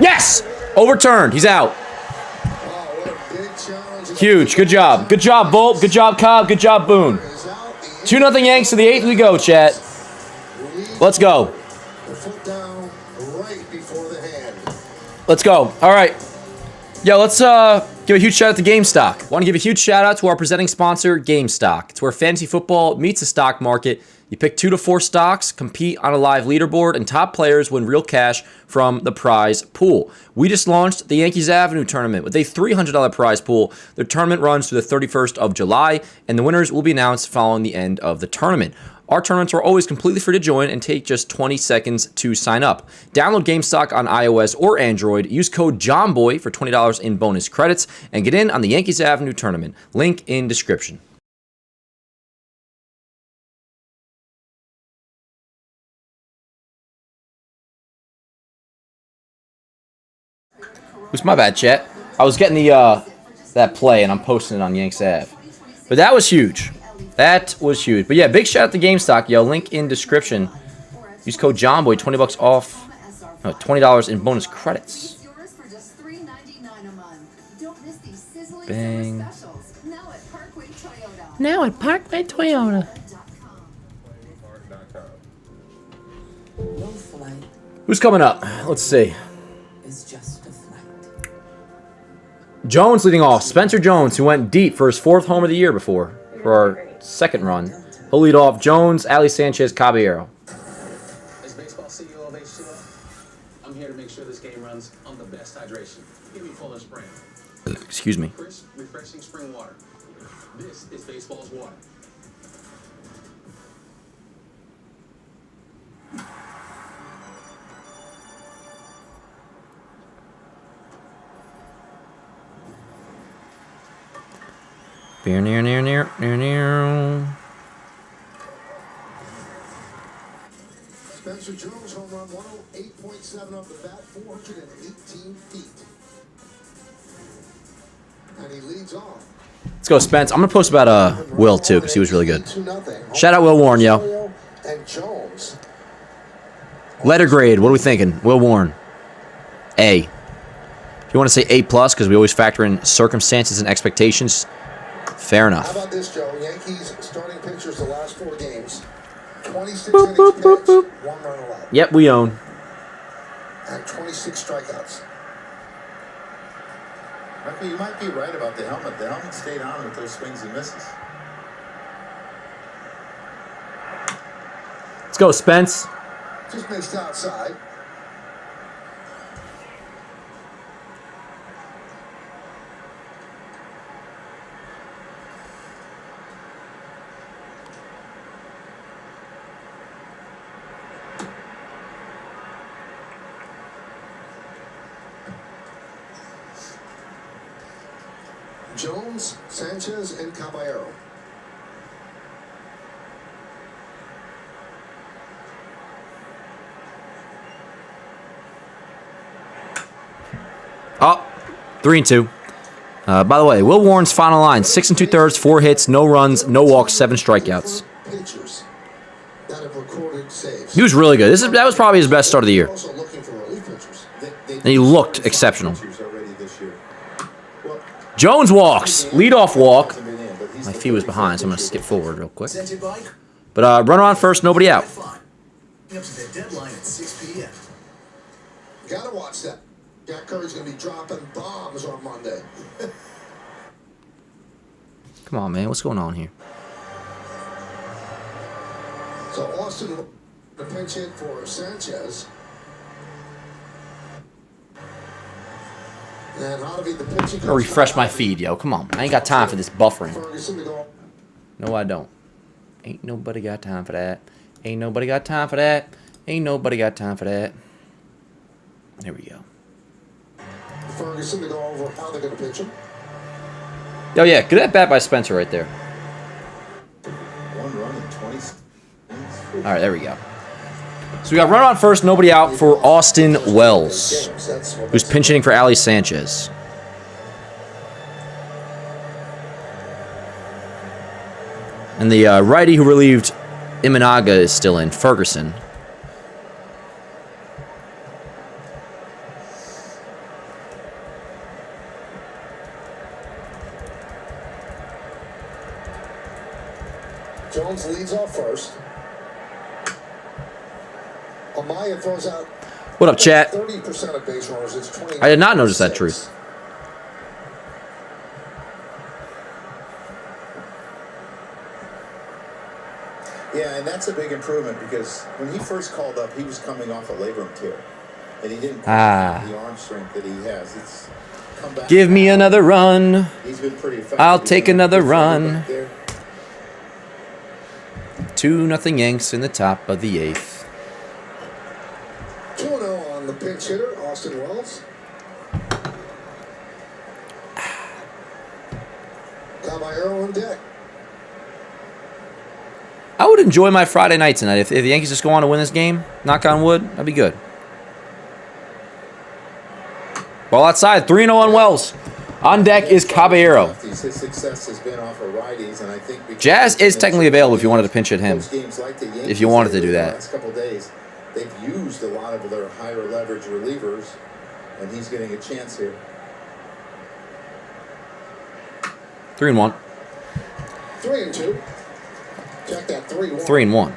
Yes! Overturned. He's out. Oh, what a big challenge. Huge. Good job. Good job, Volpe. Good job, Cobb. Good job, Boone. 2-0 Yanks to the 8th we go, chat. Let's go. The foot down right before the hand. Let's go. All right. Yo, let's give a huge shout out to GameStock. Want to give a huge shout out to our presenting sponsor, GameStock. It's where fantasy football meets the stock market. You pick 2 to 4 stocks, compete on a live leaderboard, and top players win real cash from the prize pool. We just launched the Yankees Avenue tournament with a $300 prize pool. The tournament runs through the 31st of July, and the winners will be announced following the end of the tournament. Our tournaments are always completely free to join and take just 20 seconds to sign up. Download GameStock on iOS or Android. Use code JOHNBOY for $20 in bonus credits and get in on the Yankees Avenue tournament. Link in description. It was my bad, chat. I was getting the that play and I'm posting it on Yanks Ave. But that was huge. That was huge. But yeah, big shout out to GameStock, yo. Link in description. Use code JOHNBOY, $20 off. No, $20 in bonus credits. Bang. Now at Parkway Toyota. Who's coming up? Let's see. Jones leading off. Spencer Jones, who went deep for his 4th home of the year before. For our second run. He'll lead off Jones, Ali Sanchez, Caballero. As baseball CEO of H2O, I'm here to make sure this game runs on the best hydration. Give me Fuller Spring. Excuse me. Crisp, refreshing spring water. This is baseball's water. Near. Spencer Jones home run 108.7 off the bat, 418 feet. And he leads off. Let's go, Spence. I'm going to post about Will, too, because he was really good. Shout out Will Warren, yo. And Jones. Letter grade. What are we thinking? Will Warren. A. If you want to say A+, because we always factor in circumstances and expectations, fair enough. How about this, Joe? Yankees starting pitchers the last 4 games. 26 innings pitched, 1 run allowed. Yep, we own. And 26 strikeouts. You might be right about the helmet. The helmet stayed on with those swings and misses. Let's go, Spence. Just missed outside. Jones, Sanchez, and Caballero. Oh, 3-2. By the way, Will Warren's final line: 6 2/3, 4 hits, no runs, no walks, 7 strikeouts. Pitchers that have recorded saves. He was really good. That was probably his best start of the year. Also looking for relief pitchers. And he looked exceptional. Jones walks. Leadoff walk. My feet was behind, so I'm going to skip forward real quick. But runner on first, nobody out. Up to the deadline at 6 p.m. Gotta watch that. Jack Curry's gonna be dropping bombs on Monday. Come on, man. What's going on here? So Austin, the pinch hit for Sanchez. And Harvey, the pitch. I'm gonna refresh my feed, yo. Come on. I ain't got time for this buffering. Ferguson to go. No, I don't. Ain't nobody got time for that. Ain't nobody got time for that. Ain't nobody got time for that. There we go. Ferguson to go over how they're gonna pitch him. Oh yeah, good at bat by Spencer right there. 1 run in 20. All right, there we go. So we got runner on first, nobody out for Austin Wells, who's pinch hitting for Ali Sanchez. And the righty who relieved Imanaga is still in, Ferguson. Jones leads off first. Amaya throws out. What up, chat? 30% of base runners. It's 20. I did not notice that truth. Yeah, and that's a big improvement because when he first called up, he was coming off a labrum tear, and he didn't have the arm strength that he has. It's come back. Give me another run. He's been pretty effective. I'll take another run. 2-0 Yanks in the top of the 8th. 2-0 on the pinch hitter, Austin Wells. Caballero on deck. I would enjoy my Friday night tonight. If the Yankees just go on to win this game, knock on wood, that'd be good. Ball outside, 3-0 on Wells. On deck is Caballero. His success has been off of righties, and I think Jazz is technically available if you wanted to pinch hit him. If you wanted to do that. The last couple days, they've used a lot of their higher leverage relievers, and he's getting a chance here. 3-1. 3-2. Check that 3-1. 3-1.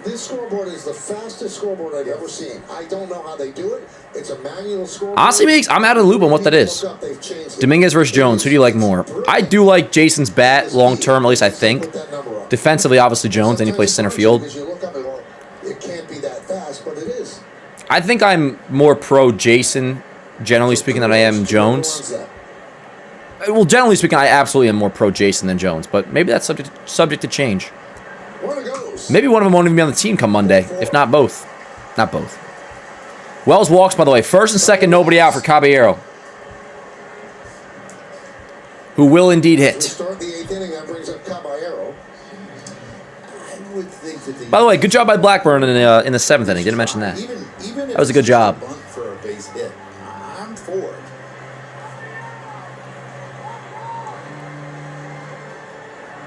This scoreboard is the fastest scoreboard I've ever seen. I don't know how they do it. It's a manual scoreboard. Honestly, I'm out of the loop on what that is. Dominguez versus Jones. Who do you like more? I do like Jason's bat long term, at least I think. Defensively, obviously Jones, and he plays center field. It can't be that fast, but it is. I think I'm more pro Jason, generally speaking, than I am Jones. Well, generally speaking, I absolutely am more pro Jason than Jones, but maybe that's subject to change. Maybe one of them won't even be on the team come Monday, if not both. Not both. Wells walks, by the way. First and second, nobody out for Caballero, who will indeed hit. Start the 8th inning, that brings up Caballero. I would think that By the way, good job by Blackburn in the 7th inning. Didn't mention that. That was a good job. For a base hit, I'm for it.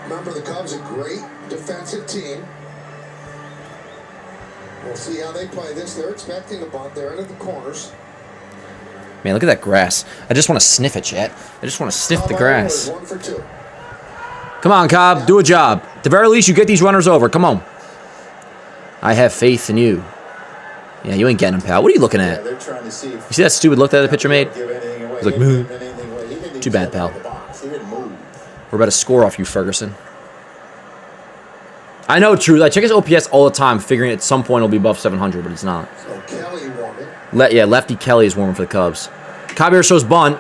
Remember, the Cubs are a great defensive team. We'll see how they play this. They're expecting a bunt. They're into the corners. Man, look at that grass. I just want to sniff it, chat. I just want to sniff the grass. 1 for 2. Come on, Cobb. Do a job. At the very least, you get these runners over. Come on. I have faith in you. Yeah, you ain't getting him, pal. What are you looking at? They're trying to see. You see that stupid look that the pitcher made? He's like, too bad, pal. We're about to score off you, Ferguson. I know, true. I check his OPS all the time, figuring at some point it'll be above 700, but it's not. So Kelly warming. Yeah, lefty Kelly is warming for the Cubs. Caballero shows bunt.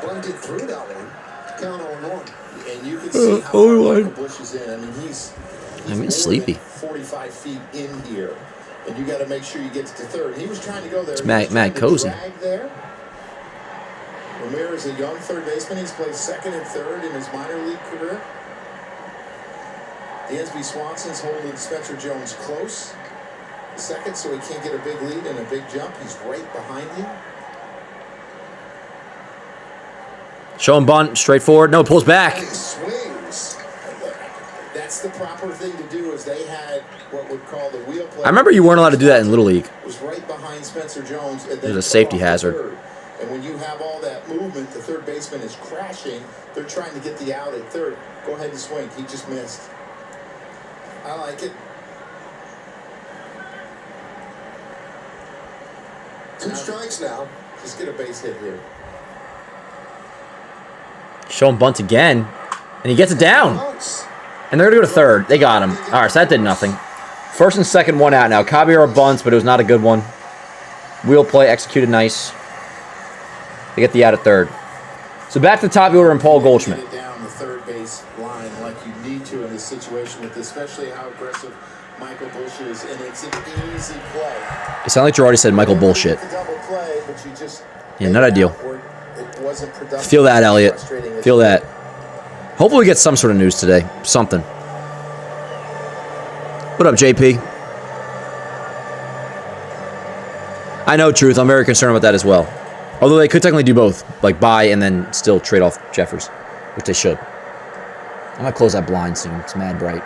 Bunted through that one. Count 0-1. And you can see how Michael Bush is in. I mean, he's sleepy. 45 feet in here, and you got to make sure you get to third. He was trying to go there. It's mad cozy. Ramirez is a young third baseman. He's played second and third in his minor league career. Dansby Swanson's holding Spencer Jones close. Second, so he can't get a big lead and a big jump. He's right behind him. Show him bunt, straightforward. No, pulls back. And he swings. That's the proper thing to do. Is they had what would call the wheel play. I remember you weren't allowed to do that in Little League. Was right behind Spencer Jones. And There's a safety hazard. And when you have all that movement, the third baseman is crashing. They're trying to get the out at third. Go ahead and swing. He just missed. I like it. 2 strikes now. Just get a base hit here. Show him bunt again. And he gets it down. And they're going to go to third. They got him. All right, so that did nothing. First and second, 1 out now. Caballero bunts, but it was not a good one. Wheel play executed nice. They get the out at third. So back to the top of the order and Paul Goldschmidt. Get it down the third base line like you need to in this situation with especially how aggressive Michael Bush is, and it's an easy play. It sounded like Girardi said Michael bullshit. Yeah, not ideal. Feel that, Elliot. Feel that. Hopefully we get some sort of news today. Something. What up, JP? I know, Truth. I'm very concerned about that as well. Although they could technically do both. Like buy and then still trade off Jeffers. Which they should. I'm going to close that blind soon. It's mad bright.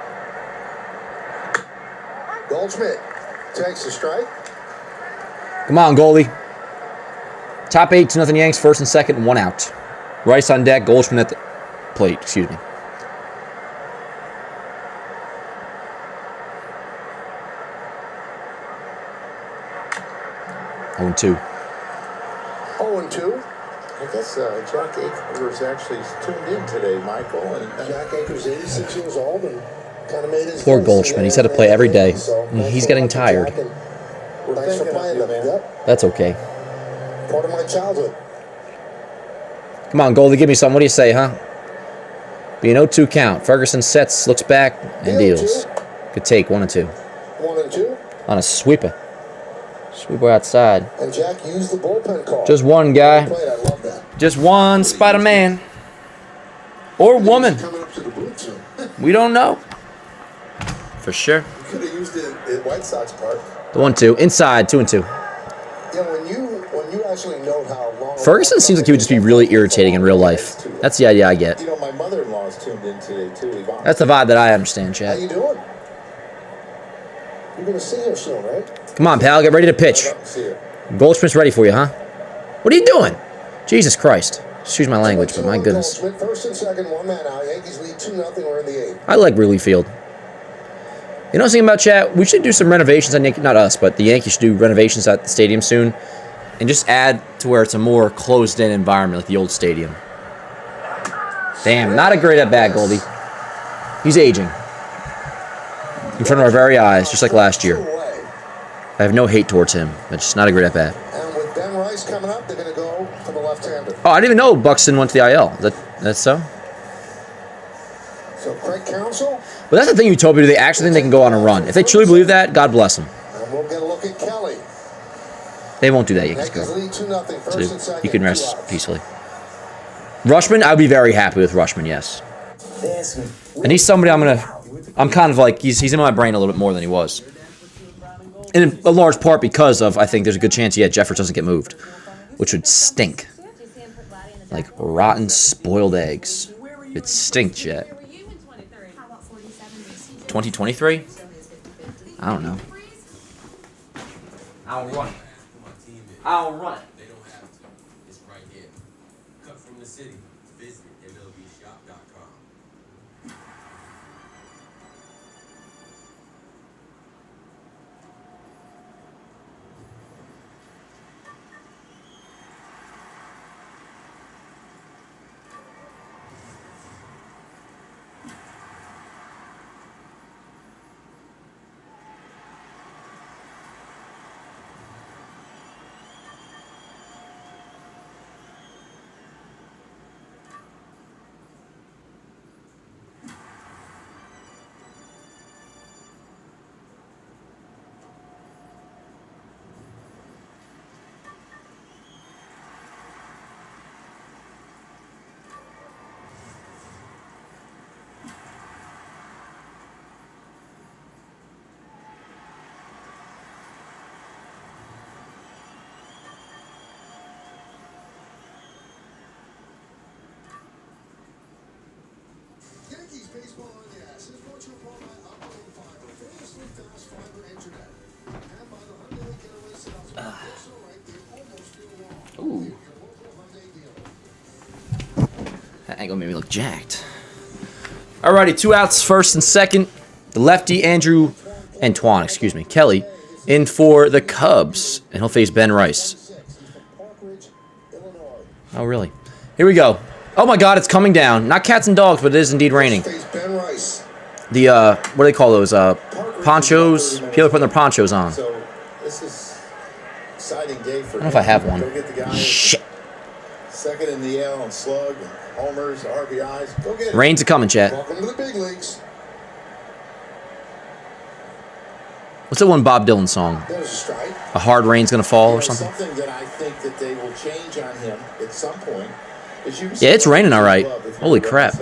Goldschmidt takes a strike. Come on, goalie. Top 8, 2-0 Yanks. First and second, 1 out. Rice on deck. Goldschmidt at the plate. Excuse me. Oh, 2. 0-2. I guess Jack Akers actually tuned in today, Michael. And Jack Akers, 86 years old, and kind of made his. Poor Goldschmidt. He's had to play every day. He's getting tired. Thanks for playing them. Yep. That's okay. Part of my childhood. Come on, Goldie, give me something. What do you say, huh? Be an 0-2 count. Ferguson sets, looks back, and deals. Good take, 1-2. 1-2. On a sweeper. Sweeper outside. And Jack used the bullpen call. Just one guy. I love that. Just one Spider-Man. Or woman. We don't know. For sure. You could have used it at White Sox Park. The 1-2. Inside, 2-2. Yeah, when you actually know how long. Ferguson seems like he would just be really irritating in real life. That's the idea I get. you know, my mother-in-law is tuned in today too, Yvonne. That's the vibe that I understand, How Chad. you doing? You're gonna see her soon, right? Come on, pal. Get ready to pitch. See her. Goldschmidt's ready for you, huh? What are you doing? Jesus Christ. Excuse my language, but my goodness. First and second, 1 man out. Yankees lead 2-0. We're in the 8th. I like Wrigley Field. You know something about chat? We should do some renovations on not us, but the Yankees should do renovations at the stadium soon, and just add to where it's a more closed-in environment like the old stadium. Damn, not a great at bat, Goldie. He's aging in front of our very eyes, just like last year. I have no hate towards him. It's just not a great at bat. And with Ben Rice coming up, they're gonna go for the left-hander. Oh, I didn't even know Buxton went to the IL. That's so? So Craig Counsell. But that's the thing, Utopia. Do they actually think they can go on a run? If they truly believe that, God bless them. And we'll get a look at Kelly. They won't do that, Yankees Yankees go. lead 2-0. First and So second. you can 2 rest outs. peacefully. Rushman, I'd be very happy with Rushman, yes. And he's somebody I'm kind of like, he's in my brain a little bit more than he was. In a large part because of, I think there's a good chance yet Jeffers doesn't get moved, which would stink. Like rotten, spoiled eggs. It stinks yet. 2023? I don't know. I'll run it. I'll run it. They don't have to. It's right here. Cut from the city. Visit MLBshop.com. baseball on the ass is brought to you by Upload Fiber, famously fast fiber internet. And by the Hyundai Getaway Salesman. Looks all right, they almost feel wrong. Ooh. Your local Hyundai dealer. That angle made me look jacked. Alrighty, 2 outs, first and second. The lefty, Antoine, Kelly, in for the Cubs. And he'll face Ben Rice. Oh, really? Here we go. Oh, my God, it's coming down. Not cats and dogs, but it is indeed raining. The, what do they call those? Ponchos? People are putting their ponchos on. So this is exciting day for I don't know if I have one. Go get the guy. Shit. Second in the AL and slug, and homers, RBIs. Go get it. Rain's a-coming, chat. Welcome to the big leagues. What's that one Bob Dylan song? There's a strike. A hard rain's gonna fall or something? Something that I think that they will change on him at some point. Is you Yeah, it's raining all right. Holy crap.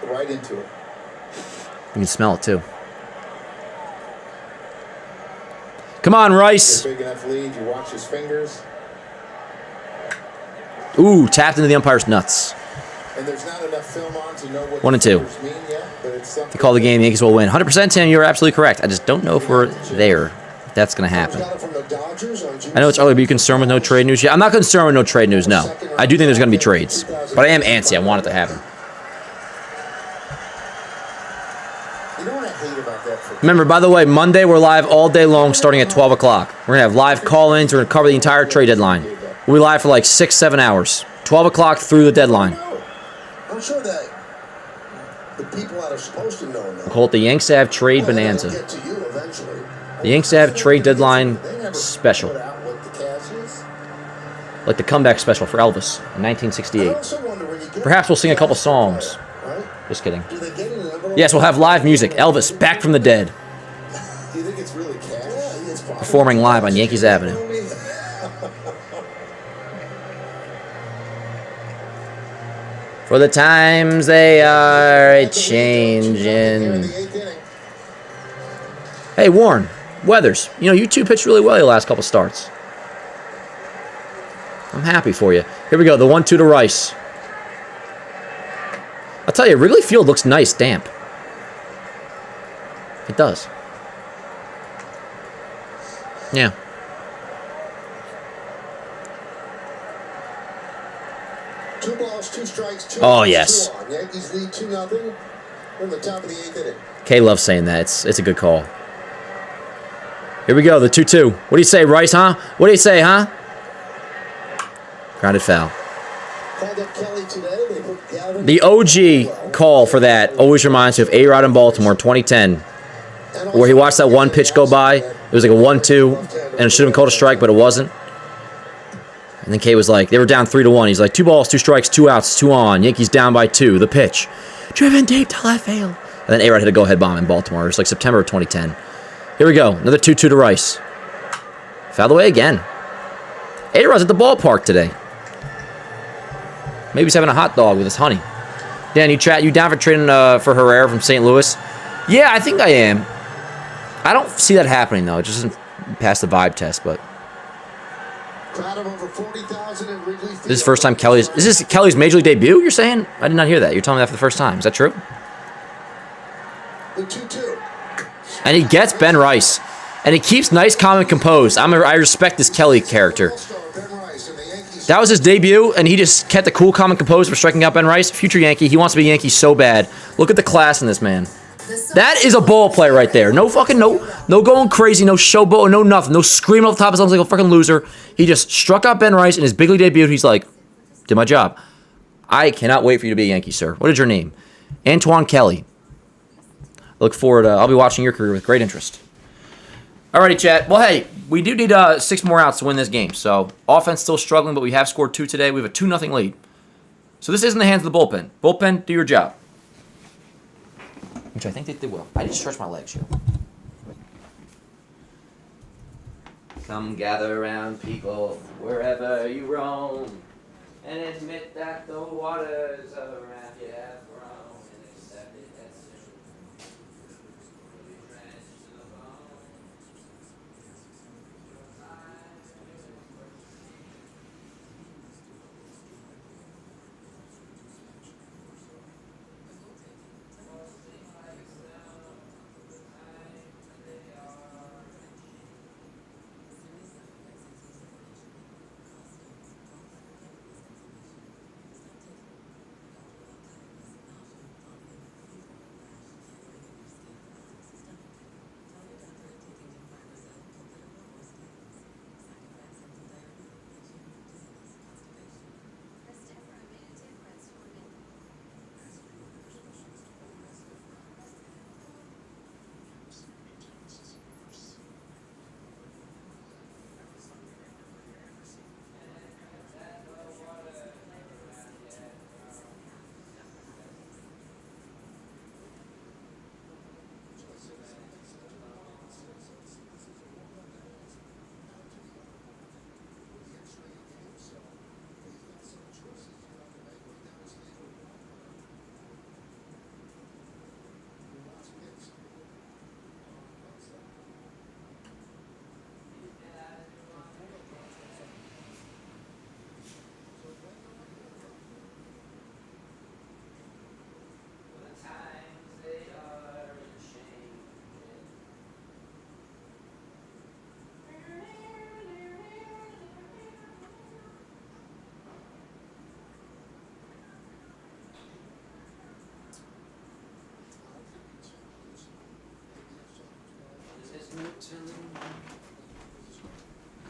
Right into it. You can smell it, too. Come on, Rice. Big enough lead. You watch his fingers. Ooh, tapped into the umpire's nuts. And there's not enough film on to know what 1 and 2. mean yet, but it's something. They call the game, the Yankees will win. 100%, Tim, you're absolutely correct. I just don't know if we're there. If that's going to happen. I know it's early, but you're concerned with no trade news yet. I'm not concerned with no trade news, no. I do think there's going to be trades. But I am antsy. I want it to happen. You know what I hate about that? Remember, by the way, Monday we're live all day long starting at 12 o'clock. We're going to have live call-ins. We're going to cover the entire trade deadline. We'll be live for like 6-7 hours. 12 o'clock through the deadline. I'm sure that the people that are supposed to know. Call it the Yanks Ave Trade Bonanza. Get to you eventually. The Yanks Ave Trade Deadline Special. Like the comeback special for Elvis in 1968. Perhaps we'll sing a couple songs. Just kidding. Yes, we'll have live music. Elvis, back from the dead. Do you think it's really cash? Performing live on Yankees Avenue. For the times they are a-changing. Hey, Warren, Weathers, you know, you two pitched really well your last couple starts. I'm happy for you. Here we go, the 1-2 to Rice. I'll tell you, Wrigley Field looks nice, damp. It does. Yeah. Two balls, two strikes, Oh, yes. Yankees lead 2-0 in the top of the 8th inning. Kay loves saying that. It's a good call. Here we go, the 2-2. What do you say, Rice, huh? What do you say, huh? Grounded foul. Called up Kelly today. They put Gavin. The OG call for that always reminds me of A-Rod in Baltimore, 2010, where he watched that one pitch go by. It was like a 1-2, and it should have been called a strike, but it wasn't. And then Kay was like, they were down 3-1. He's like, 2 balls, 2 strikes, 2 outs, 2 on. Yankees down by 2. The pitch. Driven deep to left field. And then A-Rod hit a go-ahead bomb in Baltimore. It was like September of 2010. Here we go. Another 2-2 to Rice. Fouled away again. A-Rod's at the ballpark today. Maybe he's having a hot dog with his honey. Dan, you down for trading for Herrera from St. Louis? Yeah, I think I am. I don't see that happening, though. It just doesn't pass the vibe test, but... This is the first time Kelly's... Is this Kelly's Major League debut, you're saying? I did not hear that. You're telling me that for the first time. Is that true? The 2-2. And he gets Ben Rice. And he keeps nice, calm, and composed. I respect this Kelly character. That was his debut, and he just kept the cool, calm, and composed for striking out Ben Rice. Future Yankee. He wants to be a Yankee so bad. Look at the class in this man. That is a ball play right there. No fucking, no going crazy, no showboat, no nothing. No screaming off the top of his lungs like a fucking loser. He just struck out Ben Rice in his big league debut. He's like, did my job. I cannot wait for you to be a Yankee, sir. What is your name? Antoine Kelly. Look forward. I'll be watching your career with great interest. Alrighty, chat. Well, hey, we do need 6 more outs to win this game. So, offense still struggling, but we have scored 2 today. We have a 2-0 lead. So this is in the hands of the bullpen. Bullpen, do your job. Which I think they will. I need to stretch my legs here. Come gather around, people, wherever you roam, and admit that the waters around you have grown, and accept it as true.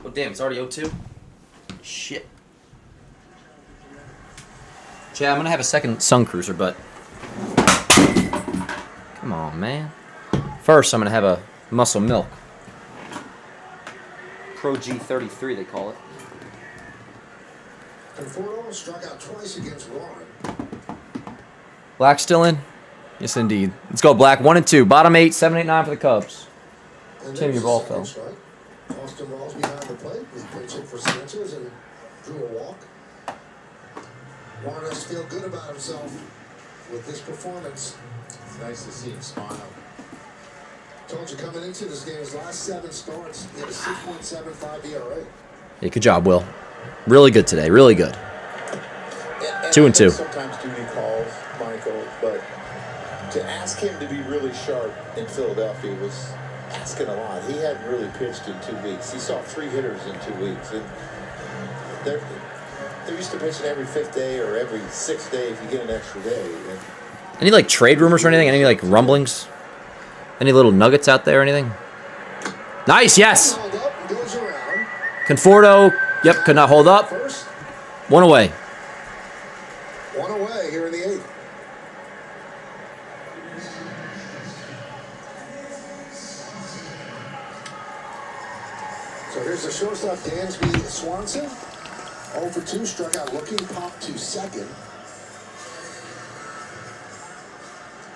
Oh, damn, it's already 0-2? Shit. Chad, I'm going to have a second Sun Cruiser, but... Come on, man. First, I'm going to have a Muscle Milk. Pro G33, they call it. Conforto struck out twice against Rourke. Black still in? Yes, indeed. Let's go, Black. 1 and 2. Bottom 8, 7, 8, 9 for the Cubs. Tim, your ball fell. Austin Rawls behind the plate. He pinch hit for Sanchez and drew a walk. Warren has to feel good about himself with this performance. It's nice to see him smile. Told you coming into this game, his last 7 starts, he had a 6.75 ERA. Yeah, good job, Will. Really good today. Really good. 2 and 2. Sometimes duty calls, Michael, but to ask him to be really sharp in Philadelphia was asking a lot. He hadn't really pitched in 2 weeks. He saw 3 hitters in 2 weeks, and they're used to pitching every 5th day or every 6th day if you get an extra day. And any like trade rumors or anything? Any like rumblings? Any little nuggets out there or anything? Nice, yes. Conforto, yep, could not hold up. 1 away. 1 away here in the 8th. So here's the shortstop, Dansby Swanson. 0 for 2, struck out looking, popped to second.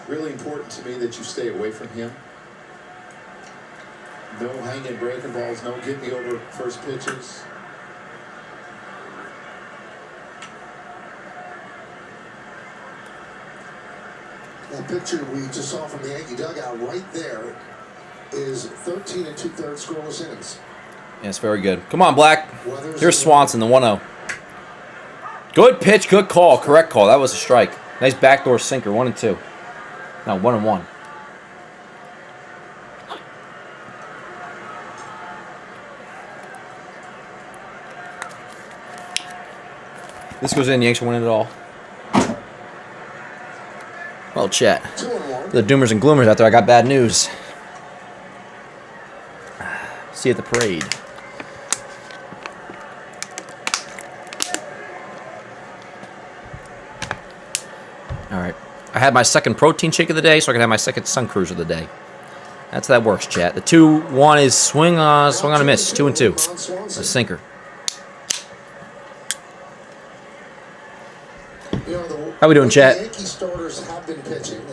really important to me that you stay away from him. No hanging breaking balls, no get me over first pitches. That picture we just saw from the Yankee dugout right there is 13 2/3 scoreless innings. Yes, very good. Come on, Black. Here's Swanson, the 1-0. Good pitch, good call, correct call. That was a strike. Nice backdoor sinker, 1-2. No, 1-1. This goes in, Yanks are winning it all. Well, chat. The doomers and gloomers out there, I got bad news. See you at the parade. All right. I had my second protein shake of the day, so I can have my second Sun Cruiser of the day. That's how that works, chat. The 2-1 is swing on a miss. 2-2. A sinker. How we doing, chat?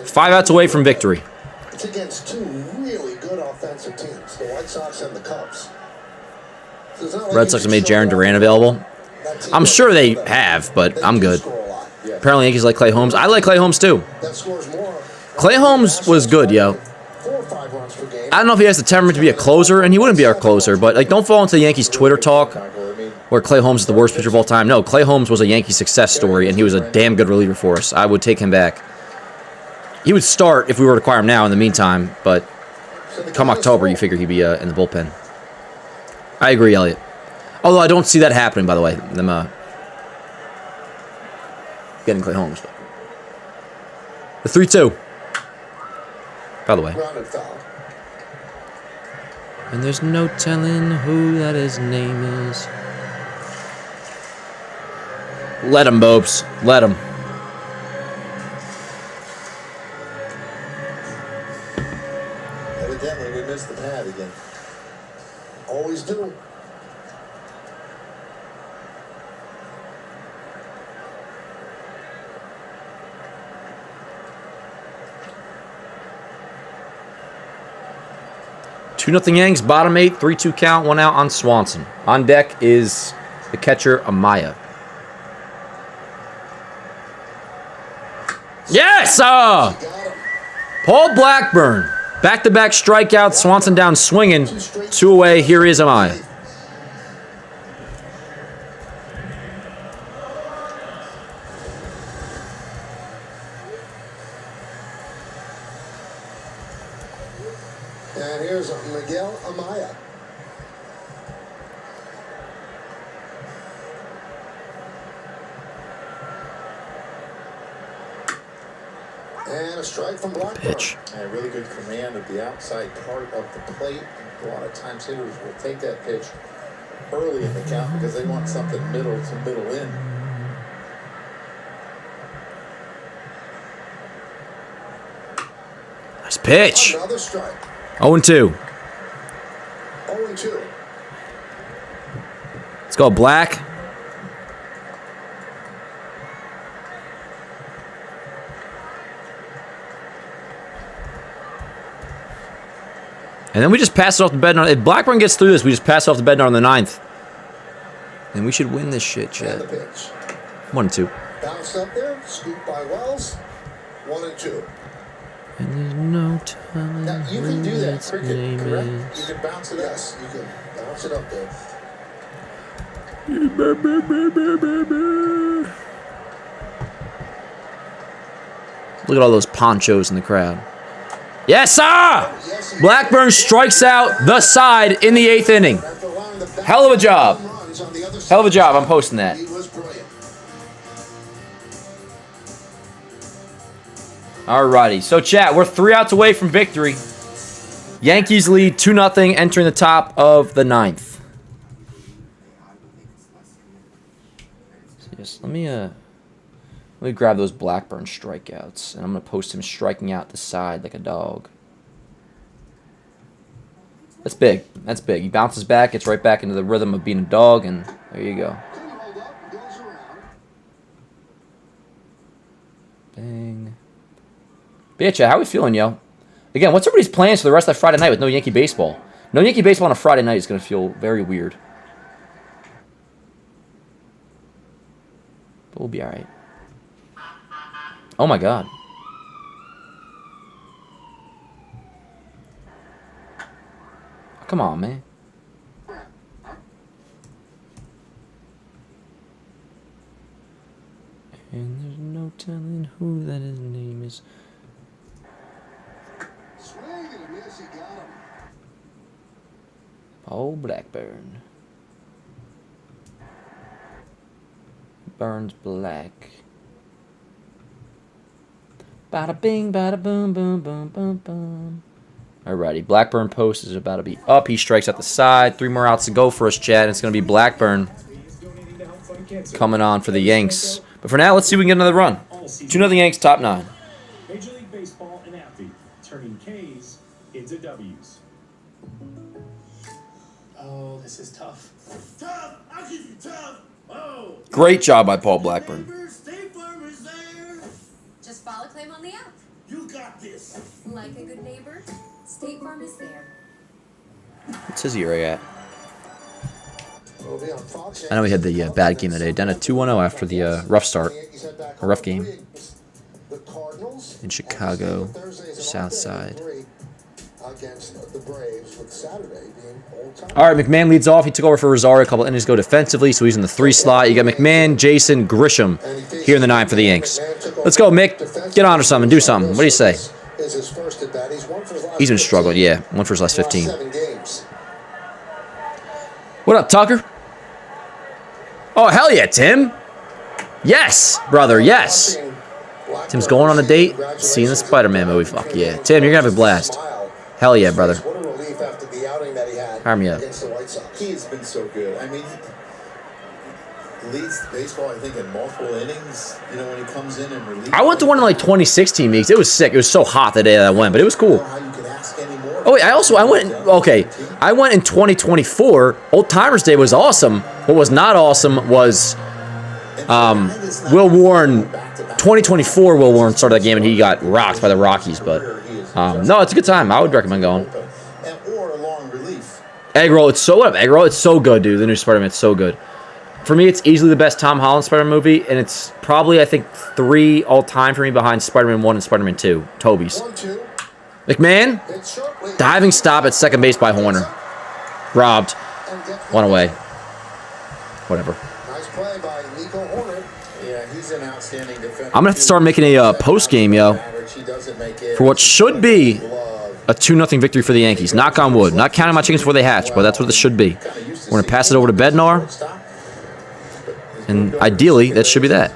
5 outs away from victory. It's against two really good offensive teams, the White Sox and the Cubs. Red Sox have made Jarren Duran available. I'm sure they have, but I'm good. Apparently, Yankees like Clay Holmes. I like Clay Holmes, too. Clay Holmes was good, yo. I don't know if he has the temperament to be a closer, and he wouldn't be our closer, but like, don't fall into the Yankees Twitter talk where Clay Holmes is the worst pitcher of all time. No, Clay Holmes was a Yankee success story, and he was a damn good reliever for us. I would take him back. He would start if we were to acquire him now in the meantime, but come October, you figure he'd be in the bullpen. I agree, Elliot. Although I don't see that happening, by the way. Them getting Clay Holmes. The 3-2. By the way. And there's no telling who that his name is. Let him, Bobes. Let him. Evidently, we missed the pad again. Always do. Two 2-0 Yanks, bottom 8, 3-2 count, 1 out on Swanson. On deck is the catcher, Amaya. Yes! Paul Blackburn. Back-to-back strikeouts, Swanson down swinging. 2 away, here is Amaya. And here's Miguel Amaya. And And a strike from Blackburn. Pitch. And a really good command of the outside part of the plate. A lot of times hitters will take that pitch early in the count because they want something middle to middle in. Nice pitch. Another strike. 0-2. 0-2. Let's go, Black. And then we just pass it off to Bednar. If Blackburn gets through this, we just pass it off to Bednar on the 9th. And we should win this shit, Chad. 1-2. Bounced up there, scooped by Wells. 1-2. And there's no time. Now, you can do that cricket, correct? You can bounce it up. Yes, you can bounce it up there. Look at all those ponchos in the crowd. Yes, sir! Blackburn strikes out the side in the 8th inning. Hell of a job. Hell of a job. I'm posting that. Alrighty. So, chat, we're 3 outs away from victory. Yankees lead 2-0 entering the top of the 9th. So yes, let me grab those Blackburn strikeouts, and I'm going to post him striking out the side like a dog. That's big. That's big. He bounces back, gets right back into the rhythm of being a dog, and there you go. Bang. But yeah, chat, how we feeling, yo? Again, what's everybody's plans for the rest of Friday night with no Yankee baseball? No Yankee baseball on a Friday night is going to feel very weird. But we'll be all right. Oh, my God. Come on, man. And there's no telling who that his name is. Paul Blackburn. Burns black. Bada bing, bada boom, boom, boom, boom, boom. Alrighty, Blackburn post is about to be up. He strikes out the side. 3 more outs to go for us, Chad. It's going to be Blackburn coming on for the Yanks. But for now, let's see if we can get another run. 2-0 Yanks, top 9. Major League Baseball and AbbVie, turning K's into W's. Oh, this is tough. Tough! I'll give you tough! Oh! Great job by Paul Blackburn. State Farm is there! Just file a claim on the app. You got this! Like a good neighbor, State Farm is there. What's his ERA at? I know we had the bad game today. Down at 2-1-0 after the rough start. A rough game. In Chicago, South Side. Alright, McMahon leads off. He took over for Rosario. A couple innings ago defensively, so he's in the 3 slot. You got McMahon, Jason, Grisham here in the 9 for the Yanks. Let's go, Mick. Get on or something. Do something. What do you say? He's been struggling, yeah. 1 for his last 15. What up, Tucker? Oh, hell yeah, Tim. Yes, brother, yes. Tim's going on a date, seeing the Spider-Man movie. Fuck yeah. Tim, you're going to have a blast. Hell yeah, brother. Hire me up. He has been so good. I mean, he leads baseball, I think, in multiple innings. You know, when he comes in and relieves. I went to one in like 2016 weeks. It was sick. It was so hot the day that I went, but it was cool. Oh wait, I went in 2024. Old Timers Day was awesome. What was not awesome was Will Warren. 2024 Will Warren started that game and he got rocked by the Rockies. But no, it's a good time. I would recommend going. Egg roll, it's so Egg roll, it's so good, dude. The new Spider-Man, it's so good. For me, it's easily the best Tom Holland Spider-Man movie, and it's probably, I think, 3 all time for me behind Spider-Man 1 and Spider-Man 2. Toby's. McMahon, diving stop at second base by Horner. Robbed. 1 away. Whatever. Nice play by Nico Horner. Yeah, he's an outstanding defender. I'm going to have to start making a post game, yo, for what should be a 2-0 victory for the Yankees. Knock on wood. Not counting my chickens before they hatch, but that's what this should be. We're going to pass it over to Bednar. And ideally, that should be that.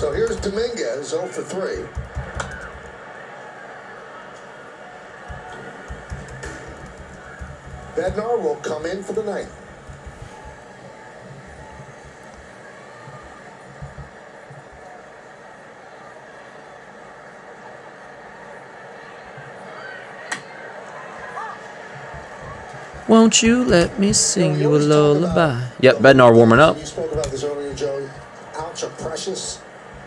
So here's Dominguez, 0 for 3. Bednar will come in for the ninth. Won't you let me sing you a lullaby? Yep, Bednar warming up. You spoke about this earlier, Joey. Outs are precious.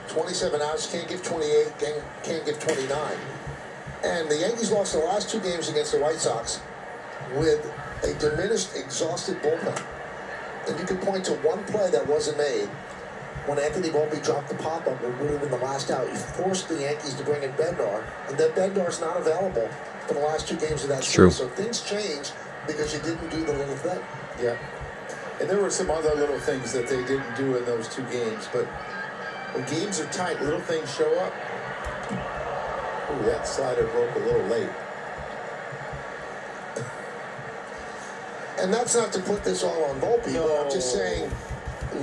27 outs, can't give 28, can't give 29. And the Yankees lost the last 2 games against the White Sox with a diminished, exhausted bullpen. And you can point to one play that wasn't made when Anthony Volpe dropped the pop-up. It would have been the last out. He forced the Yankees to bring in Bednar, and then Bednar's not available for the last 2 games of that series. So things change because you didn't do the little thing. Yeah. And there were some other little things that they didn't do in those 2 games, but when games are tight, little things show up. Ooh, that slider broke a little late. And that's not to put this all on Volpe, but I'm just saying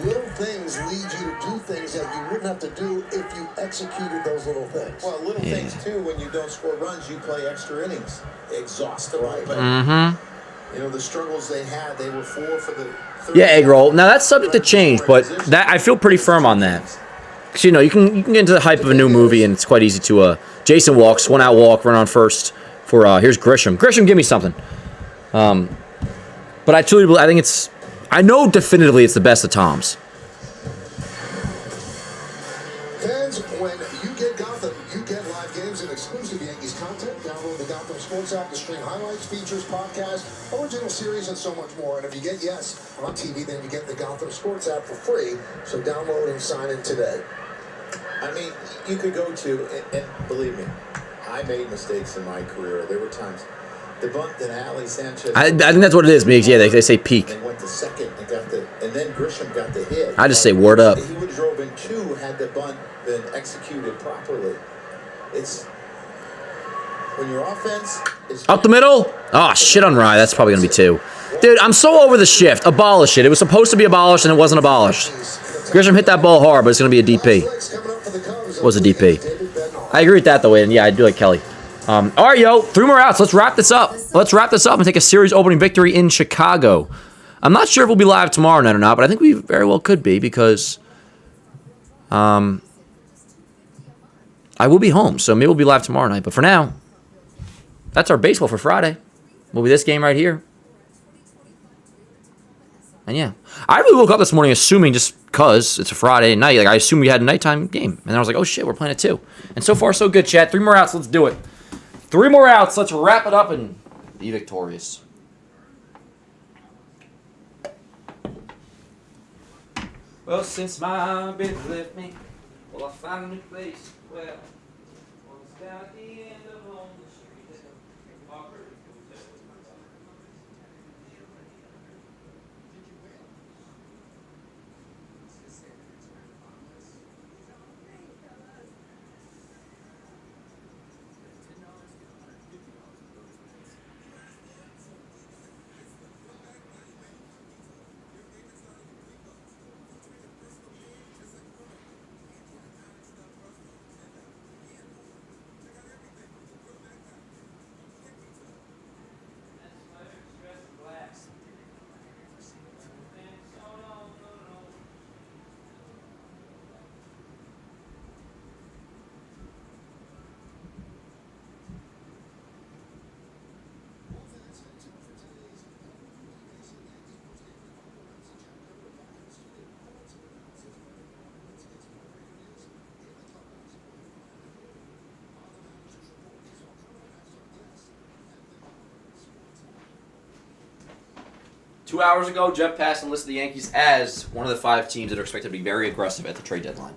little things lead you to do things that you wouldn't have to do if you executed those little things. Well, little things too, when you don't score runs, you play extra innings. Exhausted. Right. You know, the struggles they had, they were 4 for the third. Yeah, egg roll. Now that's subject to change, but that I feel pretty firm on that. Because you know, you can get into the hype of a new movie, and it's quite easy to Jason walks, 1 out walk, run on first for here's Grisham. Grisham, give me something. But I truly believe, I think it's, I know definitively it's the best of Tom's. Fans, when you get Gotham, you get live games and exclusive Yankees content. Download the Gotham Sports app to stream highlights, features, podcasts, original series, and so much more. And if you get Yes on TV, then you get the Gotham Sports app for free. So download and sign in today. I mean, you could go to, and believe me, I made mistakes in my career. There were times. The bunt that Ali Sanchez. I think that's what it is, Meeks. Yeah, they say peak. They went to second and and then Grisham got the hit. I just say word up. He would have drove in 2 had the bunt been executed properly. It's when your offense is up the middle. Oh shit on Rye. That's probably gonna be 2. Dude, I'm so over the shift. Abolish it. It was supposed to be abolished and it wasn't abolished. Grisham hit that ball hard, but it's gonna be a DP. It was a DP. I agree with that though, and yeah, I do like Kelly. All right, yo, 3 more outs. Let's wrap this up. Let's wrap this up and take a series opening victory in Chicago. I'm not sure if we'll be live tomorrow night or not, but I think we very well could be because I will be home, so maybe we'll be live tomorrow night. But for now, that's our baseball for Friday. Will be this game right here. And yeah, I really woke up this morning assuming just because it's a Friday night, like I assumed we had a nighttime game. And I was like, oh shit, we're playing at 2. And so far, so good, chat. 3 more outs. Let's do it. 3 more outs. Let's wrap it up and be victorious. Well, since my baby left me, well, I found a new place. Well, it's down at the end of on the street. Two hours ago, Jeff Passan listed the Yankees as one of the 5 teams that are expected to be very aggressive at the trade deadline.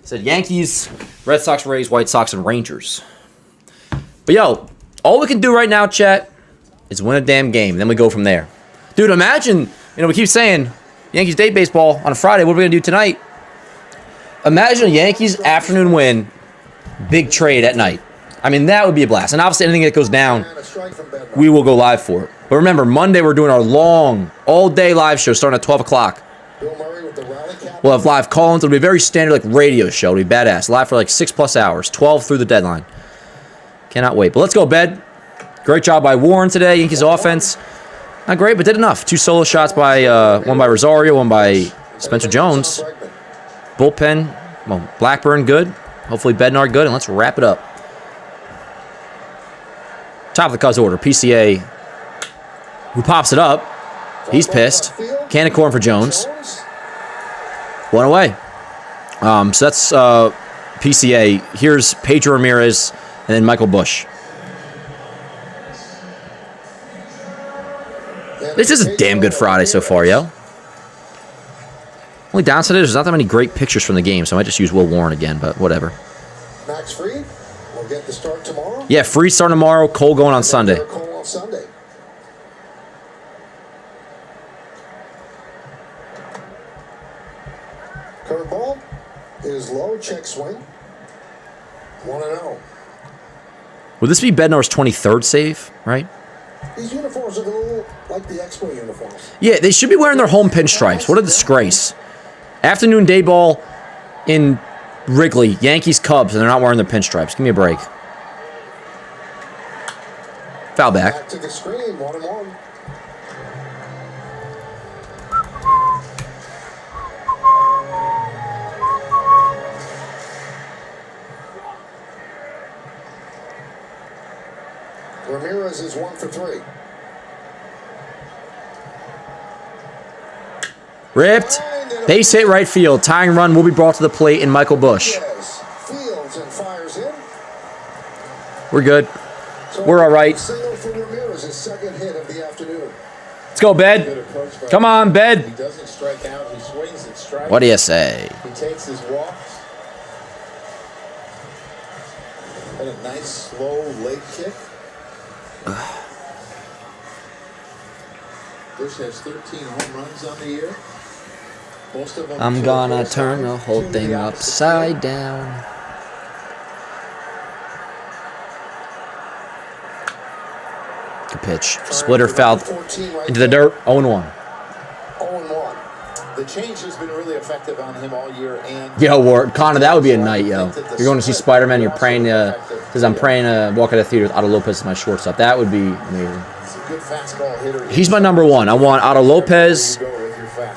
He said Yankees, Red Sox, Rays, White Sox, and Rangers. But yo, all we can do right now, chat, is win a damn game. Then we go from there. Dude, imagine, we keep saying Yankees day baseball on a Friday. What are we going to do tonight? Imagine a Yankees afternoon win, big trade at night. I mean, that would be a blast. And obviously, anything that goes down, we will go live for it. But remember, Monday we're doing our long, all-day live show starting at 12 o'clock. Bill Murray with the rally cap We'll have live call-ins. It'll be a very standard like radio show. It'll be badass. Live for like 6+ hours, 12 through the deadline. Cannot wait. But let's go, Bed. Great job by Warren today. Yankees offense. Not great, but did enough. 2 solo shots by one by Rosario, one by Spencer Jones. Bullpen, well, Blackburn good. Hopefully Bednar good, and let's wrap it up. Top of the Cubs order. PCA, who pops it up. He's pissed. Can of corn for Jones. 1 away. So that's PCA. Here's Pedro Ramirez and then Michael Busch. This is a damn good Friday so far, yo. Only downside is there's not that many great pictures from the game, so I might just use Will Warren again, but whatever. Max Fried will get the start tomorrow. Yeah, Fried starting tomorrow, Cole going on Sunday. Cole on Sunday. Curveball is low, check swing. 1-0. Would this be Bednar's 23rd save, right? These uniforms are a little like the Expo uniforms. Yeah, they should be wearing their home pinstripes. What a disgrace. Afternoon day ball in Wrigley, Yankees, Cubs, and they're not wearing their pinstripes. Give me a break. Foul back. Back to the screen, 1-1. Ramirez is 1 for 3. Ripped. Base hit right field. Tying run will be brought to the plate in Michael Busch. Fields and fires in. We're good. We're all right. Single for Ramirez, his second hit of the afternoon. Let's go, Bed. Come on, Bed. He doesn't strike out. He swings and strikes. What do you say? He takes his walks. And a nice, slow, late kick. Busch has 13 home runs on the year. Most of them I'm gonna turn the whole thing upside down. Good pitch. Splitter fouled into the dirt. 0-1. 0-1. The change has been really effective on him all year. And Yo, Ward, Connor, that would be a night, yo. You're going to see Spider-Man. You're praying because I'm praying to walk out of the theater with Otto Lopez as my shortstop. That would be amazing. He's a good fastball hitter. He's my number one. I want Otto Lopez.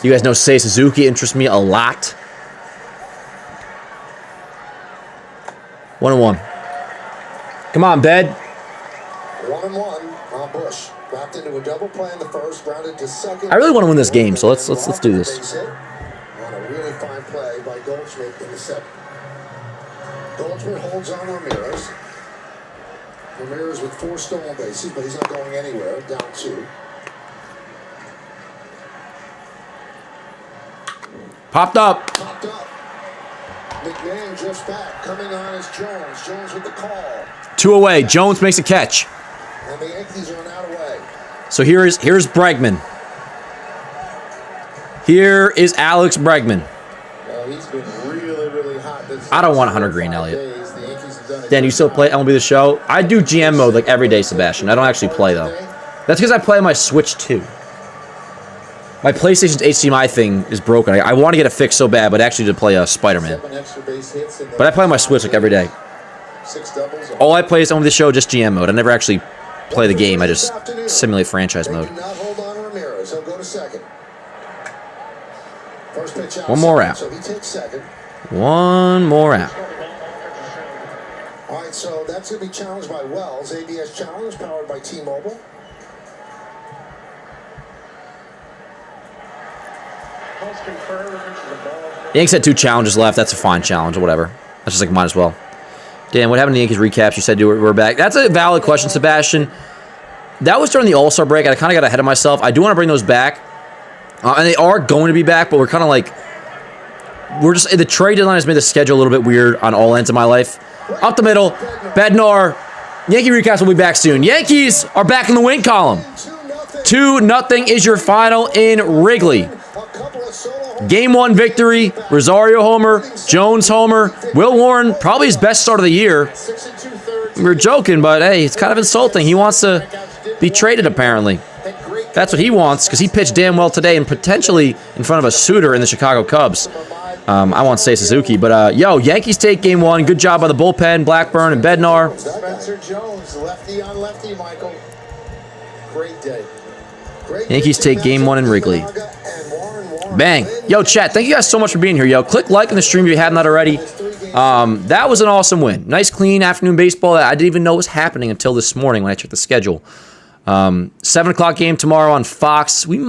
You guys know Seiya Suzuki interests me a lot. 1-1. Come on, Bed. 1-1 on Busch. Wrapped into a double play in the first, grounded to second. I really want to win this game, so let's do this. Base hit on a really fine play by Goldschmidt in the second. Goldschmidt holds on Ramirez. Ramirez with 4 stolen bases, but he's not going anywhere. Down 2. Popped up. Popped up. McMahon drifts back. Coming on is Jones. Jones with the call. 2 away. Jones makes a catch. And the Yankees are out away. So here's Bregman. Here is Alex Bregman. He's been really, really hot. I don't want 100 green, Elliot. Dan, you still play MLB The Show? I do GM mode like every day, Sebastian. I don't actually play, though. That's because I play on my Switch, too. My PlayStation's HDMI thing is broken. I want to get it fixed so bad, but actually to play Spider-Man. But I play on my Switch like every day. All I play is MLB The Show, just GM mode. I never actually play the game. I just simulate franchise mode. Hold on Ramirez. He'll go to second. First pitch out. One more out. So he takes second. One more out. All right, so that's going to be challenged by Wells. ABS challenge powered by T-Mobile. Yankees had 2 challenges left. That's a fine challenge or whatever. That's just like might as well. Dan, what happened to the Yankees recaps? You said we're back. That's a valid question, Sebastian. That was during the All-Star break. I kind of got ahead of myself. I do want to bring those back. And they are going to be back, but we're kind of like... the trade deadline has made the schedule a little bit weird on all ends of my life. Up the middle, Bednar. Yankee recaps will be back soon. Yankees are back in the win column. 2-0 is your final in Wrigley. Game 1 victory. Rosario homer. Jones homer. Will Warren, probably his best start of the year. We were joking, but hey, it's kind of insulting. He wants to be traded, apparently. That's what he wants, because he pitched damn well today and potentially in front of a suitor in the Chicago Cubs. I want Seiya Suzuki. But, yo, Yankees take game 1. Good job by the bullpen, Blackburn, and Bednar. Spencer Jones, lefty on lefty, Michael. Great day. Yankees take game 1 in Wrigley. Bang. Yo, chat, thank you guys so much for being here, yo. Click like in the stream if you haven't already. That was an awesome win. Nice, clean afternoon baseball that I didn't even know was happening until this morning when I checked the schedule. 7 o'clock game tomorrow on Fox. We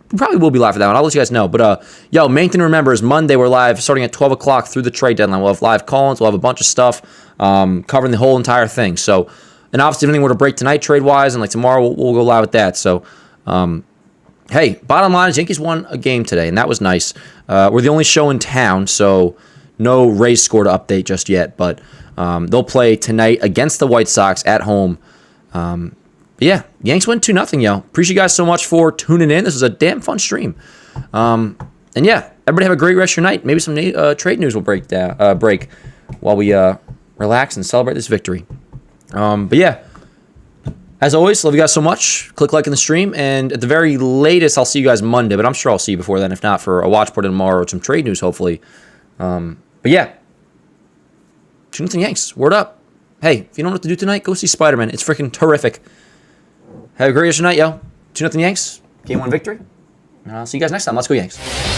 probably will be live for that one. I'll let you guys know. But, yo, main thing to remember is Monday we're live starting at 12 o'clock through the trade deadline. We'll have live call-ins. We'll have a bunch of stuff covering the whole entire thing. So, and obviously if anything were to break tonight trade-wise, and like tomorrow we'll go live with that. So, hey, bottom line is Yankees won a game today, and that was nice. We're the only show in town, so no Rays score to update just yet. But they'll play tonight against the White Sox at home. But yeah, Yanks win 2-0, yo. Appreciate you guys so much for tuning in. This was a damn fun stream. And yeah, everybody have a great rest of your night. Maybe some trade news will break while we relax and celebrate this victory. But yeah, as always, love you guys so much. Click like in the stream, and at the very latest, I'll see you guys Monday, but I'm sure I'll see you before then, if not for a watch party tomorrow or some trade news, hopefully. But yeah, tune in to the Yanks. Word up. Hey, if you don't know what to do tonight, go see Spider-Man. It's freaking terrific. Have a great rest of your night, yo. Tune in to the Yanks. Game 1 victory. And I'll see you guys next time. Let's go, Yanks.